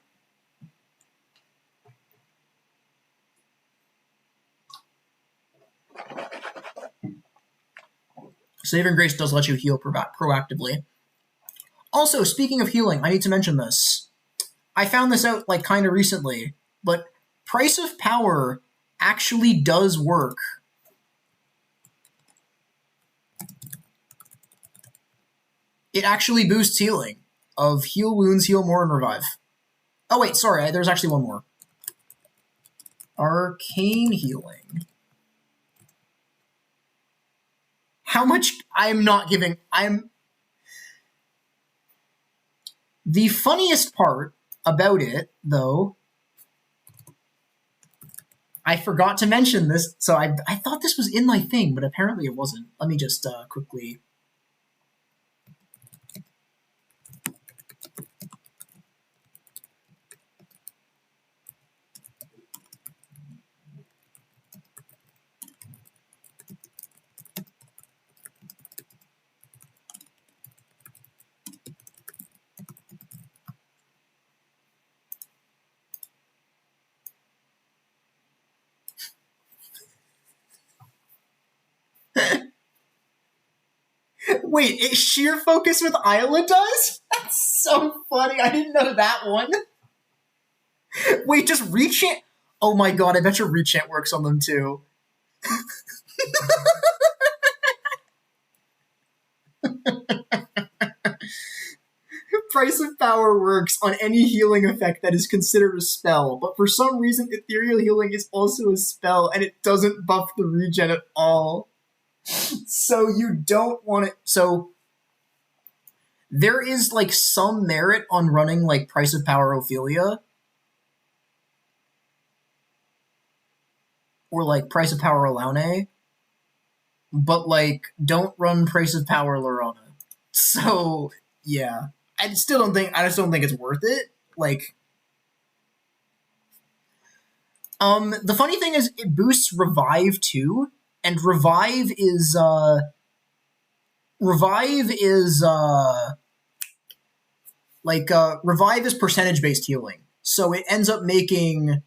Saving Grace does let you heal proactively. Also, speaking of healing, I need to mention this. I found this out, like, kind of recently, but Price of Power actually does work. It actually boosts healing of heal wounds, heal more, and revive. Oh, wait, sorry, there's actually one more. Arcane healing. How much? The funniest part about it, though, I forgot to mention this, so I thought this was in my thing, but apparently it wasn't. Let me just quickly... Wait, it sheer focus with Isla does? That's so funny. I didn't know that one. Wait, just rechant? Oh my god, I bet your rechant works on them too. Price of Power works on any healing effect that is considered a spell, but for some reason Ethereal Healing is also a spell and it doesn't buff the regen at all. So you don't want it. So there is like some merit on running like Price of Power Ophelia or like Price of Power Alaune, but like don't run Price of Power Lorana. So yeah, I just don't think it's worth it. Like, the funny thing is it boosts Revive too. And Revive is percentage-based healing. So it ends up making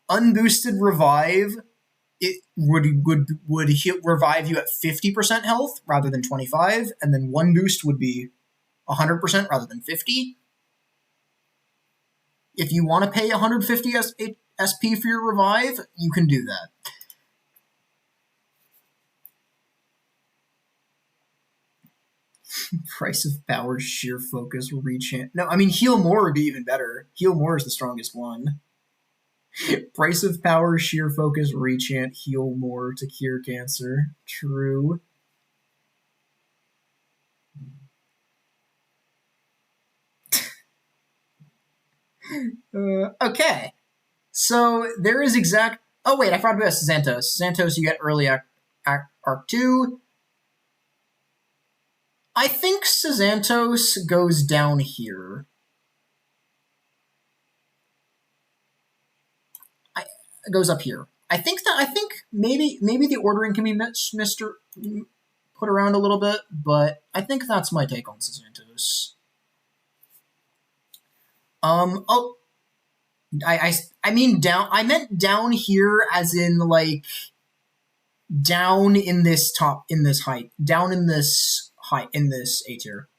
unboosted revive, it would revive you at 50% health rather than 25, and then one boost would be 100% rather than 50. If you want to pay 150 SP for your revive, you can do that. Price of power, sheer focus, rechant. No, I mean, heal more would be even better. Heal more is the strongest one. Price of power, sheer focus, rechant, heal more to cure cancer. True. Okay. So there is exact. Oh, wait, I forgot about Santos. Santos, you get early Arc 2. I think Santos goes down here. It goes up here. I think maybe the ordering can be put around a little bit, but I think that's my take on Santos. Oh, I mean down. I meant down here, as in like down in this height, down in this height in this A tier.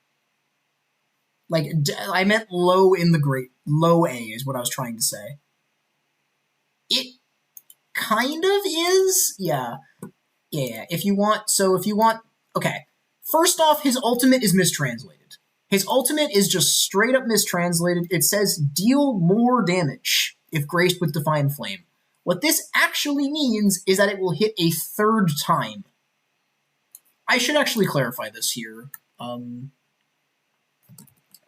Like I meant low in the great, low A is what I was trying to say. It kind of is, yeah. If you want, okay. First off, his ultimate is mistranslated. His ultimate is just straight up mistranslated. It says deal more damage if graced with Divine Flame. What this actually means is that it will hit a third time. I should actually clarify this here.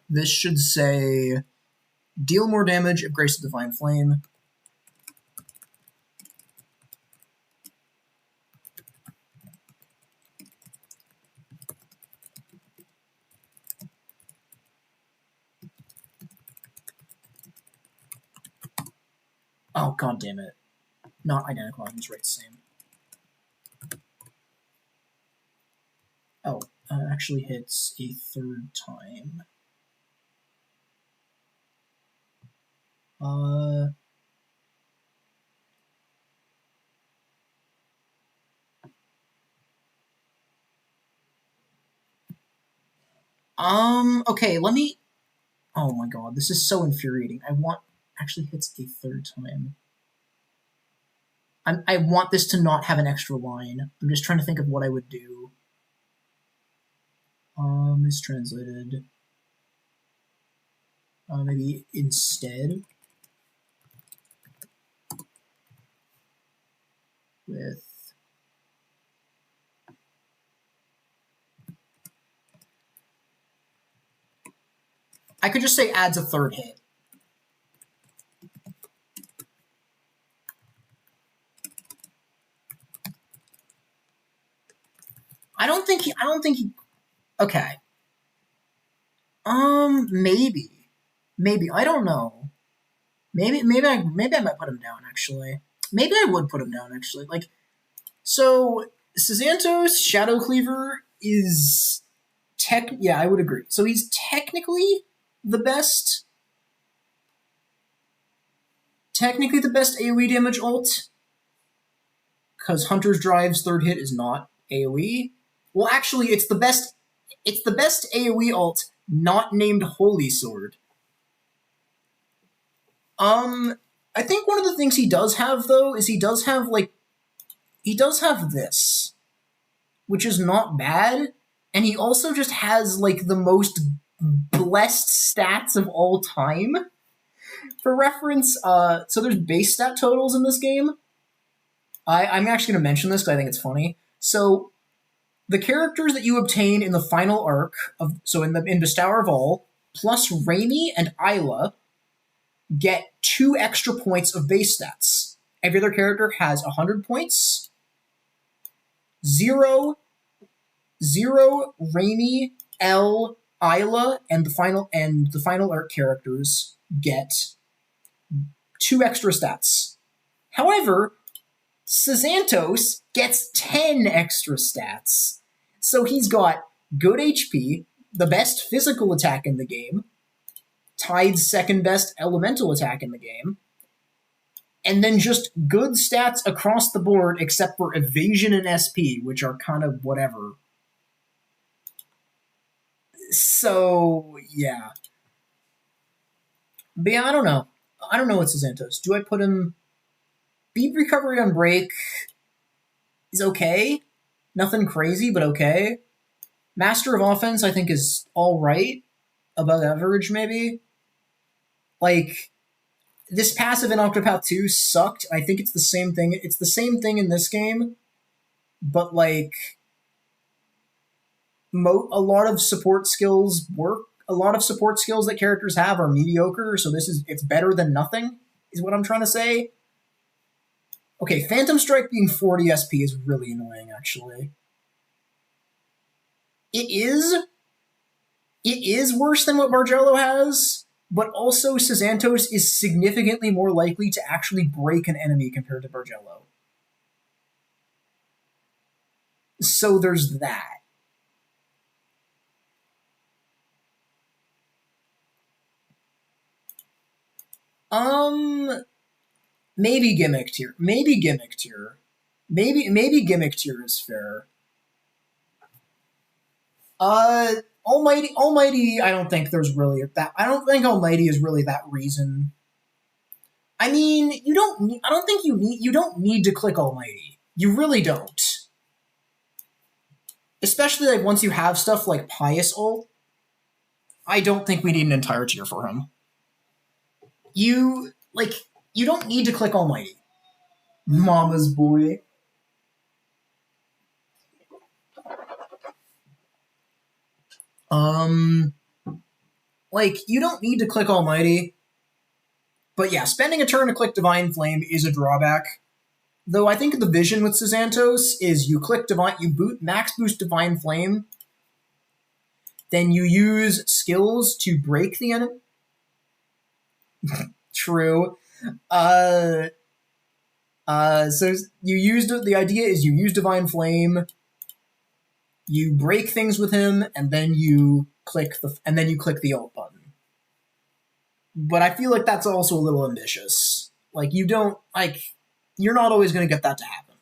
This should say deal more damage if graced with Divine Flame. Oh, god damn it. Not identical, I was right the same. Oh, actually hits a third time. Okay, let me... Oh my god, this is so infuriating. Actually hits a third time. I want this to not have an extra line. I'm just trying to think of what I would do. Mistranslated. Maybe instead with... I could just say adds a third hit. I don't think he. Okay. Maybe I don't know. Maybe I might put him down actually. Maybe I would put him down actually. Like, so Santos Shadow Cleaver is yeah, I would agree. So he's technically the best. Technically the best AoE damage ult, because Hunter's Drive's third hit is not AoE. Well, actually, it's the best AoE ult not named Holy Sword. I think one of the things he does have, though, is he does have this, which is not bad, and he also just has, like, the most blessed stats of all time. For reference, so there's base stat totals in this game. I'm actually going to mention this because I think it's funny. So, the characters that you obtain in the final arc in Bestower of All, plus Raimi and Isla, get 2 extra points of base stats. Every other character has 100 points. 0, Raimi, L, Isla, and the final arc characters get 2 extra stats. However, Santos gets 10 extra stats. So he's got good HP, the best physical attack in the game, Tide's second best elemental attack in the game, and then just good stats across the board except for evasion and SP, which are kind of whatever. So, yeah. But yeah, I don't know. I don't know what Santos. Do I put him... Beat recovery on break is okay. Nothing crazy, but okay. Master of offense, I think, is alright. Above average, maybe. Like, this passive in Octopath 2 sucked. I think it's the same thing. It's the same thing in this game, but, like, a lot of support skills work. A lot of support skills that characters have are mediocre, so it's better than nothing, is what I'm trying to say. Okay, Phantom Strike being 40 SP is really annoying, actually. It is worse than what Bargello has, but also Santos is significantly more likely to actually break an enemy compared to Bargello. So there's that. Maybe Gimmick Tier. Maybe Gimmick Tier. Maybe Gimmick Tier is fair. Almighty, I don't think there's really that. I don't think Almighty is really that reason. I mean, you don't need to click Almighty. You really don't. Especially like once you have stuff like Pious Ult. I don't think we need an entire tier for him. You don't need to click Almighty. Mama's boy. You don't need to click Almighty. But yeah, spending a turn to click Divine Flame is a drawback. Though I think the vision with Santos is you click max boost Divine Flame, then you use skills to break the enemy. True. So the idea is you use Divine Flame, you break things with him, and then you click the ult button. But I feel like that's also a little ambitious. You're not always going to get that to happen.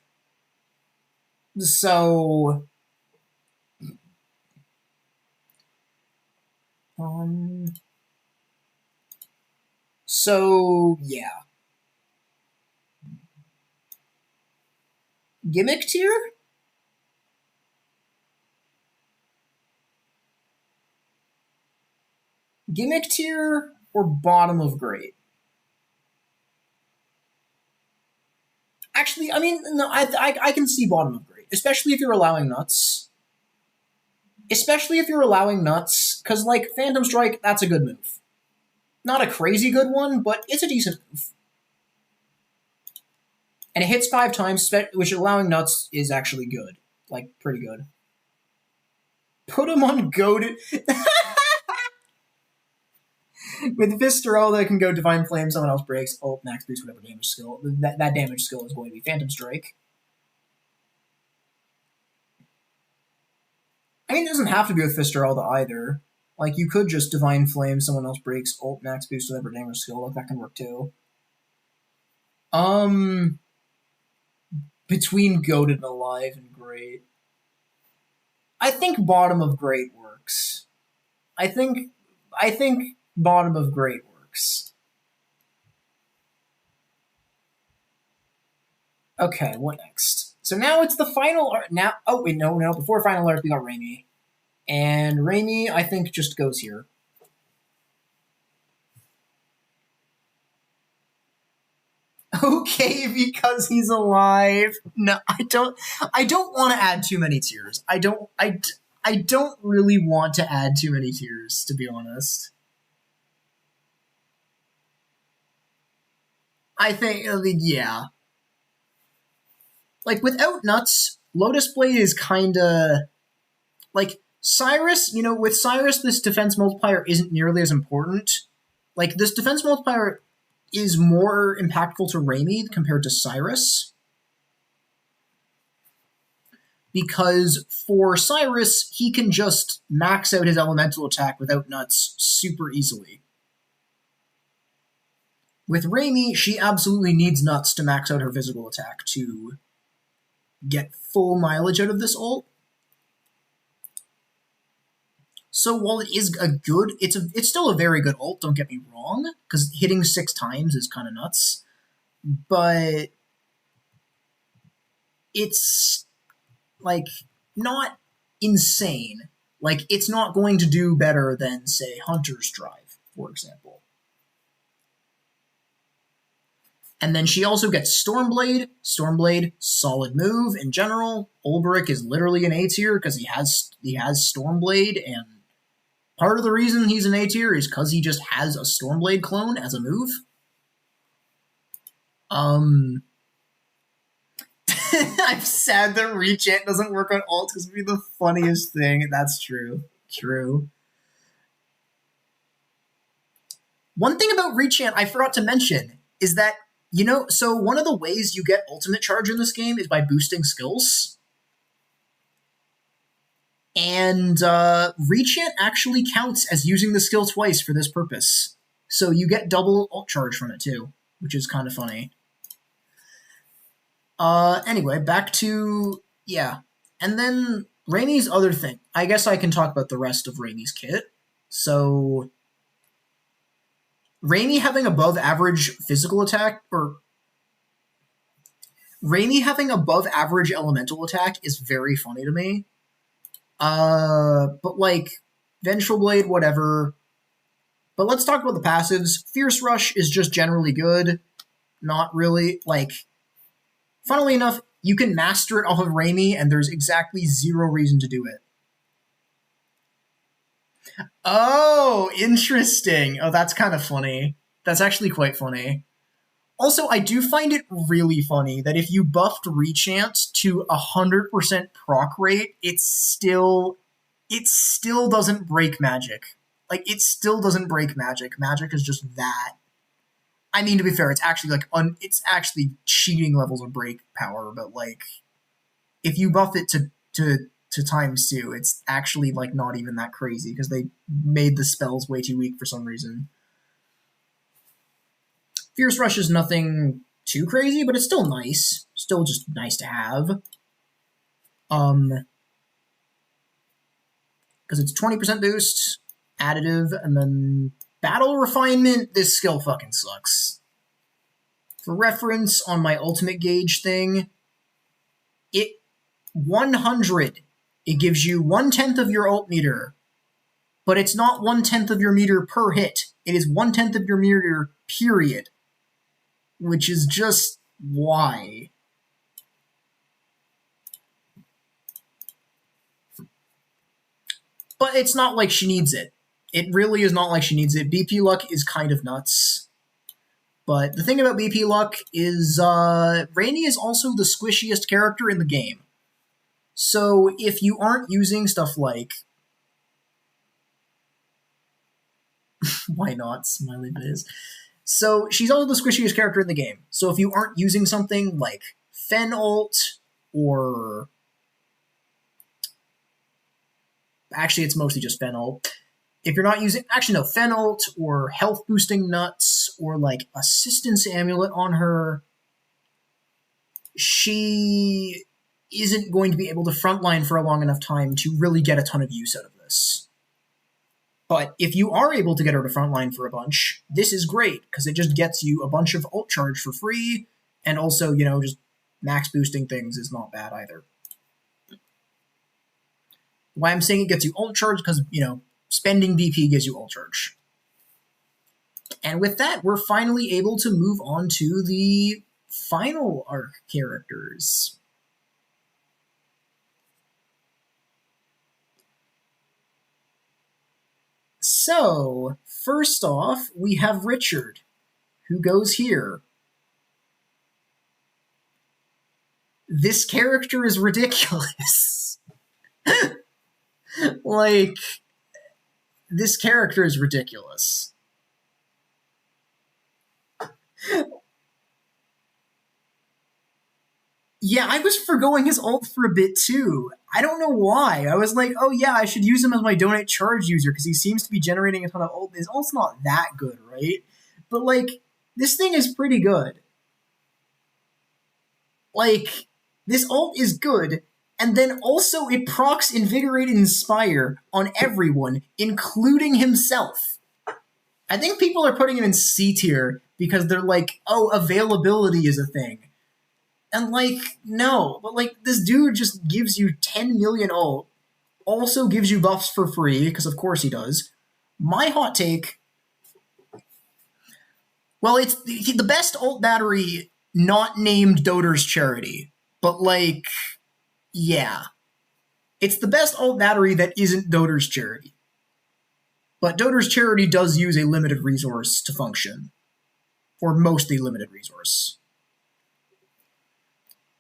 So, yeah. Gimmick tier? Gimmick tier or bottom of great? Actually, I mean, no, I can see bottom of great, especially if you're allowing nuts. Because, Phantom Strike, that's a good move. Not a crazy good one, but it's a decent move. And it hits 5 times, which allowing nuts is actually good. Pretty good. Put him on goaded... With Visceral, that can go Divine Flame, someone else breaks, ult, max boost, whatever damage skill. That damage skill is going to be Phantom Strike. I mean, it doesn't have to be with Fisteralda either. You could just Divine Flame, someone else breaks, ult, max boost, whatever damage skill. That can work too. Between goated and alive and great. I think bottom of great works. I think bottom of great works. Okay, what next? So now it's the final art. Now, oh wait, no. Before final art, we got Raimi, and Raimi, I think, just goes here. Okay, because he's alive. No, I don't want to add too many tiers. I don't really want to add too many tiers, to be honest. I mean, yeah. Without nuts, Lotus Blade is kinda... Cyrus, with Cyrus, this defense multiplier isn't nearly as important. This defense multiplier is more impactful to Raimi compared to Cyrus. Because for Cyrus, he can just max out his elemental attack without nuts super easily. With Raimi, she absolutely needs nuts to max out her physical attack to get full mileage out of this ult. So while it is a good, it's still a very good ult. Don't get me wrong, because hitting 6 times is kind of nuts. But it's like not insane. Like it's not going to do better than say Hunter's Drive, for example. And then she also gets Stormblade. Stormblade, solid move in general. Ulbrich is literally an A tier because he has Stormblade, and part of the reason he's an A tier is because he just has a Stormblade clone as a move. I'm sad that Rechant doesn't work on ult because it would be the funniest thing. That's true. True. One thing about Rechant I forgot to mention is that, so one of the ways you get ultimate charge in this game is by boosting skills. And Rechant actually counts as using the skill twice for this purpose. So you get double ult charge from it too, which is kind of funny. Anyway, back to, yeah. And then Rainey's other thing. I guess I can talk about the rest of Rainey's kit. So Rainey having above average physical attack, or Rainey having above average elemental attack is very funny to me. But like, Vengeful Blade, whatever. But let's talk about the passives. Fierce Rush is just generally good. Not really, like, funnily enough, you can master it off of Raimi, and there's exactly 0 reason to do it. Oh, interesting. Oh, that's kind of funny. That's actually quite funny. Also, I do find it really funny that if you buffed Rechant to 100% proc rate, it still doesn't break magic. Like, it still doesn't break magic. Magic is just that. I mean, to be fair, it's actually like it's actually cheating levels of break power, but like, if you buff it to times 2, it's actually like not even that crazy because they made the spells way too weak for some reason. Fierce Rush is nothing too crazy, but it's still nice. Still just nice to have. Because it's 20% boost, additive, and then Battle Refinement, this skill fucking sucks. For reference, on my ultimate gauge thing, 100, it gives you 1/10 of your ult meter, but it's not 1/10 of your meter per hit. It is 1/10 of your meter, period. Which is just why. But it's not like she needs it. It really is not like she needs it. BP luck is kind of nuts. But the thing about BP luck is Rainy is also the squishiest character in the game. So if you aren't using stuff like... Why not? Smiley face. So she's also the squishiest character in the game. So if you aren't using something like Fen ult or... Actually, it's mostly just Fen ult. If you're not using... Actually, no. Fen ult or health boosting nuts or like assistance amulet on her, she isn't going to be able to frontline for a long enough time to really get a ton of use out of this. But if you are able to get her to frontline for a bunch, this is great, because it just gets you a bunch of ult charge for free, and also, just max boosting things is not bad either. Why I'm saying it gets you ult charge, because, spending BP gives you ult charge. And with that, we're finally able to move on to the final arc characters. So, first off, we have Richard, who goes here. This character is ridiculous. Like, this character is ridiculous. Yeah, I was forgoing his ult for a bit too. I don't know why. I was like, oh yeah, I should use him as my donate charge user because he seems to be generating a ton of ult. His ult's not that good, right? But like, this thing is pretty good. Like, this ult is good, and then also it procs Invigorate and Inspire on everyone, including himself. I think people are putting him in C tier because they're like, oh, availability is a thing. And like, no, but like, this dude just gives you 10 million ult, also gives you buffs for free, because of course he does. My hot take, well, it's the best ult battery not named Doter's Charity, but like, yeah. It's the best ult battery that isn't Doter's Charity. But Doter's Charity does use a limited resource to function. Or mostly limited resource.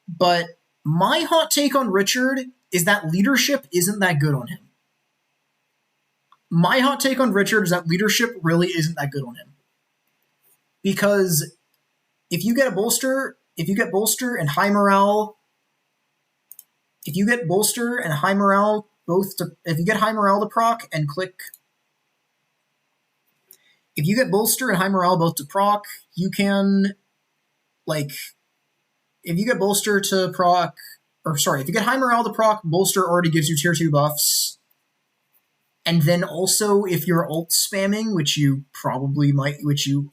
But my hot take on Richard is that leadership isn't that good on him. My hot take on Richard is that leadership really isn't that good on him. Because if you get bolster and high morale, if you get high morale to proc and click, if you get bolster and high morale both to proc, you can, like, if you get bolster to proc, if you get high morale to proc, bolster already gives you tier 2 buffs. And then also, if you're ult spamming, which you probably might, which is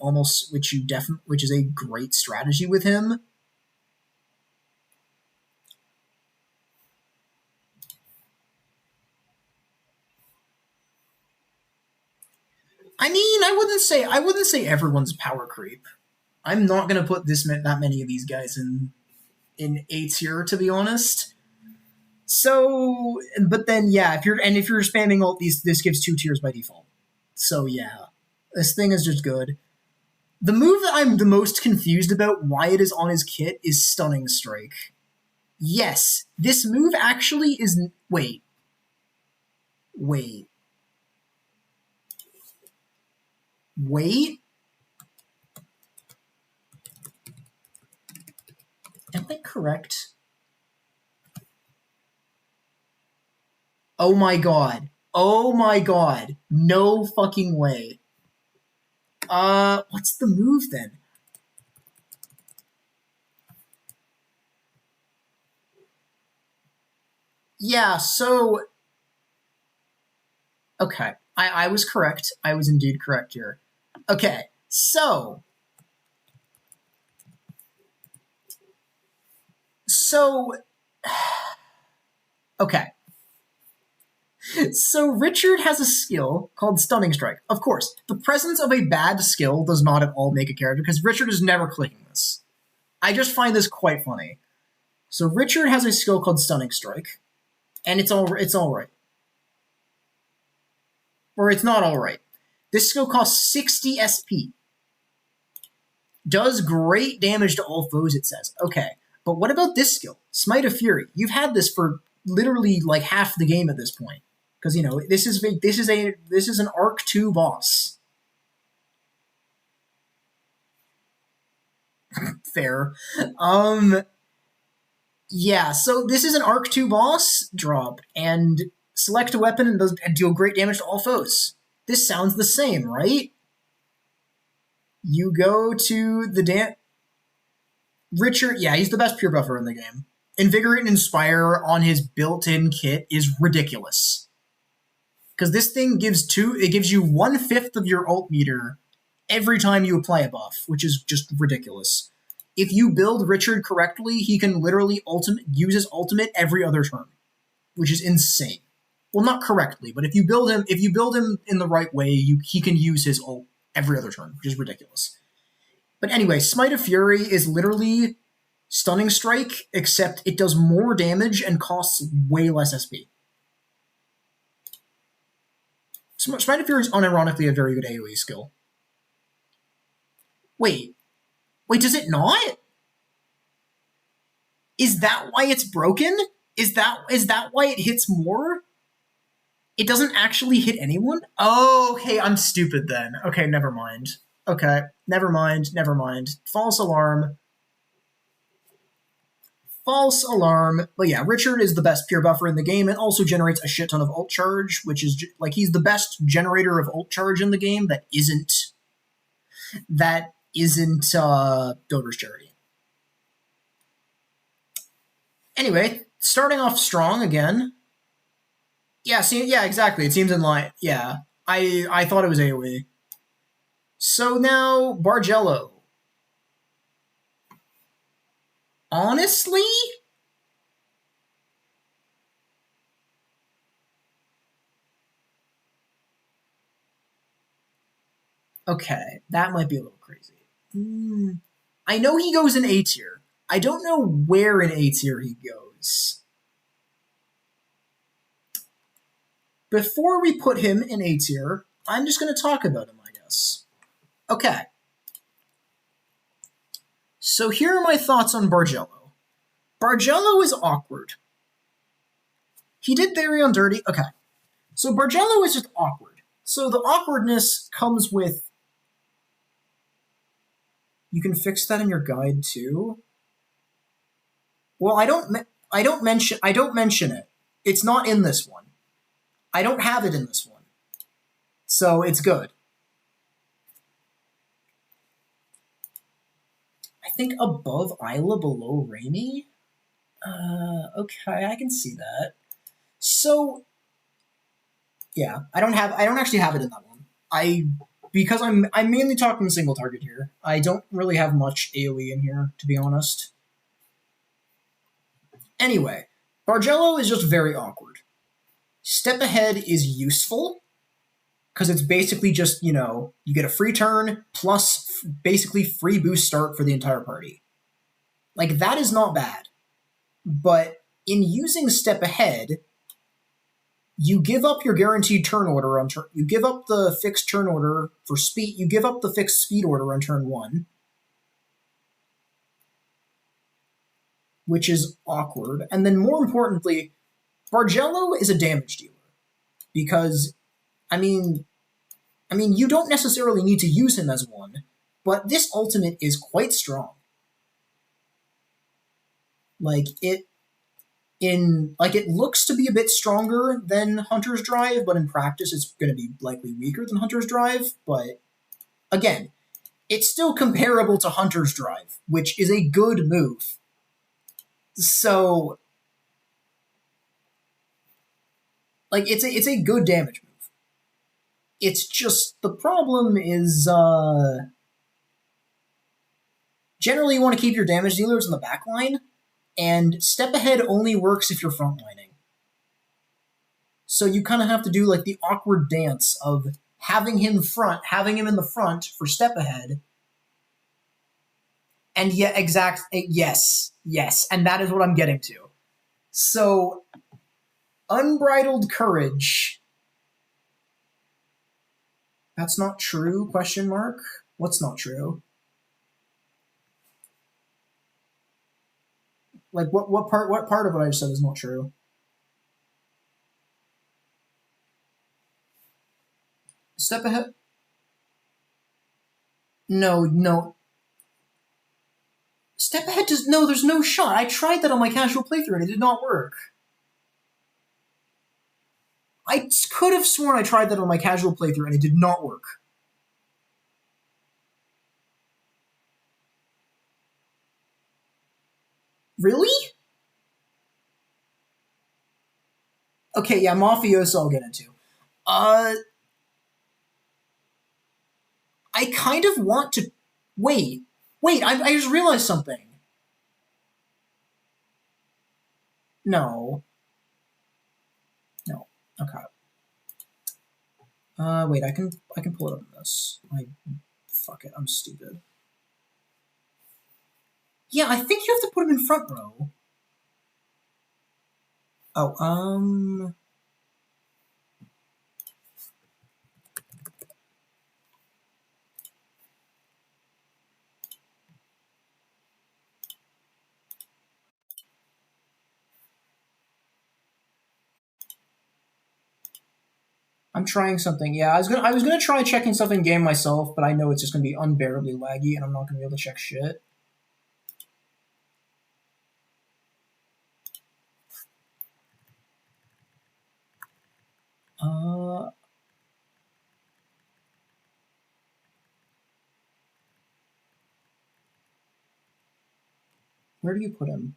a great strategy with him. I mean, I wouldn't say everyone's power creep. I'm not gonna put that many of these guys in A tier, to be honest. So, but then yeah, if you're spamming ult, this gives 2 tiers by default. So yeah, this thing is just good. The move that I'm the most confused about why it is on his kit is Stunning Strike. Yes, this move actually is. Wait. Am I correct? Oh my god. No fucking way. What's the move then? Yeah, so... Okay, I was correct. I was indeed correct here. Okay, so... Okay. So Richard has a skill called Stunning Strike. Of course, the presence of a bad skill does not at all make a character, because Richard is never clicking this. I just find this quite funny. So Richard has a skill called Stunning Strike, and it's all right. Or it's not all right. This skill costs 60 SP. Does great damage to all foes, it says. Okay, but what about this skill? Smite of Fury. You've had this for literally like half the game at this point. Because, you know, this is an Arc 2 boss. Fair. Yeah, so this is an Arc 2 boss drop, and select a weapon and deal great damage to all foes. This sounds the same, right? You go to the Richard, yeah, he's the best pure buffer in the game. Invigorate and Inspire on his built-in kit is ridiculous. Because this thing gives you 1/5 of your ult meter every time you apply a buff, which is just ridiculous. If you build Richard correctly, he can literally use his ultimate every other turn, which is insane. Well, not correctly, but if you build him in the right way, he can use his ult every other turn, which is ridiculous. But anyway, Smite of Fury is literally Stunning Strike, except it does more damage and costs way less SP. Smite of Fury is unironically a very good AoE skill. Wait, does it not? Is that why it's broken? Is that why it hits more? It doesn't actually hit anyone? Oh, okay, I'm stupid then. Okay, never mind. Okay, never mind. False alarm. But yeah, Richard is the best pure buffer in the game and also generates a shit ton of ult charge, which is he's the best generator of ult charge in the game that isn't Dover's charity. Anyway, starting off strong again. Yeah, see, yeah, exactly. It seems in line. Yeah, I thought it was AoE. So now Bargello. Honestly, okay, that might be a little crazy. I know he goes in A tier. I don't know where in A tier he goes. Before we put him in A tier, I'm just going to talk about him, I guess. Okay. So here are my thoughts on Bargello. Bargello is awkward. He did Theory on Dirty. Okay. So Bargello is just awkward. So the awkwardness comes with. You can fix that in your guide too. Well, I don't mention it. It's not in this one. I don't have it in this one. So it's good. I think above Isla, below Raimi. Okay, I can see that. So yeah, I don't actually have it in that one. Because I'm mainly talking single target here. I don't really have much AoE in here, to be honest. Anyway, Bargello is just very awkward. Step Ahead is useful because it's basically just, you get a free turn plus basically free boost start for the entire party. Like, that is not bad. But in using Step Ahead, you give up your guaranteed turn order on turn. You give up the fixed turn order for speed. You give up the fixed speed order on turn 1, which is awkward. And then more importantly, Bargello is a damage dealer because, I mean, you don't necessarily need to use him as one, but this ultimate is quite strong. It looks to be a bit stronger than Hunter's Drive, but in practice it's going to be likely weaker than Hunter's Drive. But again, it's still comparable to Hunter's Drive, which is a good move. So, it's a good damage move. It's just the problem is generally you want to keep your damage dealers in the back line, and Step Ahead only works if you're frontlining. So you kind of have to do the awkward dance of having him in the front for Step Ahead. And yes, and that is what I'm getting to. So, Unbridled Courage. That's not true, question mark? What's not true? What part of what I just said is not true? Step Ahead? No. Step Ahead there's no shot. I tried that on my casual playthrough and it did not work. I could have sworn I tried that on my casual playthrough and it did not work. Really? Okay, yeah, Mafioso I'll get into. I kind of want to... Wait, I just realized something. No. Okay. Wait, I can pull it up in this. Fuck it, I'm stupid. Yeah, I think you have to put him in front row. Oh, I'm trying something. Yeah, I was gonna try checking stuff in game myself, but I know it's just gonna be unbearably laggy, and I'm not gonna be able to check shit. Where do you put him?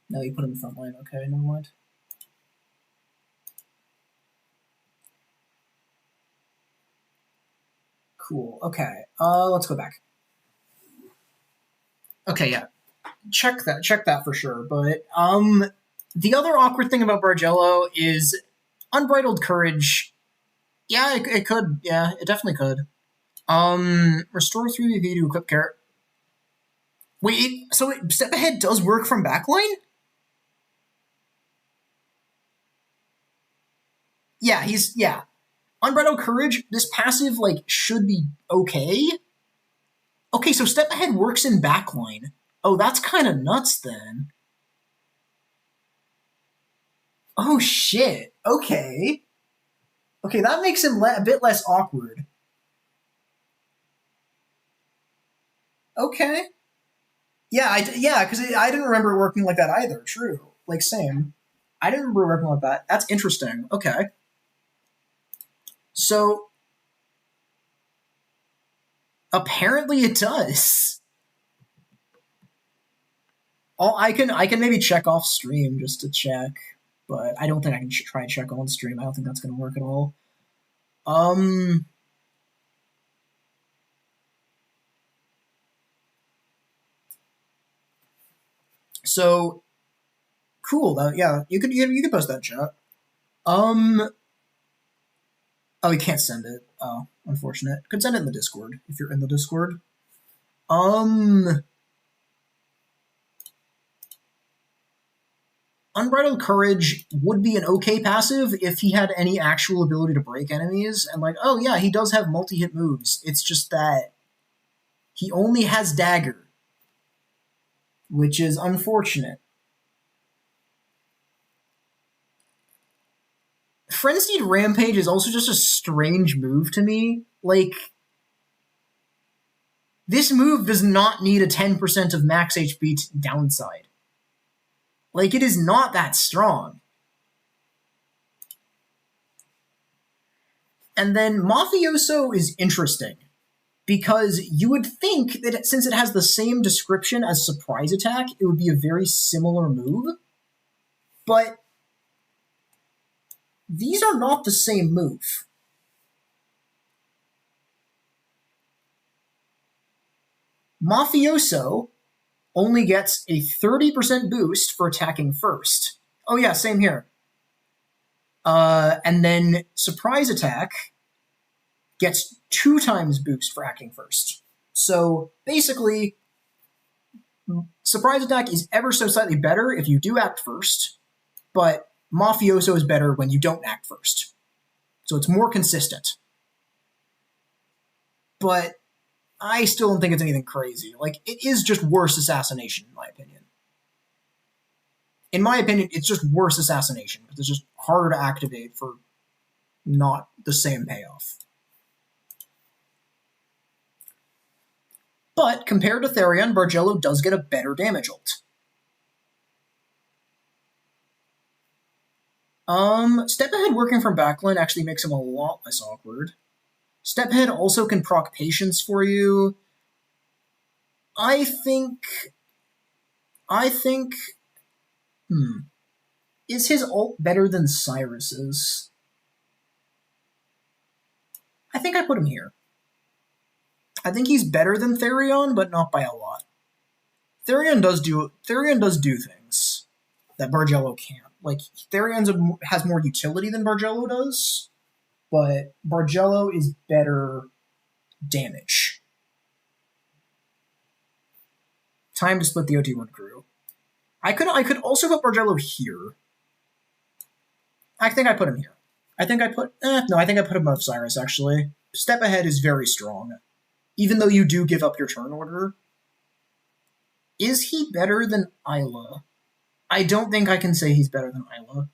No, you put him in front line. Okay, never mind. Cool. Okay. Let's go back. Okay, yeah. Check that for sure. But the other awkward thing about Bargello is unbridled courage. Yeah, it could. Yeah, it definitely could. Restore 3 BP to equip carrot. Wait, so step ahead does work from backline? Yeah. Unbridled courage. This passive should be okay. Okay, so step ahead works in backline. Oh, that's kind of nuts then. Oh shit. Okay. Okay, that makes him a bit less awkward. Okay. Yeah, because I didn't remember it working like that either. True. Same. I didn't remember it working like that. That's interesting. Okay. So apparently it does. I can maybe check off stream just to check, but I don't think I can try and check on stream. I don't think that's going to work at all. So cool. Yeah, you could post that chat. Oh, you can't send it. Oh, unfortunate. Could send it in the Discord if you're in the Discord. Unbridled Courage would be an okay passive if he had any actual ability to break enemies. And oh yeah, he does have multi-hit moves. It's just that he only has Dagger, which is unfortunate. Frenzied Rampage is also just a strange move to me. This move does not need a 10% of max HP downside. It is not that strong. And then Mafioso is interesting because you would think that since it has the same description as Surprise Attack, it would be a very similar move. But these are not the same move. Mafioso only gets a 30% boost for attacking first. Oh yeah, same here. And then Surprise Attack gets 2 times boost for acting first. So basically, Surprise Attack is ever so slightly better if you do act first, but Mafioso is better when you don't act first. So it's more consistent. But I still don't think it's anything crazy. It is just worse assassination, in my opinion. In my opinion, it's just worse assassination because it's just harder to activate for not the same payoff. But compared to Therion, Bargello does get a better damage ult. Step ahead working from backline actually makes him a lot less awkward. Step ahead also can proc patience for you. I think. Is his ult better than Cyrus's? I think I put him here. I think he's better than Therion, but not by a lot. Therion does do things that Bargello can't. Therion has more utility than Bargello does, but Bargello is better damage. Time to split the OT1 crew. I could also put Bargello here. I think I put him here. I think I put him above Cyrus, actually. Step ahead is very strong. Even though you do give up your turn order. Is he better than Isla? I don't think I can say he's better than Isla.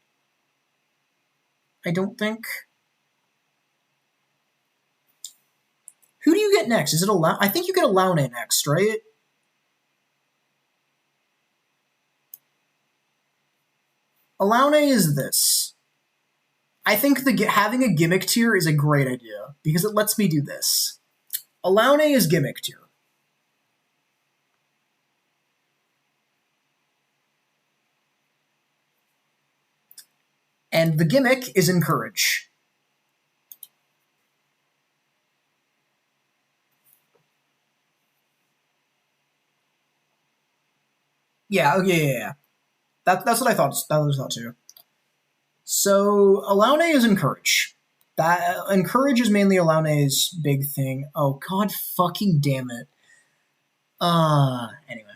I don't think. Who do you get next? Is it I think you get Alauna next, right? Alaune is this. I think having a gimmick tier is a great idea because it lets me do this. Alaune is gimmick tier. And the gimmick is encourage. Yeah. That's what I thought. That was thought too. So Alaune is encourage. That encourage is mainly Alaune's big thing. Oh god fucking damn it. Anyway.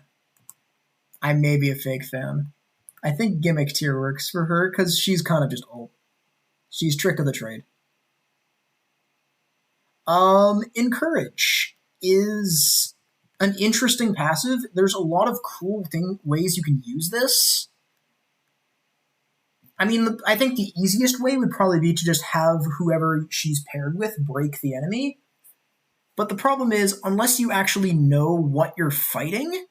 I may be a fake fan. I think gimmick tier works for her because she's kind of just old. She's trick of the trade. Encourage is an interesting passive. There's a lot of cool ways you can use this. I mean, I think the easiest way would probably be to just have whoever she's paired with break the enemy. But the problem is, unless you actually know what you're fighting,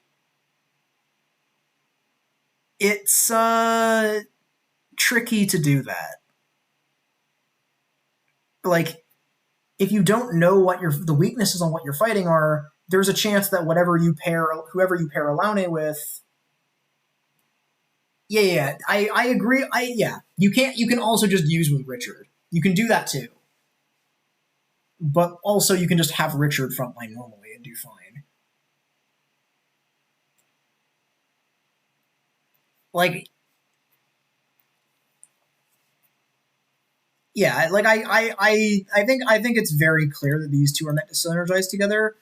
it's tricky to do that. Like, if you don't know what the weaknesses on what you're fighting are, there's a chance that whoever you pair Alaune with. Yeah, I agree. You can also just use with Richard. You can do that too. But also you can just have Richard frontline normally and do fine. Like, yeah, like I think it's very clear that these two are meant to synergize together.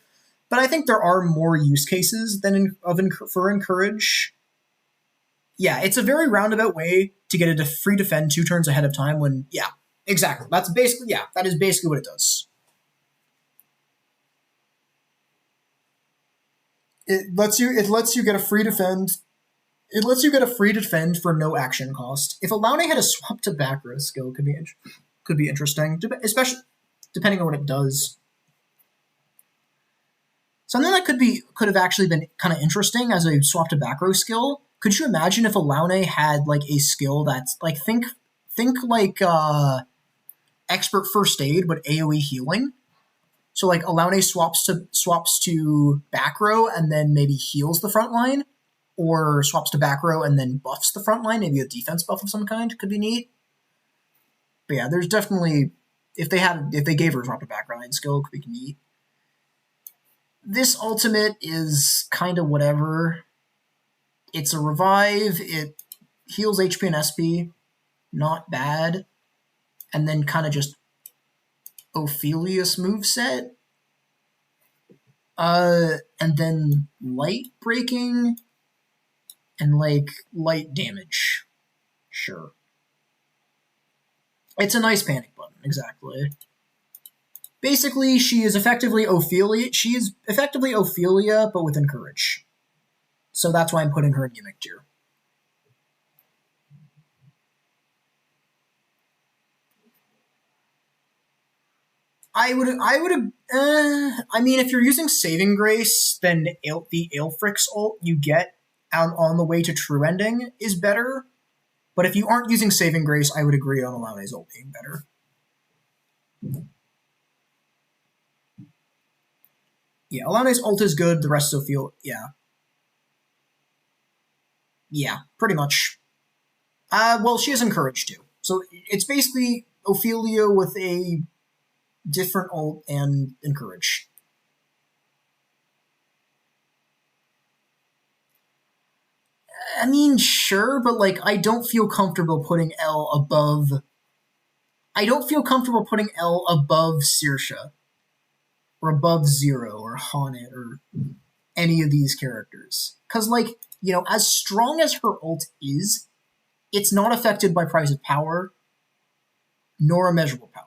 But I think there are more use cases for encourage. Yeah, it's a very roundabout way to get a free defend 2 turns ahead of time when, yeah, exactly. That is basically what it does. It lets you get a free defend. It lets you get a free defend for no action cost. If Alaune had a swap to back row skill, could be interesting, especially depending on what it does. Something that could have actually been kind of interesting as a swap to back row skill. Could you imagine if Alaune had like a skill that's like think like expert first aid but AoE healing? So like Alaune swaps to back row and then maybe heals the front line, or swaps to back row and then buffs the front line. Maybe a defense buff of some kind could be neat. But yeah, there's definitely if they gave her a swap to back row line skill, it could be neat. This ultimate is kind of whatever. It's a revive. It heals HP and SP. Not bad. And then kind of just Ophelius moveset. And then light breaking and like light damage. Sure. It's a nice panic button, exactly. Basically, she is effectively Ophelia. She is effectively Ophelia, but with encourage. So that's why I'm putting her in gimmick tier. I mean, if you're using Saving Grace, then the Aelfric's ult you get on the way to True Ending is better. But if you aren't using Saving Grace, I would agree on Alaune's ult being better. Yeah, Alaune's ult is good. The rest of feel, yeah. Yeah, pretty much. Well, she has encourage too. So it's basically Ophelia with a different ult and encourage. I mean, sure, but like, I don't feel comfortable putting L above. I don't feel comfortable putting L above Saoirse, or above Zero, or Haunted, or any of these characters. Because, like, you know, as strong as her ult is, it's not affected by price of power, nor immeasurable power.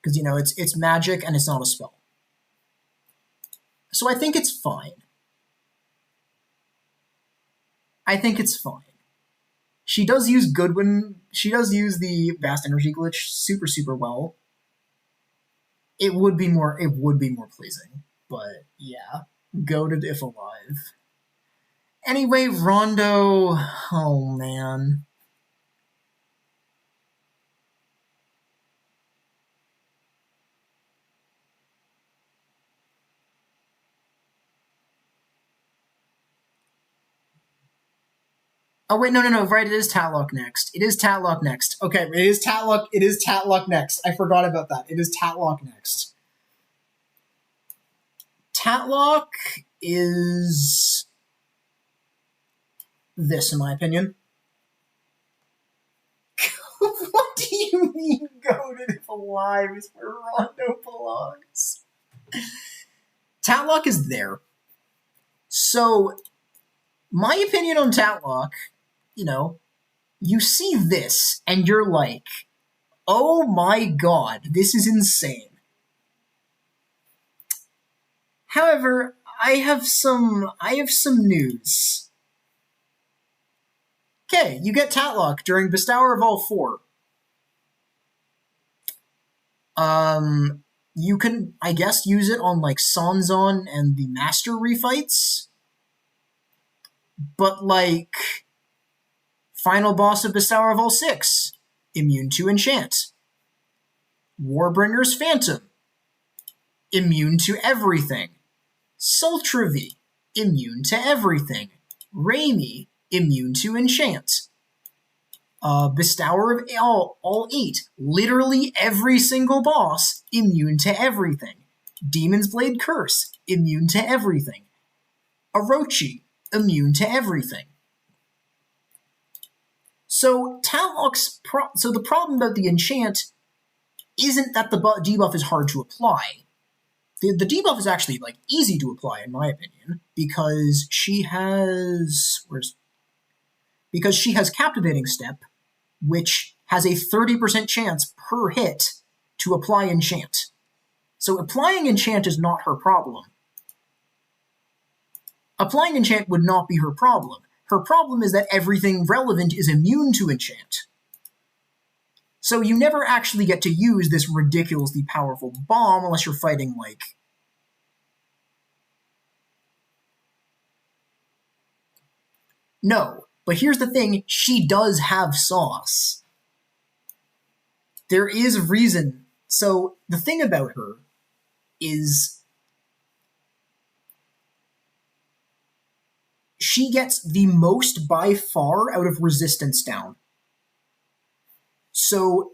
Because, you know, it's magic and it's not a spell. So I think it's fine. I think it's fine. She does use Goodwin. She does use the Vast Energy glitch super, super well. It would be more pleasing. But yeah, goated if alive. Anyway, Rondo. Oh, man. Oh, wait, no. Right, it is Tatlock next. It is Tatlock next. Okay, it is Tatlock. It is Tatlock next. I forgot about that. It is Tatlock next. Tatlock is this, in my opinion. What do you mean goaded if alive is where Rondo belongs? Tatlock is there. So, my opinion on Tatlock, you see this and you're like, oh my god, this is insane. However, I have some news. Okay, you get Tatlock during Bestower of all 4. You can, I guess, use it on like Sanzon and the Master refights. But like final boss of Bestower of all 6, immune to enchant. Warbringer's Phantom, immune to everything. Sultravi, immune to everything. Raimi, immune to enchant. Bestower of all 8, literally every single boss, immune to everything. Demon's Blade Curse, immune to everything. Orochi, immune to everything. So Tatlock's so the problem about the enchant isn't that the debuff is hard to apply. The debuff is actually like easy to apply, in my opinion, because she has Captivating Step, which has a 30% chance per hit to apply enchant. So applying enchant is not her problem. Applying enchant would not be her problem. Her problem is that everything relevant is immune to enchant. So you never actually get to use this ridiculously powerful bomb unless you're fighting like... No, but here's the thing, she does have sauce. There is reason. So the thing about her is she gets the most by far out of resistance down. So,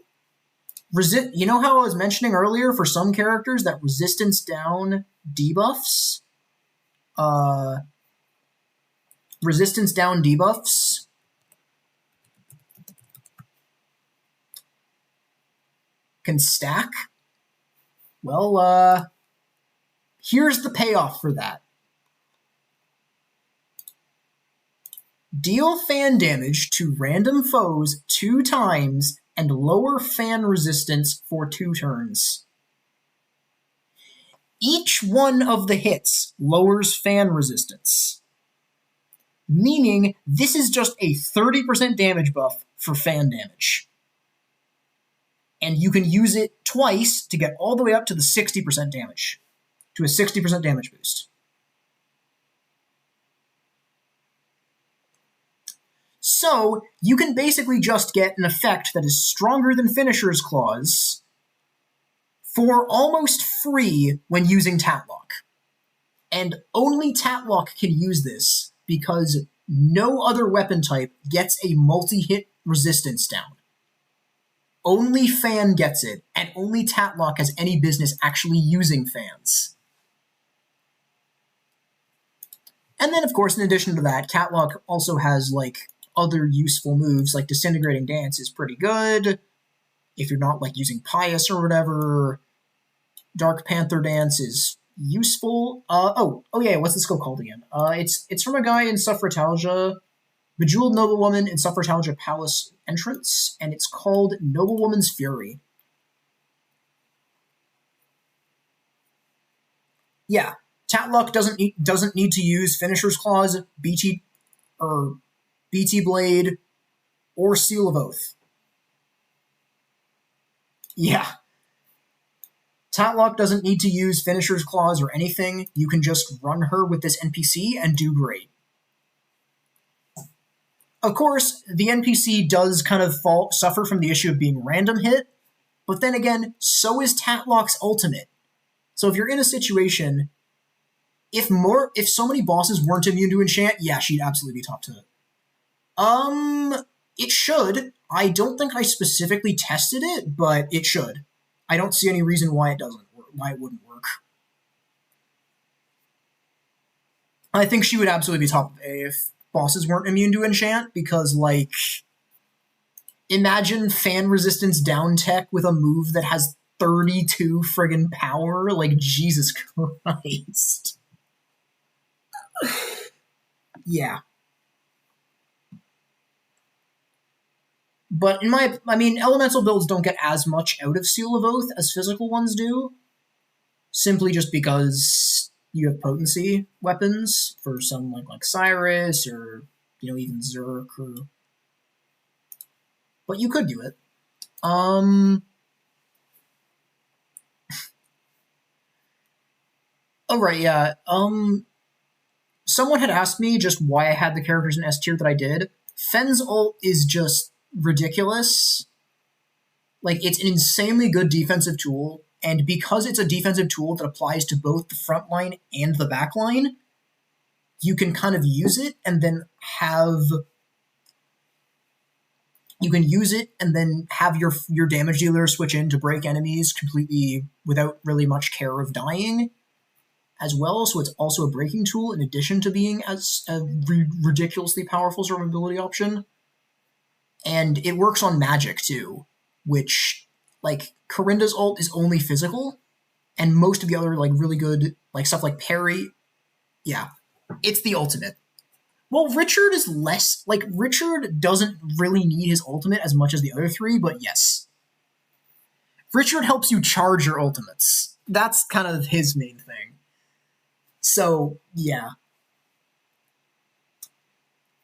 you know how I was mentioning earlier for some characters that resistance down debuffs? Resistance down debuffs can stack? Well, here's the payoff for that. Deal fan damage to random foes 2 times and lower fan resistance for 2 turns. Each one of the hits lowers fan resistance, meaning this is just a 30% damage buff for fan damage. And you can use it twice to get all the way up to the 60% damage, to a 60% damage boost. So, you can basically just get an effect that is stronger than Finisher's Claws for almost free when using Tatlock. And only Tatlock can use this because no other weapon type gets a multi-hit resistance down. Only Fan gets it, and only Tatlock has any business actually using fans. And then, of course, in addition to that, Tatlock also has, like, other useful moves, like Disintegrating Dance is pretty good. If you're not, like, using Pious or whatever, Dark Panther Dance is useful. Oh yeah, what's the skill called again? It's from a guy in Suffratalgia, Bejeweled Noblewoman in Suffratalgia Palace Entrance, and it's called Noblewoman's Fury. Yeah, Tatlock doesn't need to use Finisher's Claws, BT Blade, or Seal of Oath. Yeah. Tatlock doesn't need to use Finisher's Claws or anything. You can just run her with this NPC and do great. Of course, the NPC does kind of suffer from the issue of being random hit, but then again, so is Tatlock's ultimate. So if you're in a situation, if so many bosses weren't immune to enchant, yeah, she'd absolutely be top 2. It should. I don't think I specifically tested it, but it should. I don't see any reason why it doesn't work, why it wouldn't work. I think she would absolutely be top A if bosses weren't immune to enchant, because, like, imagine fan resistance down tech with a move that has 32 friggin' power. Like, Jesus Christ. Yeah. But elemental builds don't get as much out of Seal of Oath as physical ones do, simply just because you have potency weapons for some like Cyrus or even Zerk, but you could do it. Oh right, yeah. Someone had asked me just why I had the characters in S tier that I did. Fenn's ult is just ridiculous. Like, it's an insanely good defensive tool, and because it's a defensive tool that applies to both the front line and the back line, you can kind of use it and then have your damage dealer switch in to break enemies completely without really much care of dying as well. So it's also a breaking tool in addition to being as a ridiculously powerful survivability option. And it works on magic too, which, like, Corinda's ult is only physical, and most of the other like really good like stuff like parry, yeah, it's the ultimate. Well, Richard is less, like, Richard doesn't really need his ultimate as much as the other three, but yes. Richard helps you charge your ultimates. That's kind of his main thing. So, yeah.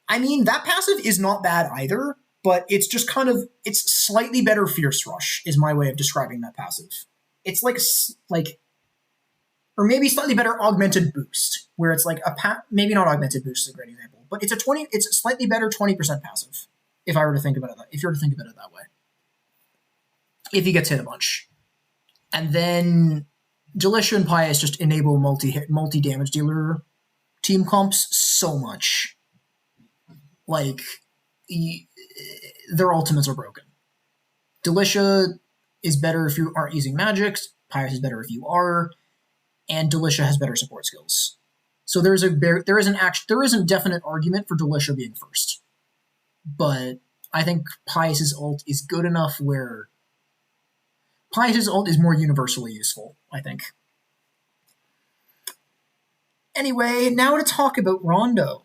I mean, that passive is not bad either, but it's just kind of, it's slightly better Fierce Rush, is my way of describing that passive. It's like or maybe slightly better Augmented Boost, where it's like maybe not Augmented Boost is a great example, but it's a slightly better 20% passive, if I were to think about it that way. If he gets hit a bunch. And then Delicia and Pius just enable multi-damage dealer team comps so much. Like, their ultimates are broken. Delicia is better if you aren't using magics, Pius is better if you are, and Delicia has better support skills. So there is a definite argument for Delicia being first. But I think Pius's ult is good enough where Pius's ult is more universally useful, I think. Anyway, now to talk about Rondo.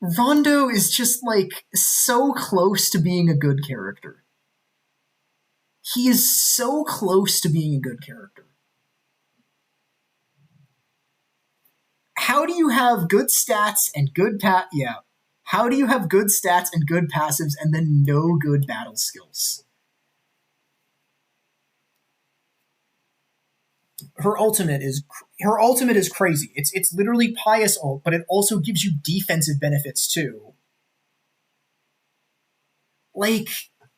Rondo is just, like, so close to being a good character. He is so close to being a good character. How do you have good stats and good How do you have good stats and good passives and then no good battle skills? Her ultimate is crazy. It's literally Pius ult, but it also gives you defensive benefits too. Like,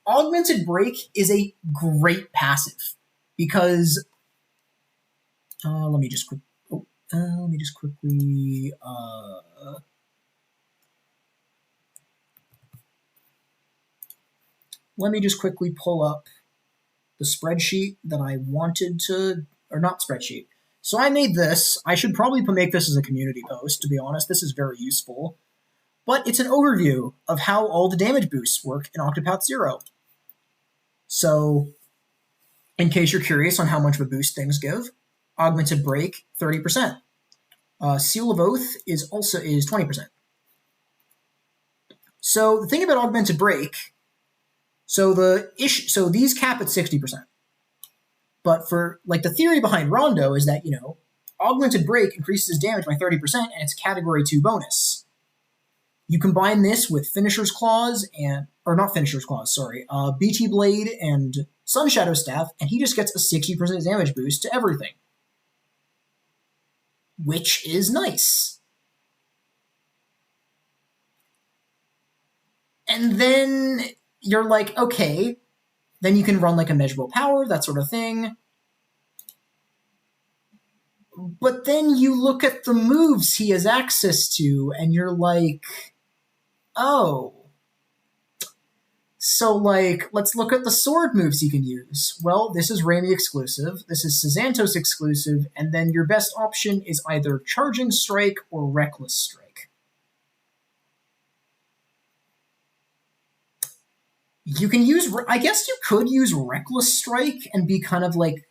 Augmented Break is a great passive because let me just quickly pull up the spreadsheet that I wanted to, or not spreadsheet. So I made this. I should probably make this as a community post, to be honest. This is very useful. But it's an overview of how all the damage boosts work in Octopath Zero. So, in case you're curious on how much of a boost things give, Augmented Break, 30%. Seal of Oath is 20%. So the thing about Augmented Break, so these cap at 60%. But for, like, the theory behind Rondo is that, Augmented Break increases damage by 30% and it's a category 2 bonus. You combine this with Finisher's Claws BT Blade and Sun Shadow Staff, and he just gets a 60% damage boost to everything. Which is nice. And then you're like, okay, then you can run like immeasurable power, that sort of thing. But then you look at the moves he has access to, and you're like, oh. So, like, let's look at the sword moves he can use. Well, this is Raimi exclusive, this is Sazantos exclusive, and then your best option is either Charging Strike or Reckless Strike. You can use, I guess you could use Reckless Strike and be kind of like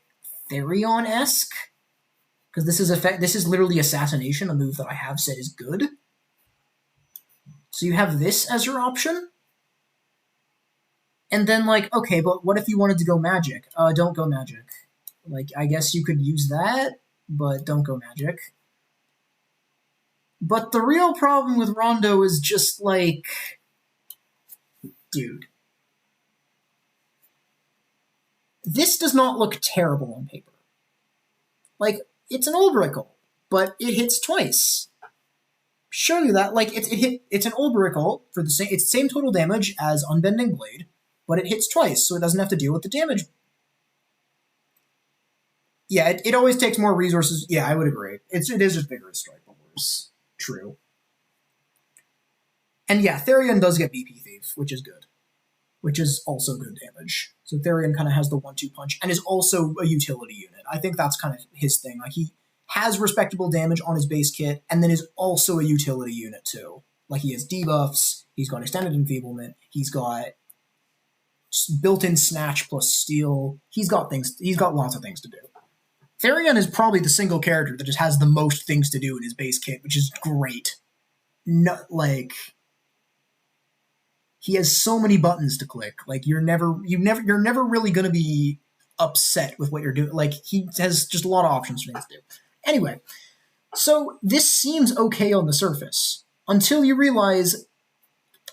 Therion-esque, because this is literally Assassination, a move that I have said is good. So you have this as your option. And then, like, okay, but what if you wanted to go magic? Don't go magic. Like, I guess you could use that, but don't go magic. But the real problem with Rondo is just, like, dude. This does not look terrible on paper. Like, it's an Ulbrichel, but it hits twice. Show you that, like, it's an Ulbrichel for it's the same total damage as Unbending Blade, but it hits twice, so it doesn't have to deal with the damage. Yeah, it always takes more resources. Yeah, I would agree. It is just bigger as Strike, but worse. True. And yeah, Therion does get BP Thief, which is good. Which is also good damage. So Therion kind of has the 1-2 punch and is also a utility unit. I think that's kind of his thing. Like, he has respectable damage on his base kit and then is also a utility unit too. Like, he has debuffs, he's got extended enfeeblement, he's got built-in snatch plus steal. He's got lots of things to do. Therion is probably the single character that just has the most things to do in his base kit, which is great. No, like, he has so many buttons to click. Like, you're never really going to be upset with what you're doing. Like, he has just a lot of options for things to do. Anyway, so this seems okay on the surface until you realize.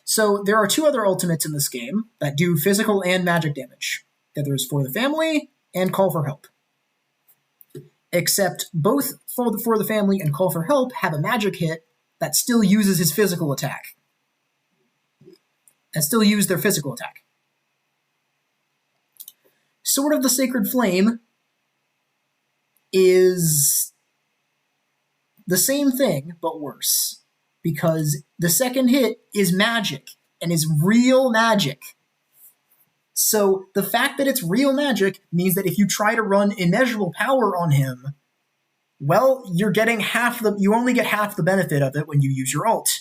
So there are 2 other ultimates in this game that do physical and magic damage. There's For the Family and Call for Help. Except both For the Family and Call for Help have a magic hit that still uses his physical attack. And still use their physical attack. Sword of the Sacred Flame is the same thing, but worse. Because the second hit is magic, and is real magic. So the fact that it's real magic means that if you try to run immeasurable power on him, well, you only get half the benefit of it when you use your ult.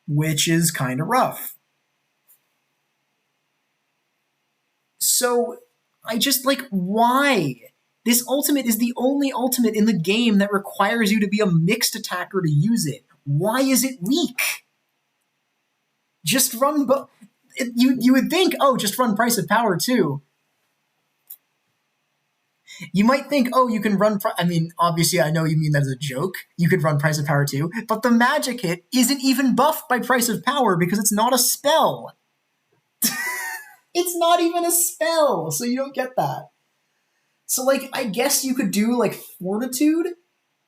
Which is kind of rough. So, I just, like, why? This ultimate is the only ultimate in the game that requires you to be a mixed attacker to use it. Why is it weak? Just run... You would think, oh, just run Price of Power too. You might think, oh, you can run... I mean, obviously, I know you mean that as a joke. You could run Price of Power too. But the magic hit isn't even buffed by Price of Power because it's not a spell. It's not even a spell, so you don't get that. So, like, I guess you could do, like, Fortitude.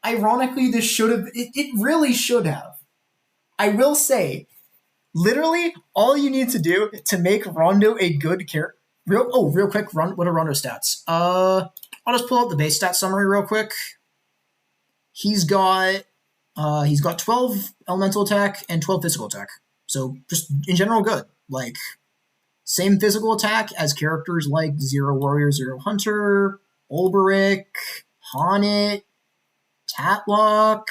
Ironically, this should have... It really should have. I will say, literally, all you need to do to make Rondo a good character... Real quick, what are Rondo's stats? I'll just pull out the base stat summary real quick. He's got 12 elemental attack and 12 physical attack. So, just, in general, good. Like, same physical attack as characters like Zero Warrior, Zero Hunter... Ulberich, Honnet, Tatlock,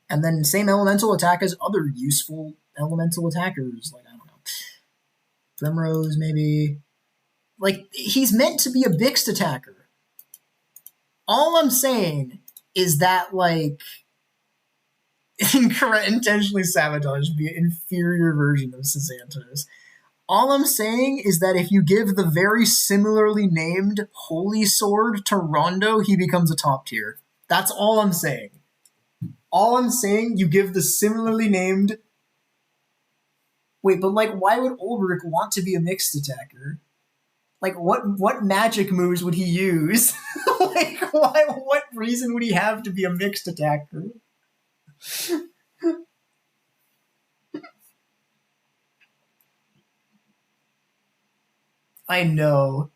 and then same elemental attack as other useful elemental attackers, like, I don't know, Primrose maybe. Like, he's meant to be a mixed attacker. All I'm saying is that, like, intentionally sabotage the inferior version of Sazantos. All I'm saying is that if you give the very similarly named Holy Sword to Rondo, he becomes a top tier. That's all I'm saying. All I'm saying, you give the similarly named... Wait, but, like, why would Ulbrich want to be a mixed attacker? Like, what magic moves would he use? Like, what reason would he have to be a mixed attacker? I know.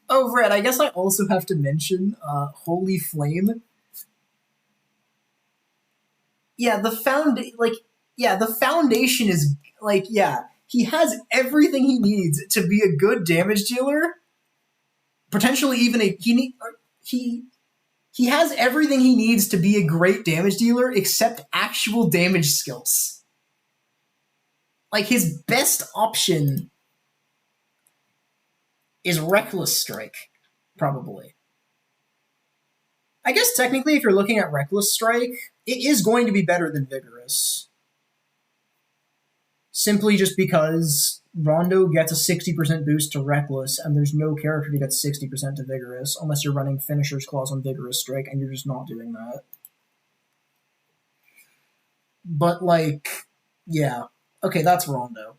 Oh, Red, I guess I also have to mention Holy Flame. Yeah, the foundation is like, yeah, he has everything he needs to be a good damage dealer. Potentially even he he has everything he needs to be a great damage dealer except actual damage skills. Like his best option is Reckless Strike, probably. I guess technically, if you're looking at Reckless Strike, it is going to be better than Vigorous. Simply just because Rondo gets a 60% boost to Reckless, and there's no character to get 60% to Vigorous, unless you're running Finisher's Clause on Vigorous Strike, and you're just not doing that. But, like, yeah. Okay, that's Rondo.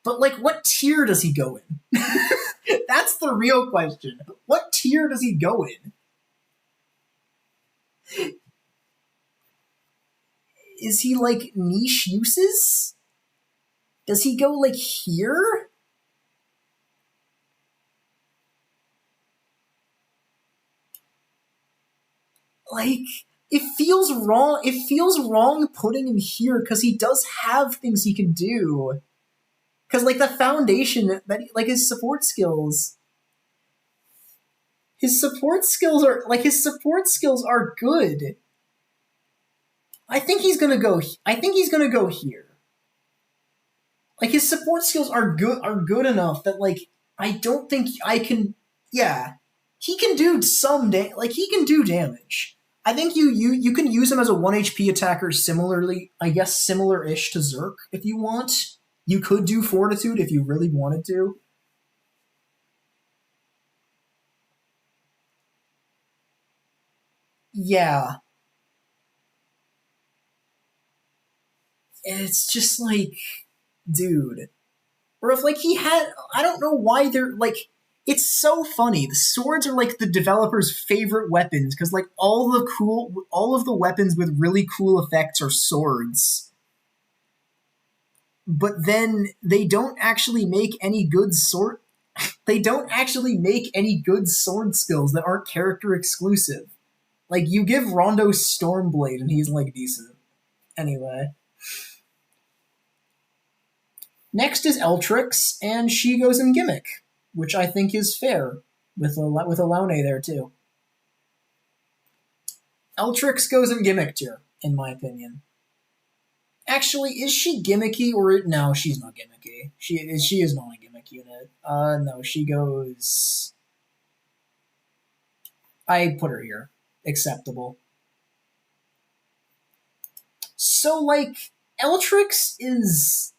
But, like, what tier does he go in? That's the real question. What tier does he go in? Is he, like, niche uses? Does he go, like, here? Like, it feels wrong. It feels wrong putting him here because he does have things he can do. Because like the foundation that like his support skills are good. I think he's gonna go. I think he's gonna go here. Like his support skills are good enough that like I don't think I can. Yeah, he can do like he can do damage. I think you can use him as a 1 HP attacker similarly, I guess similar-ish to Zerk if you want. You could do Fortitude if you really wanted to. Yeah. It's just like, dude. Or if like he had, I don't know why they're like, it's so funny. The swords are like the developer's favorite weapons because like all of the weapons with really cool effects are swords. But then they don't actually make any good sword. They don't actually make any good sword skills that aren't character exclusive. Like you give Rondo Stormblade and he's like decent. Anyway. Next is Eltrix, and she goes in Gimmick, which I think is fair with a Laune there too. Eltrix goes in Gimmick tier, in my opinion. Actually, is she gimmicky or no? She's not gimmicky. She is not a gimmick unit. No, she goes. I put her here. Acceptable. So like, Eltrix is.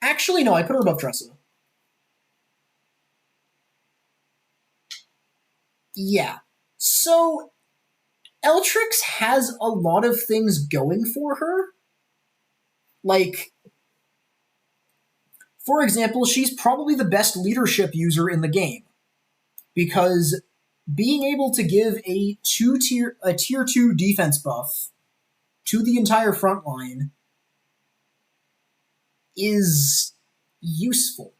Actually, no, I put her above Tressa. Yeah. So, Eltrix has a lot of things going for her. Like, for example, she's probably the best leadership user in the game. Because being able to give a tier 2 defense buff to the entire front line is useful.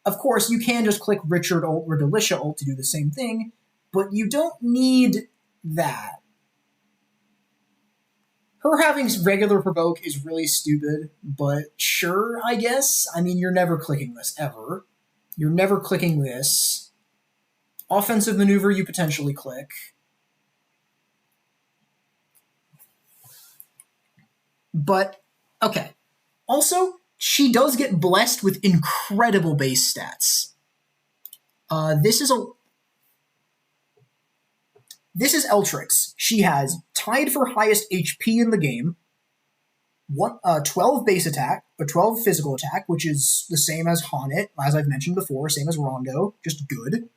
Of course, you can just click Richard ult or Delicia ult to do the same thing, but you don't need that. Her having regular provoke is really stupid, but sure, I guess. I mean, you're never clicking this, ever. You're never clicking this. Offensive maneuver, you potentially click. But, okay. Also, she does get blessed with incredible base stats. This is Eltrix. She has tied for highest HP in the game, 12 base attack, or 12 physical attack, which is the same as Haunit, as I've mentioned before, same as Rondo, just good.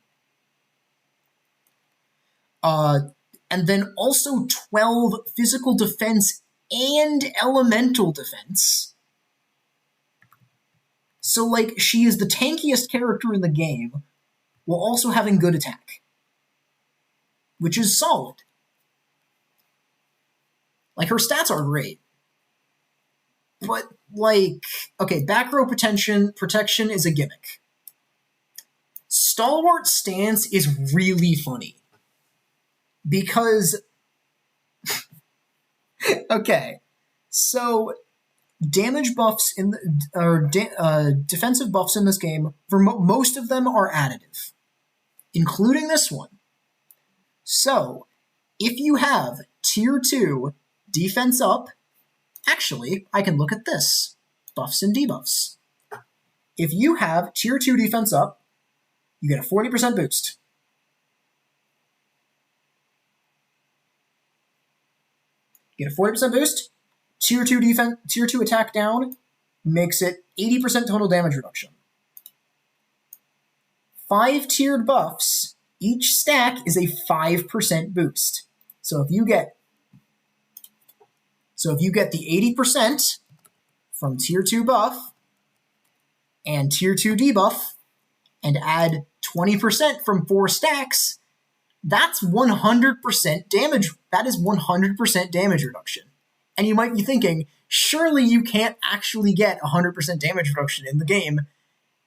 And then also 12 physical defense and elemental defense. So, like, she is the tankiest character in the game, while also having good attack, which is solid. Like, her stats are great. But, like, okay, back row protection is a gimmick. Stalwart Stance is really funny. Because, okay, so damage buffs in the, or defensive buffs in this game, for most of them are additive, including this one. So, if you have tier 2 defense up, actually, I can look at this. Buffs and debuffs. If you have tier 2 defense up, you get a 40% boost. You get a 40% boost. Tier 2 defense, tier 2 attack down makes it 80% total damage reduction. 5 tiered buffs, each stack is a 5% boost. So if you get the 80% from tier 2 buff and tier 2 debuff and add 20% from 4 stacks, that's 100% damage. That is 100% damage reduction. And you might be thinking, surely you can't actually get 100% damage reduction in the game.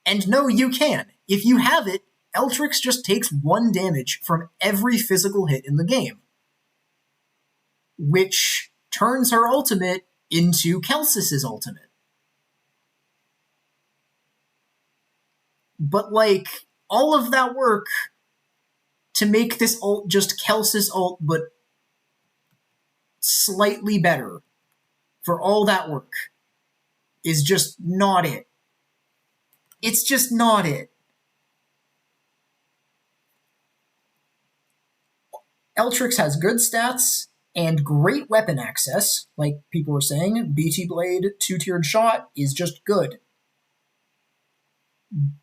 And no, you can. If you have it, Eltrix just takes 1 damage from every physical hit in the game, which turns her ultimate into Kelsis's ultimate. But, like, all of that work to make this ult just Kelsis ult, but slightly better, for all that work, is just not it. It's just not it. Eltrix has good stats and great weapon access, like people were saying. BT Blade 2-tiered shot is just good.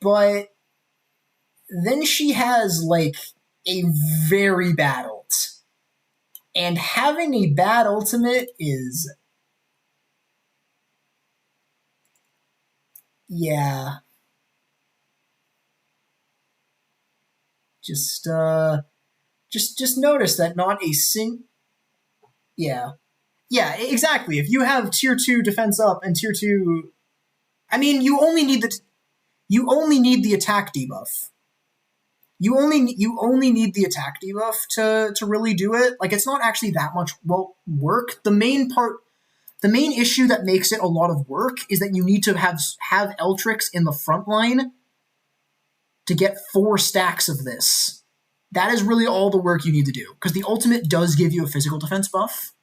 But then she has, like, a very bad ult. And having a bad ultimate is... yeah. Just notice that not a yeah. Yeah, exactly. If you have tier 2 defense up and tier 2... I mean, you only need the attack debuff. You only need the attack debuff to really do it. Like, it's not actually that much work. The main issue that makes it a lot of work is that you need to have Eltrix in the front line to get 4 stacks of this. That is really all the work you need to do, because the ultimate does give you a physical defense buff.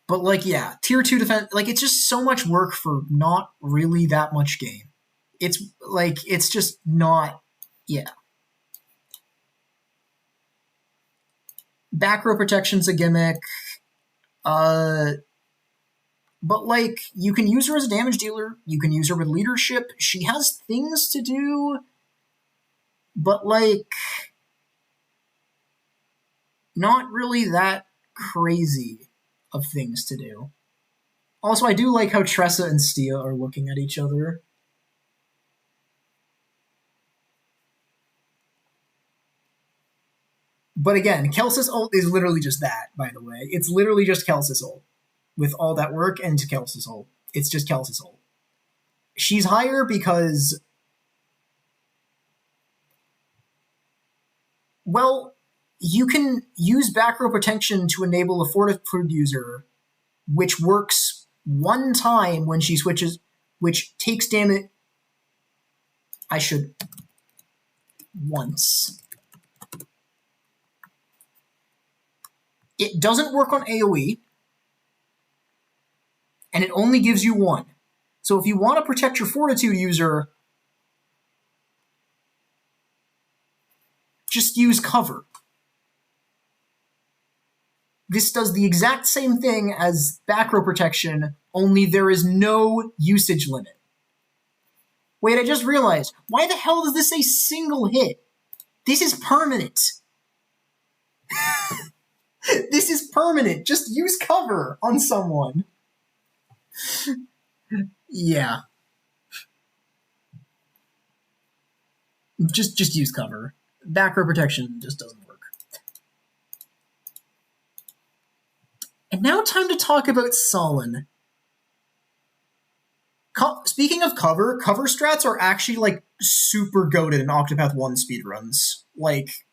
But, like, yeah, tier 2 defense, like, it's just so much work for not really that much game. It's, like, it's just not, yeah. Back row protection's a gimmick. But, like, you can use her as a damage dealer. You can use her with leadership. She has things to do, but, like, not really that crazy of things to do. Also, I do like how Tressa and Stia are looking at each other. But again, Kelsis ult is literally just that, by the way. It's literally just Kelsis ult. With all that work and Kelsis ult. It's just Kelsis ult. She's higher because... well, you can use back row protection to enable a Fortitude user, which works 1 time when she switches, which takes damage... I should... once. It doesn't work on AoE, and it only gives you 1. So if you want to protect your Fortitude user, just use cover. This does the exact same thing as back row protection, only there is no usage limit. Wait, I just realized, why the hell does this say single hit? This is permanent. This is permanent. Just use cover on someone. Yeah. Just use cover. Back row protection just doesn't work. And now time to talk about Solon. Speaking of cover strats are actually like super goated in Octopath 1 speedruns. Like,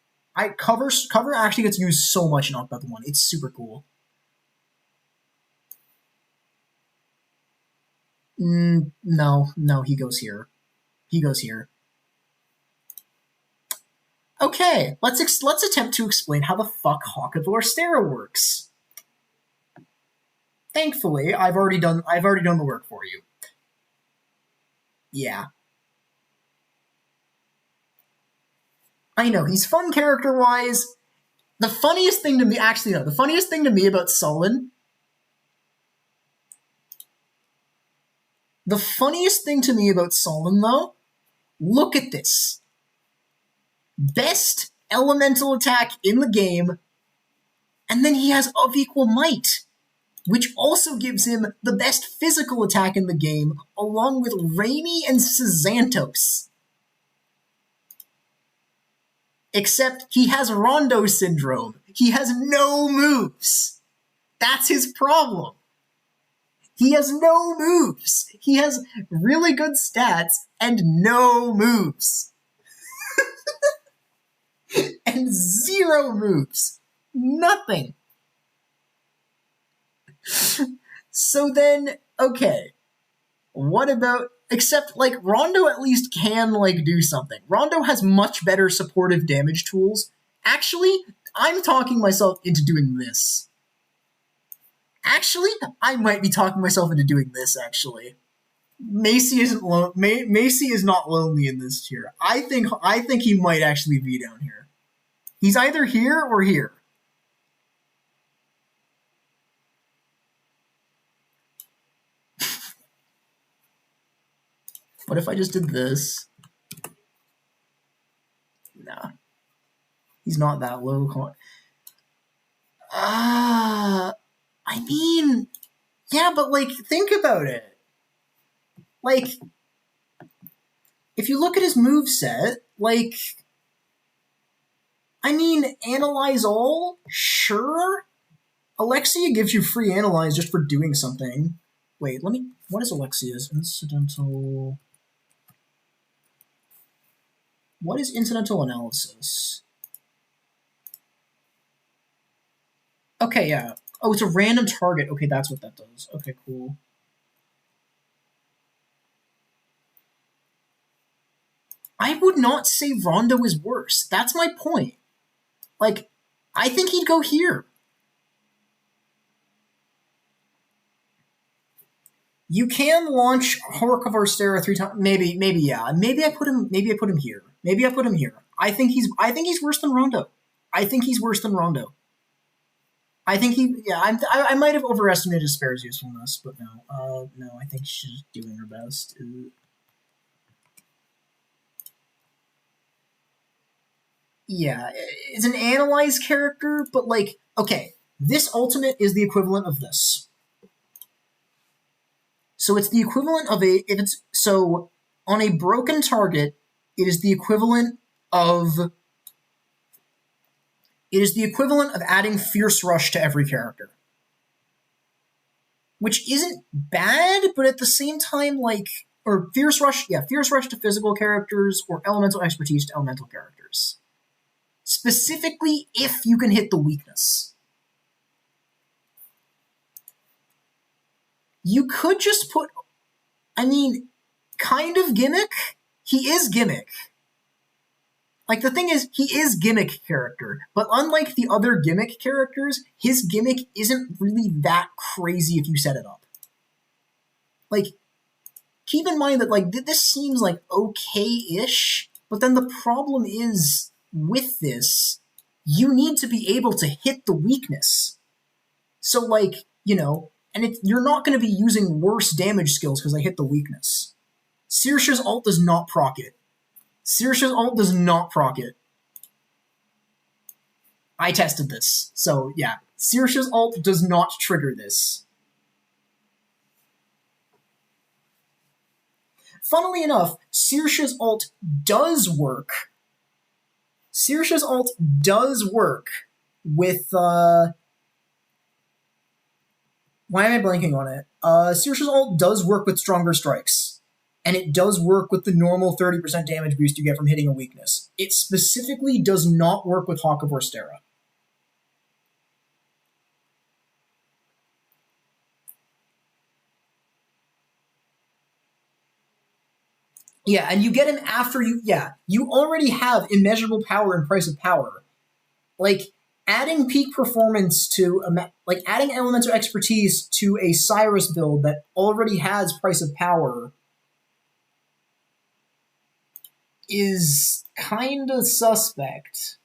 cover actually gets used so much in Octopath 1. It's super cool. No, he goes here. He goes here. Okay, let's attempt to explain how the fuck Hawk of Orstera works. Thankfully, I've already done the work for you. Yeah. I know, he's fun character-wise. The funniest thing to me, the funniest thing to me about Solon. The funniest thing to me about Solon, though, look at this. Best elemental attack in the game, and then he has of equal might, which also gives him the best physical attack in the game, along with Raimi and Sazantos. Except he has Rondo syndrome. He has no moves. That's his problem. He has no moves. He has really good stats and no moves. And 0 moves. Nothing. So then, okay. What about, except, like, Rondo at least can, like, do something. Rondo has much better supportive damage tools. Actually, I'm talking myself into doing this. Actually, I might be talking myself into doing this, actually. Macy is not lonely in this tier. I think he might actually be down here. He's either here or here. What if I just did this? Nah. He's not that low. I mean, yeah, but, like, think about it. Like, if you look at his moveset, like, I mean, Analyze All? Sure. Alexia gives you free Analyze just for doing something. Wait, what is Alexia's? Incidental... What is incidental analysis? Okay, yeah. Oh, it's a random target. Okay, that's what that does. Okay, cool. I would not say Rondo is worse. That's my point. Like, I think he'd go here. You can launch Hork of Arstera 3 times. Maybe, yeah. Maybe I put him here. I think he's worse than Rondo. I think I might have overestimated Asper's usefulness, but no. No, I think she's doing her best. Yeah, it's an Analyze character, but, like, okay, this ultimate is the equivalent of this. So it's the equivalent of so on a broken target, it is the equivalent of adding Fierce Rush to every character. Which isn't bad, but at the same time, like, or Fierce Rush to physical characters, or Elemental Expertise to elemental characters. Specifically, if you can hit the weakness. You could just put, I mean, kind of gimmick. He is gimmick. Like, the thing is, he is gimmick character, but unlike the other gimmick characters, his gimmick isn't really that crazy if you set it up. Like, keep in mind that, like, this seems like okay-ish, but then the problem is, with this, you need to be able to hit the weakness. So, like, you know, and you're not going to be using worse damage skills because I hit the weakness. Saoirse's ult does not proc it. I tested this. So, yeah. Saoirse's ult does not trigger this. funnily enough, Saoirse's ult does work. Saoirse's ult does work with why am I blanking on it? Saoirse's ult does work with stronger strikes. And it does work with the normal 30% damage boost you get from hitting a weakness. It specifically does not work with Hawk of Orstera. Yeah, and you get him after you already have immeasurable power and price of power. Like, adding peak performance to, adding elemental expertise to a Cyrus build that already has price of power is kind of suspect.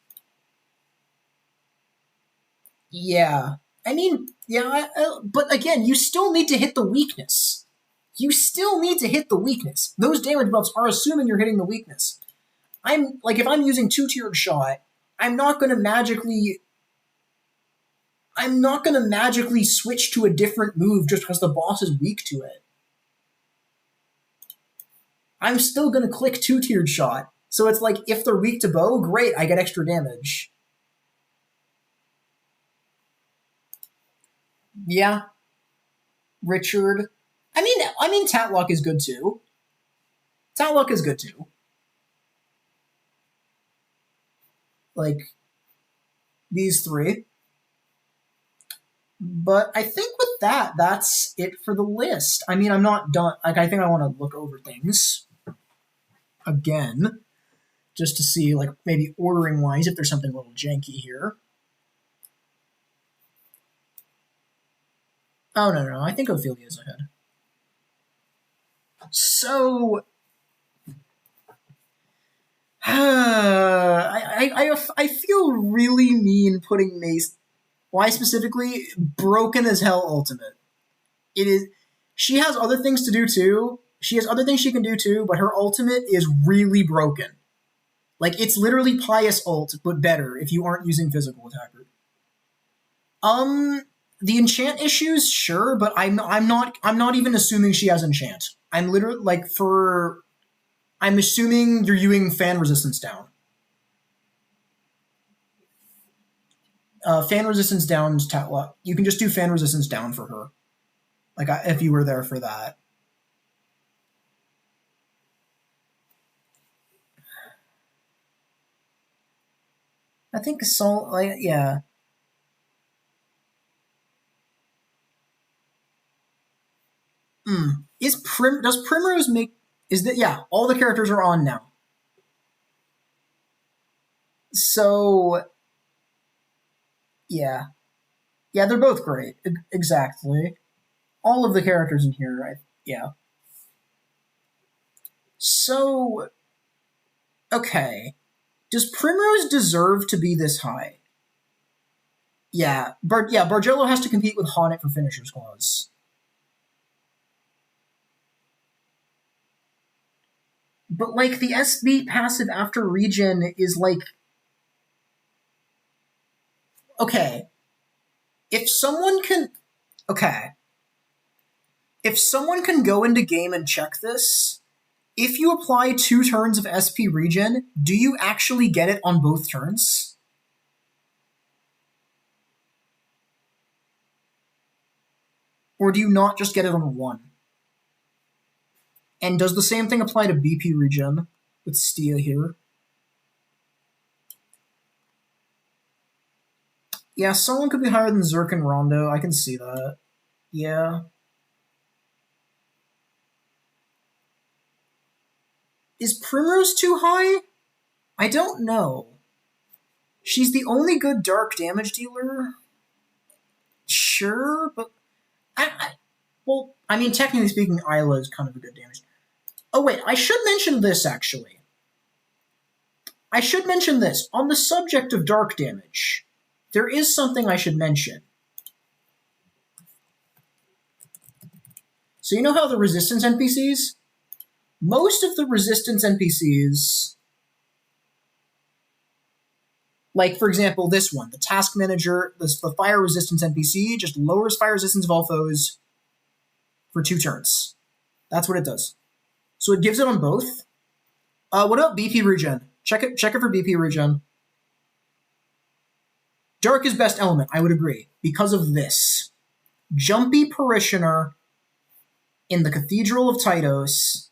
Yeah. I mean, yeah, but again, you still need to hit the weakness. You still need to hit the weakness. Those damage buffs are assuming you're hitting the weakness. If I'm using 2-tiered shot, I'm not gonna magically switch to a different move just because the boss is weak to it. I'm still gonna click 2-tiered shot. So it's like, if they're weak to bow, great, I get extra damage. Yeah. Richard. I mean, Tatlock is good too. Tatlock is good too. Like, these three. But I think with that, that's it for the list. I mean, I'm not done. Like, I think I want to look over things again, just to see, like, maybe ordering-wise, if there's something a little janky here. Oh, no, I think Ophelia's ahead. So, I feel really mean putting Mace. Why specifically? Broken as hell ultimate. It is. She has other things to do too. She has other things she can do too, but her ultimate is really broken. Like, it's literally Pious ult, but better if you aren't using physical attacker. The enchant issues, sure, but I'm not even assuming she has enchant. I'm literally I'm assuming you're using fan resistance down. Fan resistance down is Tatlock. You can just do fan resistance down for her. Like, if you were there for that. I think yeah. Does Primrose make... Yeah, all the characters are on now. So, yeah. Yeah, they're both great. Exactly. All of the characters in here, right? Yeah. So, okay. Does Primrose deserve to be this high? Yeah. Bargello has to compete with Haunted for Finisher's Clause. But, like, the SB passive after regen is, like... Okay. If someone can go into game and check this, if you apply 2 turns of SP regen, do you actually get it on both turns? Or do you not just get it on one? And does the same thing apply to BP regen with Stia here? Yeah, someone could be higher than Zerk and Rondo. I can see that. Yeah. Is Primrose too high? I don't know. She's the only good dark damage dealer? Sure, but... I mean, technically speaking, Isla is kind of a good damage. Oh, wait, I should mention this, actually. I should mention this. On the subject of dark damage, there is something I should mention. So you know how the resistance NPCs? Most of the resistance NPCs, like, for example, this one, the task manager, the fire resistance NPC, just lowers fire resistance of all foes for 2 turns. That's what it does. So it gives it on both. What about BP regen? Check it for BP regen. Dark is best element, I would agree, because of this. Jumpy Parishioner in the Cathedral of Tytos.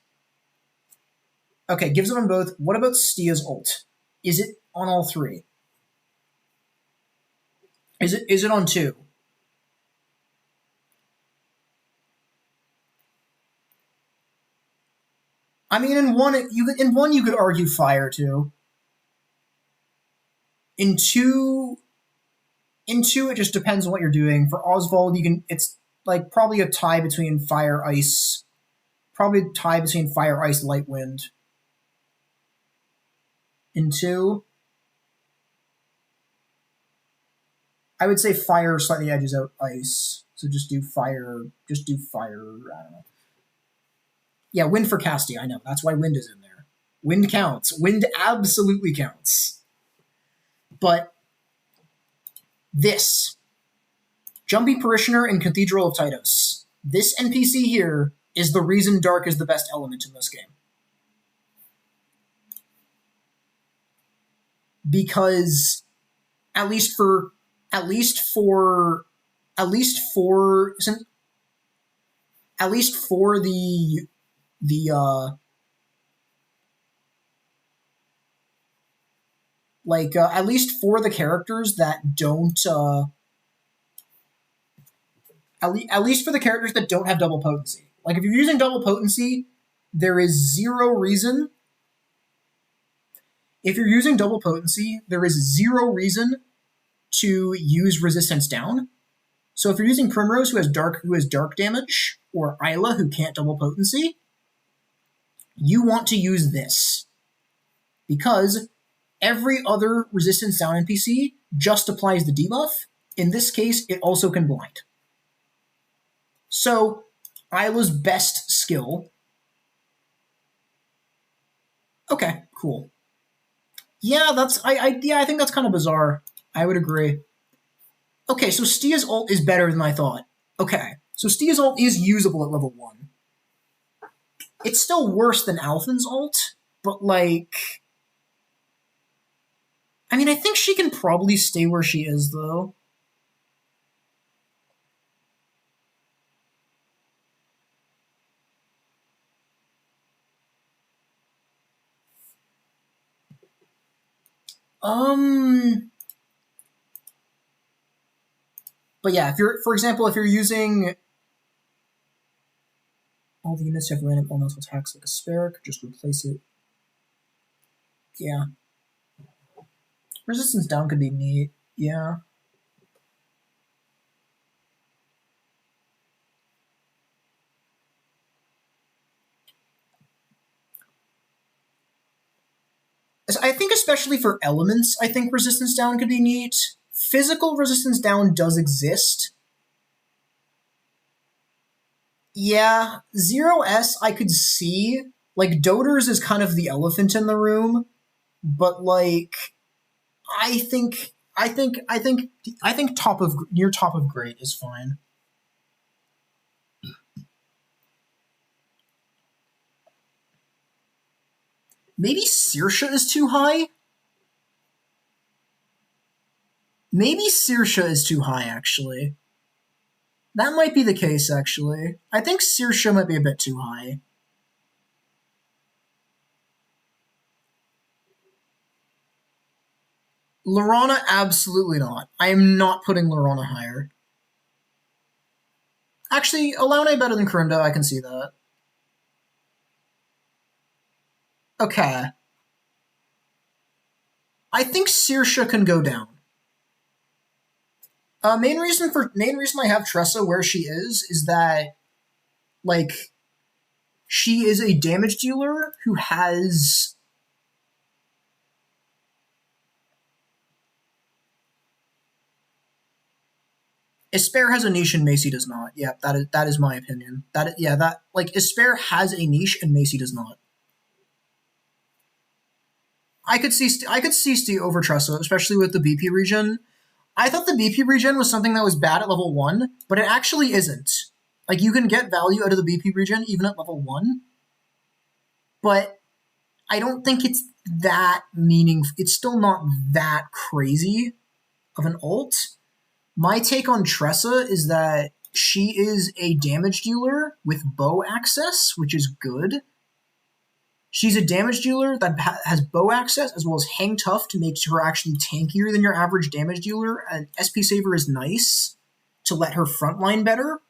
Okay, gives it on both. What about Stia's ult? Is it on all three? Is it on two? I mean, in one you could argue fire too. In two, it just depends on what you're doing. For Oswald, it's like probably a tie between fire, ice, probably a tie between fire, ice, light, wind. In two, I would say fire slightly edges out ice. So just do fire. I don't know. Yeah, wind for Casty. I know. That's why wind is in there. Wind counts. Wind absolutely counts. But this Jumpy Parishioner in Cathedral of Tytos. This NPC here is the reason Dark is the best element in this game. Because at least for the characters that don't at least for the characters that don't have double potency. Like if you're using double potency, there is zero reason. If you're using double potency, there is zero reason to use resistance down. So if you're using Primrose, who has dark damage, or Isla, who can't double potency, you want to use this. Because every other resistance down NPC just applies the debuff. In this case, it also can blind. So, Isla's best skill. Okay, cool. Yeah, I think that's kind of bizarre. I would agree. Okay, so Stia's ult is better than I thought. Okay, so Stia's ult is usable at level 1. It's still worse than Alphen's ult, but like... I mean, I think she can probably stay where she is, though. But yeah, for example, if you're using all the units have random elemental attacks like a Sparrow, just replace it. Yeah. Resistance down could be neat. Yeah. I think especially for elements, I think resistance down could be neat. Physical resistance down does exist. Yeah, 0S I could see. Like, Doders is kind of the elephant in the room, but like, I think near top of great is fine. Maybe Saoirse is too high? Maybe Saoirse is too high, actually. That might be the case, actually. I think Saoirse might be a bit too high. Laurana, absolutely not. I am not putting Laurana higher. Actually, Alaune better than Corinda, I can see that. Okay. I think Saoirse can go down. Main reason I have Tressa where she is that, like, she is a damage dealer who has... Esper has a niche and Macy does not. Yeah, that is my opinion. Esper has a niche and Macy does not. I could see Steve over Tressa, especially with the BP regen. I thought the BP regen was something that was bad at level 1, but it actually isn't. Like, you can get value out of the BP regen even at level 1. but I don't think it's that meaningful. It's still not that crazy of an ult. My take on Tressa is that she is a damage dealer with bow access, which is good. She's a damage dealer that has bow access as well as hang tough to make her actually tankier than your average damage dealer. And SP Saver is nice to let her frontline better.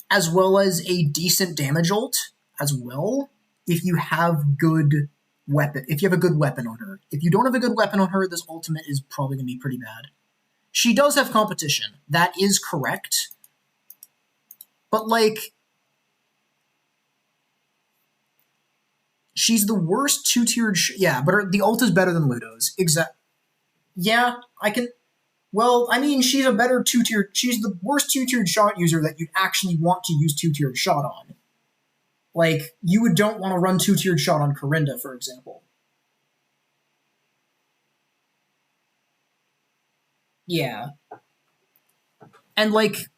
As well as a decent damage ult as well if you have good weapon. If you have a good weapon on her. If you don't have a good weapon on her, this ultimate is probably going to be pretty bad. She does have competition. That is correct. But, like, she's the worst two-tiered... yeah, but the ult is better than Ludo's. Yeah, I can... well, I mean, she's a better two-tiered... she's the worst two-tiered shot user that you'd actually want to use two-tiered shot on. Like, you don't want to run two-tiered shot on Corinda, for example. Yeah. And, like...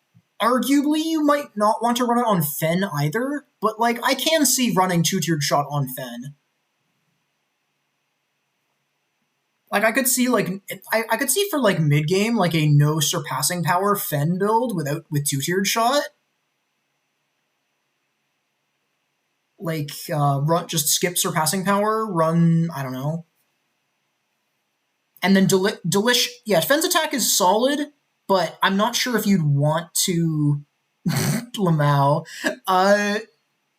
arguably, you might not want to run it on Fen either, but, like, I can see running two-tiered shot on Fen. Like, I could see, like, I could see for, like, mid-game, like, a no surpassing power Fen build with two-tiered shot. Like, just skip surpassing power, run, I don't know. And then Delish, yeah, Fen's attack is solid, but I'm not sure if you'd want to Lamau.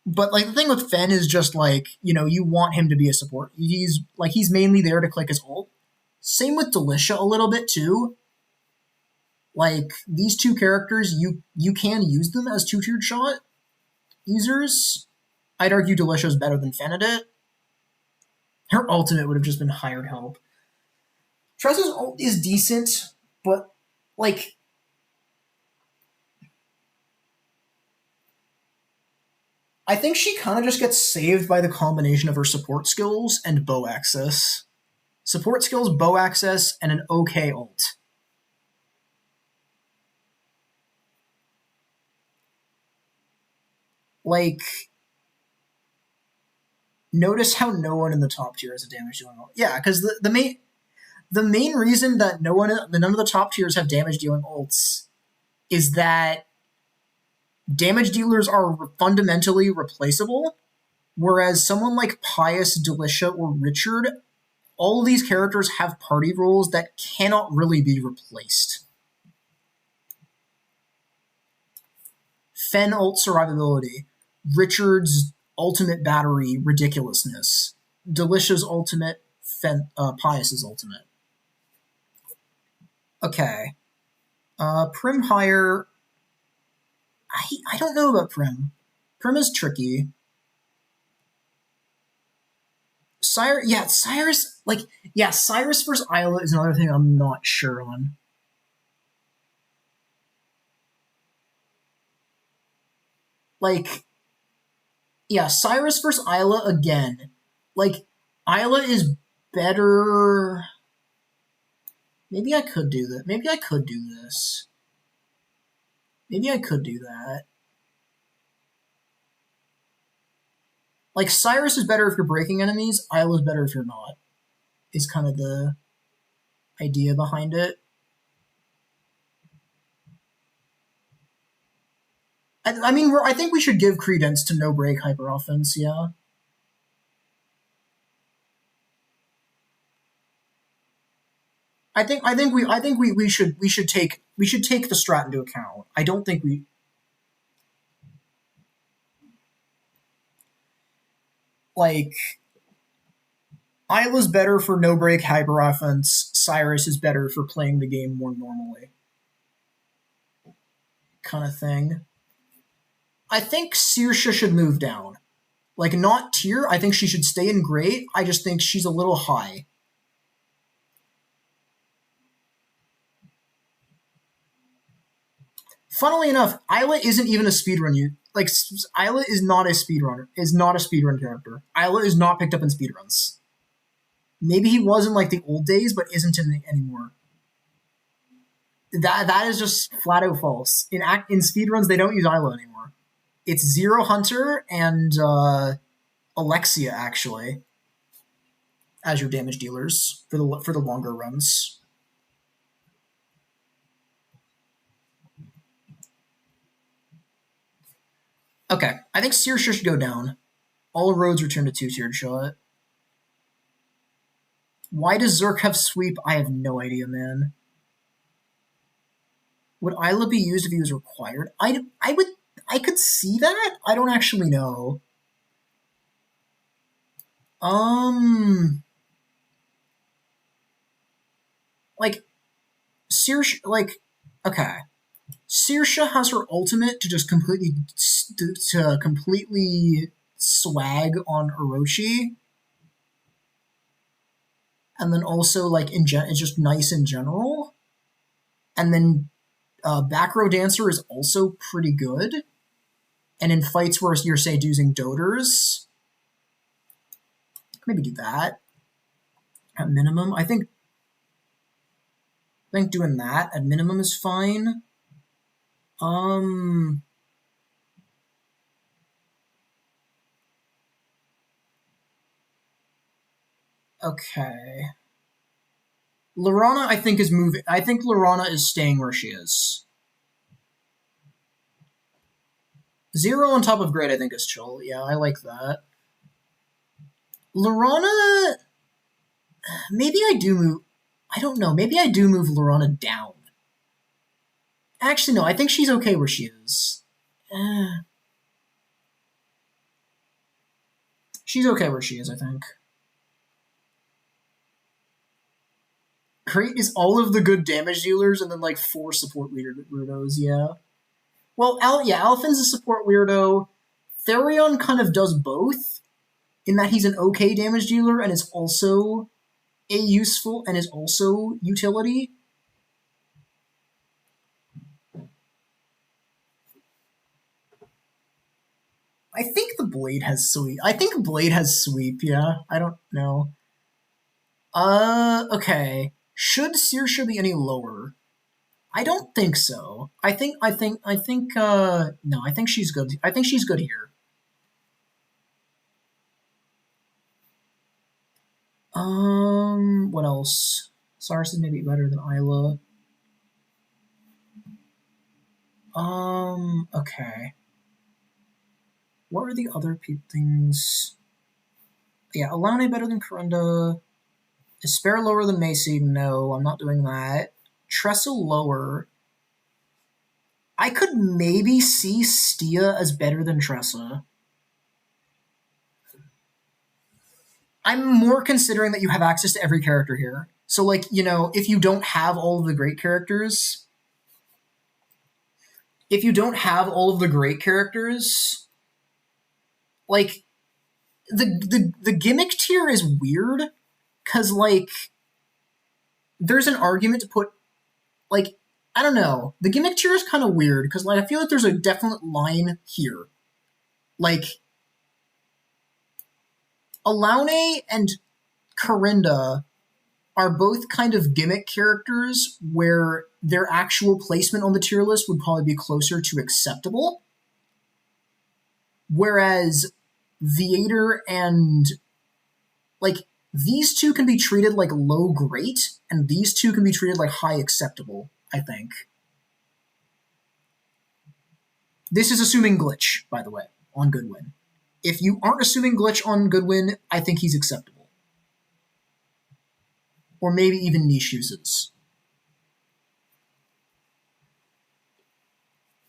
But like the thing with Fen is just like, you know, you want him to be a support. He's mainly there to click his ult. Same with Delicia a little bit too. Like these two characters, you can use them as two-tiered shot users. I'd argue Delicia's better than Fen at it. Her ultimate would have just been hired help. Tressa's ult is decent, but like I think she kind of just gets saved by the combination of her support skills and bow access. Support skills, bow access, and an okay ult. Like, notice how no one in the top tier has a damage dealing ult. Yeah, because the main reason that none of the top tiers have damage dealing ults is that damage dealers are fundamentally replaceable, whereas someone like Pius, Delicia, or Richard, all of these characters have party roles that cannot really be replaced. Fen ult survivability, Richard's ultimate battery ridiculousness, Delicia's ultimate, Pius's ultimate. Okay. Prim higher. I don't know about Prim. Prim is tricky. Cyrus versus Isla is another thing I'm not sure on. Like, yeah, Cyrus versus Isla again. Like, Isla is better. Maybe I could do that. Maybe I could do this. Maybe I could do that. Like, Cyrus is better if you're breaking enemies, Isla's better if you're not, is kind of the idea behind it. I mean, I think we should give credence to no break hyper offense, yeah. I think we should take the strat into account. I don't think we like Isla's better for no break hyper offense. Cyrus is better for playing the game more normally, kind of thing. I think Saoirse should move down, like not tier. I think she should stay in great. I just think she's a little high. Funnily enough, Isla isn't even a speedrun. Like, Isla is not a speedrunner. Is not a speedrun character. Isla is not picked up in speedruns. Maybe he was in like the old days, but isn't in anymore. That is just flat out false. In speedruns, they don't use Isla anymore. It's Zero Hunter and Alexia actually as your damage dealers for the longer runs. Okay, I think Saoirse should go down. All roads return to two-tiered shot. Why does Zerk have sweep? I have no idea, man. Would Isla be used if he was required? I could see that. I don't actually know. Like Saoirse, okay. Saoirse has her ultimate to just completely swag on Orochi, and then also it's just nice in general. And then back row dancer is also pretty good. And in fights where you're say using doters, maybe do that at minimum. I think doing that at minimum is fine. Okay. Laurana, I think, is moving. I think Laurana is staying where she is. Zero on top of grade, I think, is chill. Yeah, I like that. Laurana, maybe I do move. I don't know. Maybe I do move Laurana down. Actually, no. I think she's okay where she is. She's okay where she is, I think. Crate is all of the good damage dealers and then 4 support weirdos, yeah. Well, Alphin's a support weirdo. Therion kind of does both, in that he's an okay damage dealer and is also a useful and is also utility. I think the Blade has sweep. Yeah. I don't know. Okay. Should Saoirse be any lower? I don't think so. No, I think she's good. I think she's good here. What else? Sars is maybe better than Isla. Okay. What are the other things? Yeah, Alane better than Corunda. Is Spare lower than Macy? No, I'm not doing that. Trestle lower. I could maybe see Stia as better than Tressa. I'm more considering that you have access to every character here. So, if you don't have all of the great characters, the gimmick tier is weird, because, there's an argument to put, I don't know. The gimmick tier is kind of weird, because, I feel like there's a definite line here. Alaune and Corinda are both kind of gimmick characters where their actual placement on the tier list would probably be closer to acceptable. Whereas Viator and these two can be treated like low great, and these two can be treated like high acceptable, I think. This is assuming glitch, by the way, on Goodwin. If you aren't assuming glitch on Goodwin, I think he's acceptable. Or maybe even niche uses.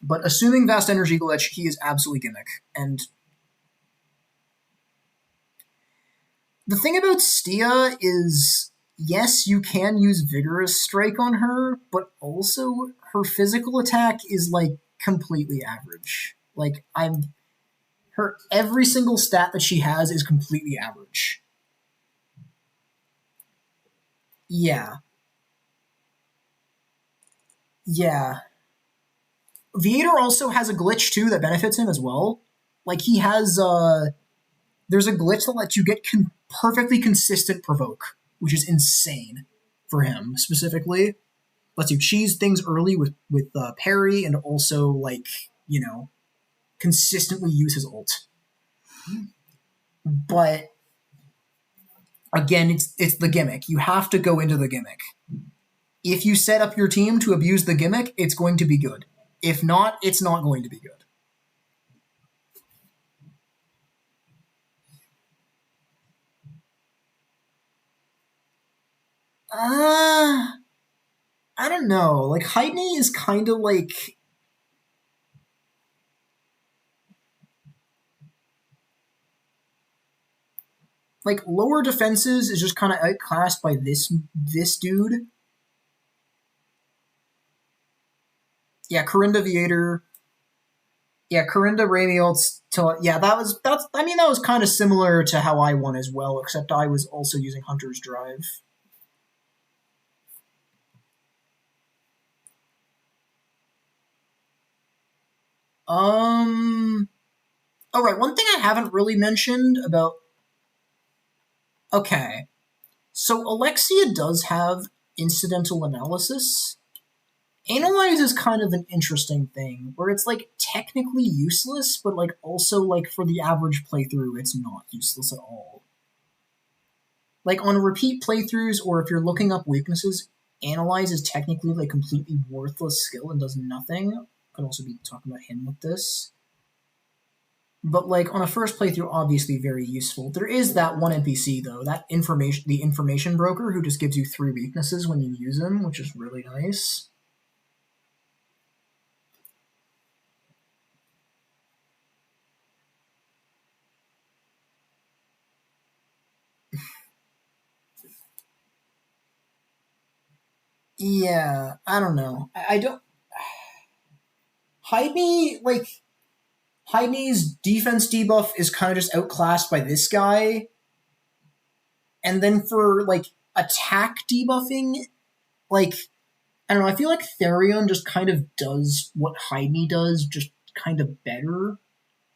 But assuming Vast Energy glitch, he is absolutely gimmick. And the thing about Stia is, yes, you can use Vigorous Strike on her, but also her physical attack is completely average. Every single stat that she has is completely average. Yeah. Viator also has a glitch too that benefits him as well. He has there's a glitch that lets you get perfectly consistent provoke, which is insane for him specifically. lets you cheese things early with parry, and also like consistently use his ult. But again, it's the gimmick. You have to go into the gimmick. If you set up your team to abuse the gimmick, it's going to be good. If not, it's not going to be good. I don't know. Like Heidney is kind of like lower defenses is just kind of outclassed by this dude. Yeah, Corinda Viator. Yeah, Corinda Ramiel. Yeah, that was kind of similar to how I won as well, except I was also using Hunter's Drive. All right. One thing I haven't really mentioned about. Okay, so Alexia does have incidental analysis. Analyze is kind of an interesting thing, where it's like technically useless, but like also like for the average playthrough, it's not useless at all. Like on repeat playthroughs, or if you're looking up weaknesses, Analyze is technically like completely worthless skill and does nothing. Could also be talking about him with this. But like on a first playthrough, obviously very useful. There is that one NPC though, the information broker who just gives you 3 weaknesses when you use him, which is really nice. Yeah, I don't know. I don't. Heidney's defense debuff is kind of just outclassed by this guy. And then for like attack debuffing, like I don't know, I feel like Therion just kind of does what Heidney does, just kind of better.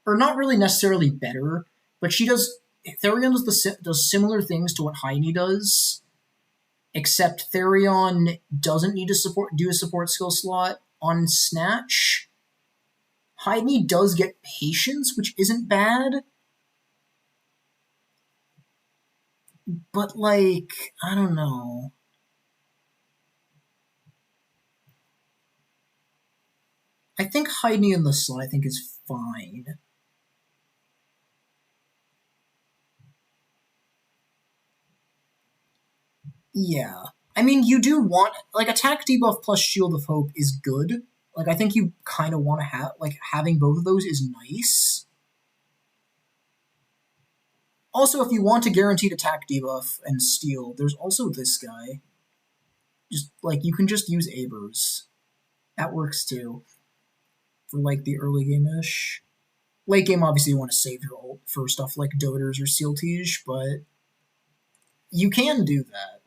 Or not really necessarily better, but Therion does similar things to what Heidney does, except Therion doesn't need to do a support skill slot on Snatch. Heidney does get patience, which isn't bad. But like, I don't know. I think Heidney in the slot I think is fine. Yeah. I mean, you do want like attack debuff plus shield of hope is good. Like I think you kind of want to have like having both of those is nice. Also, if you want a guaranteed attack debuff and steal, there's also this guy. Just like you can just use Abers. That works too. For like the early game ish. Late game, obviously, you want to save your ult for stuff like Doters or Seal Tige, but you can do that.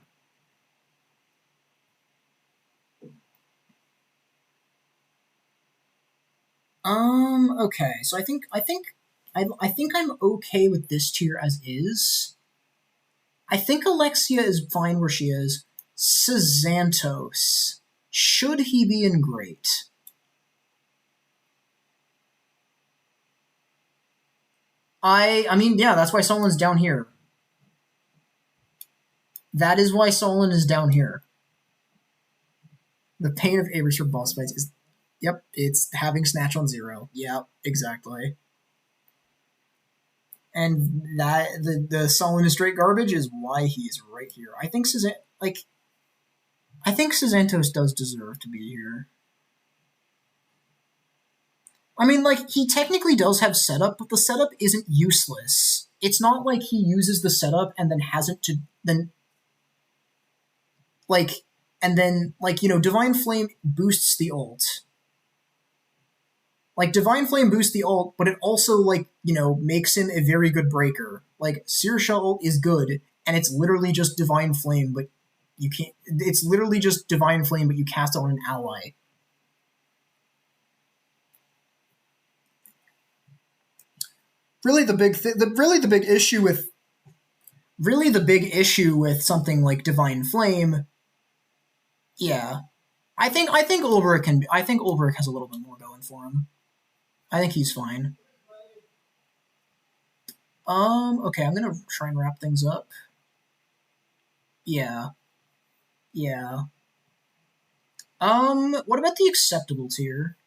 Okay, so I think I'm okay with this tier as is. I think Alexia is fine where she is. Sazantos. Should he be in great? I mean, yeah, that's why Solon's down here. That is why Solon is down here. The pain of Abers for boss fights is, yep, it's having Snatch on 0. Yep, exactly. And that the Solon is straight garbage is why he's right here. I think Sazantos does deserve to be here. I mean, like, he technically does have setup, but the setup isn't useless. It's not like he uses the setup and then hasn't to then like Divine Flame boosts the ult. Like Divine Flame boosts the ult, but it also makes him a very good breaker. Like Searsha ult is good, and it's literally just Divine Flame, but you can't. It's literally just Divine Flame, but you cast it on an ally. Really, the big issue with something like Divine Flame, yeah, I think Ulrich can. I think Ulrich has a little bit more going for him. I think he's fine. Okay, I'm gonna try and wrap things up. Yeah, yeah. What about the acceptable tier?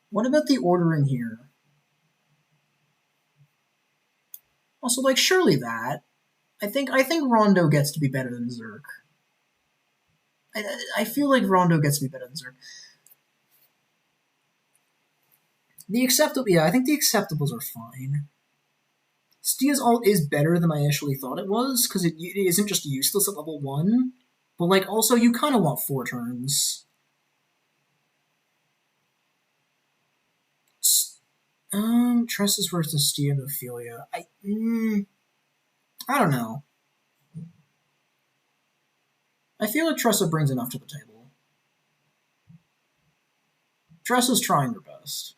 What about the ordering here? Also, like, surely that. I think Rondo gets to be better than Zerk. I feel like Rondo gets to be better than Zerk. The acceptable, yeah, I think the acceptables are fine. Stia's ult is better than I initially thought it was because it isn't just useless at level 1, but like also you kind of want 4 turns. Tresses versus Stia and Ophelia. I don't know. I feel like Tressa brings enough to the table. Tressa's trying her best.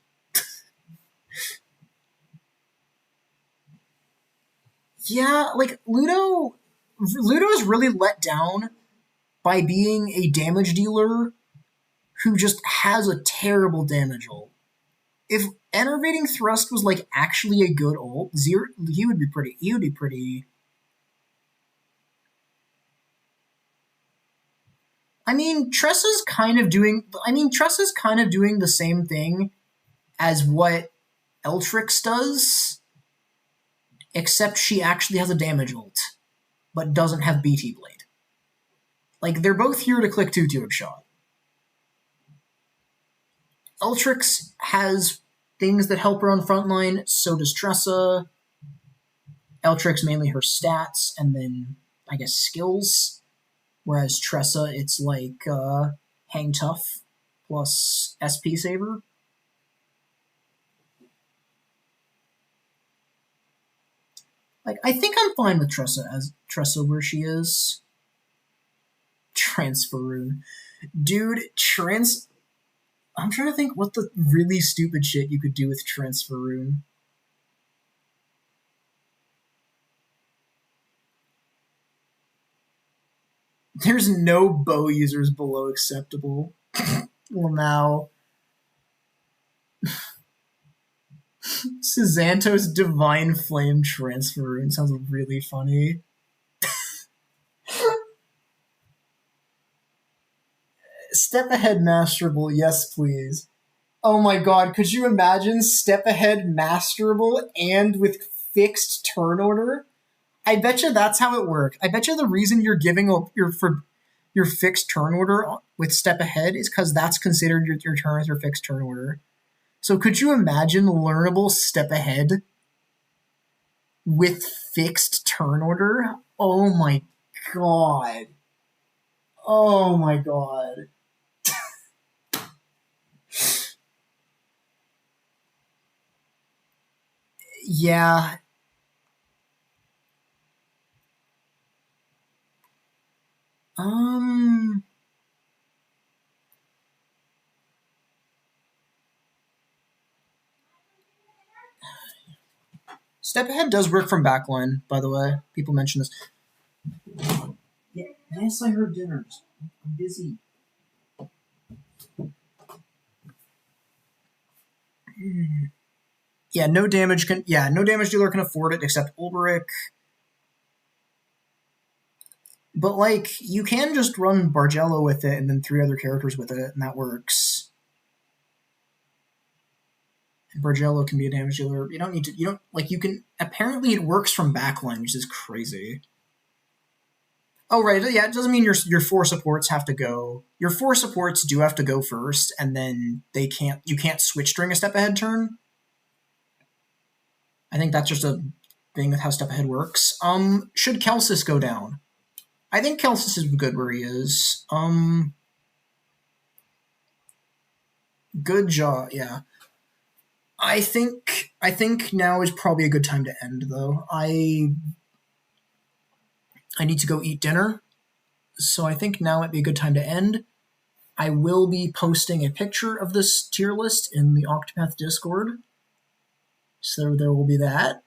Yeah, like Ludo is really let down by being a damage dealer who just has a terrible damage ult. If Enervating Thrust was like actually a good ult, Zero, he would be pretty. He would be pretty. I mean, Tressa's kind of doing. I mean, Tressa's kind of doing the same thing as what Eltrix does, except she actually has a damage ult, but doesn't have BT Blade. Like they're both here to click 2-2 shot. Eltrix has things that help her on frontline, so does Tressa. Eltrix mainly her stats, and then I guess skills. Whereas Tressa, it's like Hang Tough plus SP Saver. Like I think I'm fine with Tressa where she is. Transfer rune. Dude, I'm trying to think what the really stupid shit you could do with transfer rune. There's no bow users below acceptable. Well, now. Sazanto's Divine Flame transfer rune sounds really funny. Step Ahead Masterable, yes, please. Oh my god, could you imagine Step Ahead Masterable and with fixed turn order? I bet you that's how it works. I bet you the reason you're giving up your fixed turn order with Step Ahead is because that's considered your turn as your fixed turn order. So could you imagine learnable Step Ahead with fixed turn order? Oh my god. Oh my god. Yeah. Um Step Ahead does work from backline, by the way. People mention this. Yeah, yes, I heard dinners. I'm busy. Yeah, no damage dealer can afford it except Ulrich. But like, you can just run Bargello with it and then 3 other characters with it, and that works. And Bargello can be a damage dealer. You don't need to. You don't like. You can. Apparently, it works from backline, which is crazy. Oh right, yeah. It doesn't mean your 4 supports have to go. Your 4 supports do have to go first, and then they can't. You can't switch during a step ahead turn. I think that's just a thing with how step ahead works. Should Kelsis go down? I think Kelsis is good where he is. Good job. Yeah. I think now is probably a good time to end though. I need to go eat dinner, so I think now might be a good time to end. I will be posting a picture of this tier list in the Octopath Discord, so there will be that.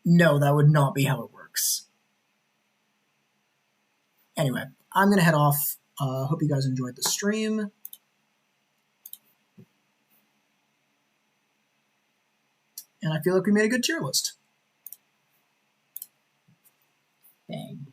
No, that would not be how it works. Anyway, I'm going to head off. Hope you guys enjoyed the stream. And I feel like we made a good tier list. Dang.